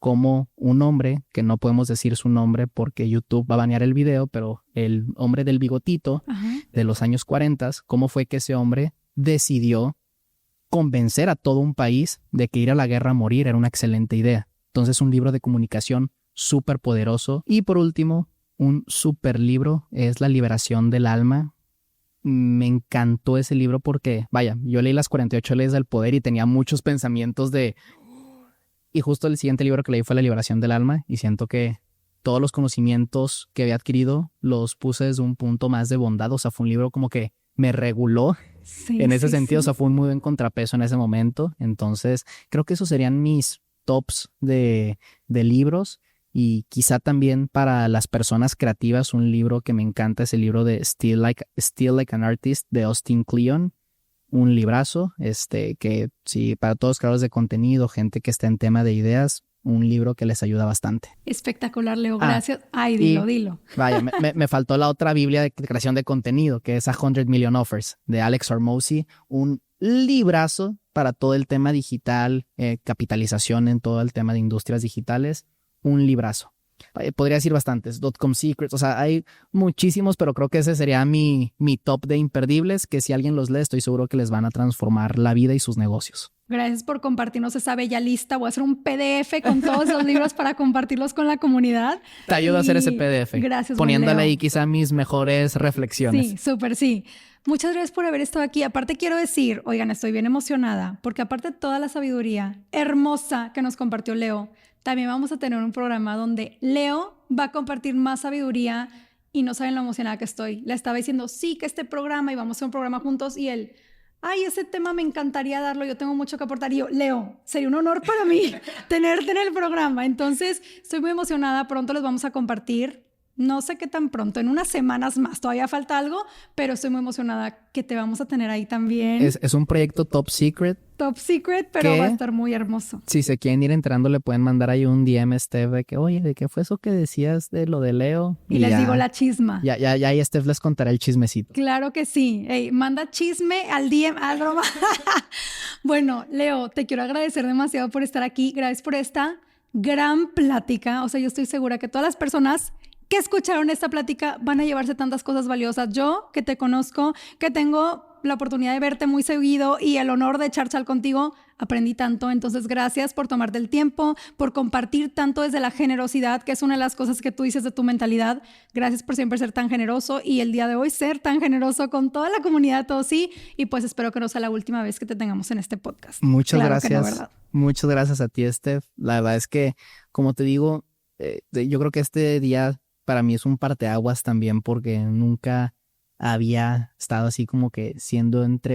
cómo un hombre, que no podemos decir su nombre porque YouTube va a banear el video, pero el hombre del bigotito de los años 40, cómo fue que ese hombre decidió convencer a todo un país de que ir a la guerra a morir era una excelente idea. Entonces, un libro de comunicación súper poderoso. Y por último, un súper libro es La liberación del alma. Me encantó ese libro porque, vaya, yo leí las 48 leyes del poder y tenía muchos pensamientos de... Y justo el siguiente libro que leí fue La liberación del alma y siento que todos los conocimientos que había adquirido los puse desde un punto más de bondad. O sea, fue un libro como que me reguló en ese sentido. O sea, fue un muy buen contrapeso en ese momento. Entonces, creo que esos serían mis tops de libros. Y quizá también para las personas creativas, un libro que me encanta es el libro de Still Like an Artist de Austin Kleon. Un librazo, que sí, para todos los creadores de contenido, gente que está en tema de ideas, un libro que les ayuda bastante. Espectacular, Leo, gracias. Ay, dilo. Vaya, me faltó la otra Biblia de creación de contenido, que es 100 Million Offers, de Alex Hormozi, un librazo para todo el tema digital, capitalización en todo el tema de industrias digitales, un librazo. Podría decir bastantes, .com Secrets, o sea, hay muchísimos, pero creo que ese sería mi top de imperdibles, que si alguien los lee, estoy seguro que les van a transformar la vida y sus negocios. Gracias por compartirnos esa bella lista. Voy a hacer un PDF con todos los libros para compartirlos con la comunidad. Te ayudo a hacer ese PDF. Gracias, poniéndole ahí quizá mis mejores reflexiones. Sí, súper, sí. Muchas gracias por haber estado aquí. Aparte quiero decir, oigan, estoy bien emocionada, porque aparte de toda la sabiduría hermosa que nos compartió Leo, también vamos a tener un programa donde Leo va a compartir más sabiduría y no saben lo emocionada que estoy. Le estaba diciendo, sí, que este programa y vamos a hacer un programa juntos y él, ay, ese tema me encantaría darlo, yo tengo mucho que aportar. Y yo, Leo, sería un honor para mí tenerte en el programa. Entonces, estoy muy emocionada. Pronto les vamos a compartir. No sé qué tan pronto, en unas semanas más. Todavía falta algo, pero estoy muy emocionada que te vamos a tener ahí también. Es un proyecto top secret. Top secret, pero va a estar muy hermoso. Si se quieren ir enterando, le pueden mandar ahí un DM a Steph de que, oye, ¿de qué fue eso que decías de lo de Leo? Y les digo la chisma. Ya, y Steph les contará el chismecito. Claro que sí. Ey, manda chisme al DM, al broma. Bueno, Leo, te quiero agradecer demasiado por estar aquí. Gracias por esta gran plática. O sea, yo estoy segura que todas las personas que escucharon esta plática van a llevarse tantas cosas valiosas. Yo, que te conozco, que tengo la oportunidad de verte muy seguido y el honor de echar chal contigo, aprendí tanto. Entonces, gracias por tomarte el tiempo, por compartir tanto desde la generosidad, que es una de las cosas que tú dices de tu mentalidad. Gracias por siempre ser tan generoso y el día de hoy ser tan generoso con toda la comunidad, todo sí. Y pues espero que no sea la última vez que te tengamos en este podcast. Muchas claro gracias. Que no, ¿verdad? Muchas gracias a ti, Steph. La verdad es que, como te digo, yo creo que este día para mí es un parteaguas también porque nunca había estado así como que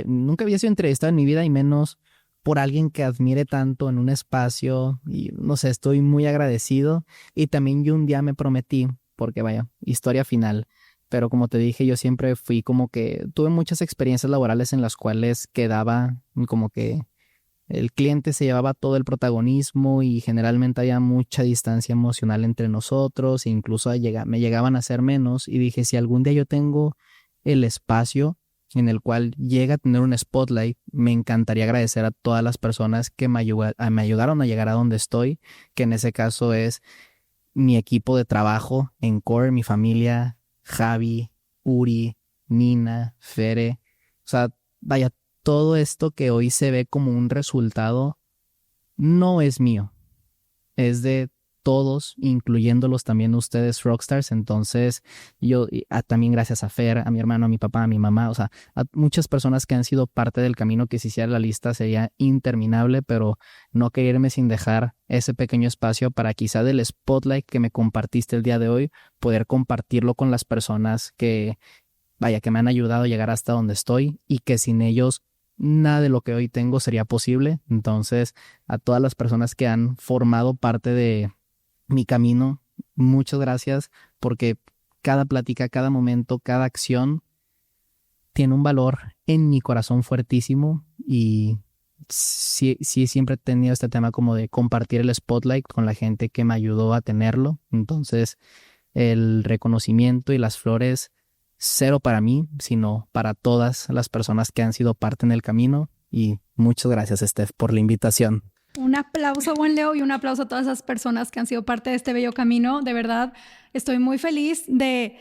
nunca había sido entrevistado en mi vida y menos por alguien que admire tanto en un espacio y no sé, estoy muy agradecido y también yo un día me prometí, porque vaya, historia final, pero como te dije yo siempre fui como que tuve muchas experiencias laborales en las cuales quedaba como que el cliente se llevaba todo el protagonismo y generalmente había mucha distancia emocional entre nosotros e incluso me llegaban a hacer menos y dije, si algún día yo tengo el espacio en el cual llega a tener un spotlight, me encantaría agradecer a todas las personas que me ayudaron a llegar a donde estoy, que en ese caso es mi equipo de trabajo en Core, mi familia, Javi, Uri, Nina, Fere, o sea, vaya, todo esto que hoy se ve como un resultado no es mío, es de todos, incluyéndolos también ustedes, Rockstars. Entonces, yo también gracias a Fer, a mi hermano, a mi papá, a mi mamá, o sea, a muchas personas que han sido parte del camino, que si hiciera la lista sería interminable, pero no quería irme sin dejar ese pequeño espacio para quizá del spotlight que me compartiste el día de hoy, poder compartirlo con las personas que, vaya, que me han ayudado a llegar hasta donde estoy y que sin ellos nada de lo que hoy tengo sería posible. Entonces, a todas las personas que han formado parte de mi camino, muchas gracias, porque cada plática, cada momento, cada acción tiene un valor en mi corazón fuertísimo y sí, siempre he tenido este tema como de compartir el spotlight con la gente que me ayudó a tenerlo. Entonces, el reconocimiento y las flores, cero para mí, sino para todas las personas que han sido parte en el camino. Y muchas gracias, Steph, por la invitación. Un aplauso, buen Leo, y un aplauso a todas esas personas que han sido parte de este bello camino. De verdad, estoy muy feliz de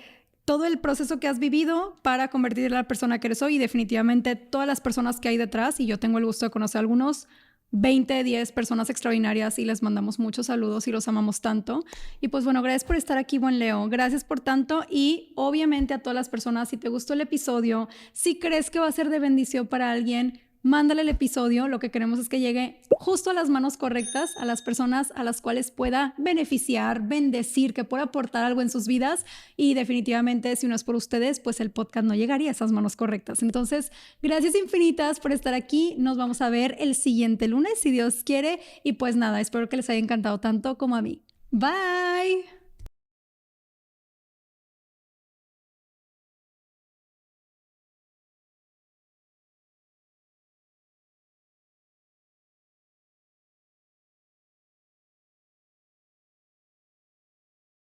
todo el proceso que has vivido para convertirte en la persona que eres hoy y definitivamente todas las personas que hay detrás. Y yo tengo el gusto de conocer a algunos 20, 10 personas extraordinarias y les mandamos muchos saludos y los amamos tanto. Y pues bueno, gracias por estar aquí, buen Leo. Gracias por tanto y obviamente a todas las personas, si te gustó el episodio, si crees que va a ser de bendición para alguien, mándale el episodio. Lo que queremos es que llegue justo a las manos correctas, a las personas a las cuales pueda beneficiar, bendecir, que pueda aportar algo en sus vidas. Y definitivamente, si no es por ustedes, pues el podcast no llegaría a esas manos correctas. Entonces, gracias infinitas por estar aquí. Nos vamos a ver el siguiente lunes, si Dios quiere. Y pues nada, espero que les haya encantado tanto como a mí. Bye.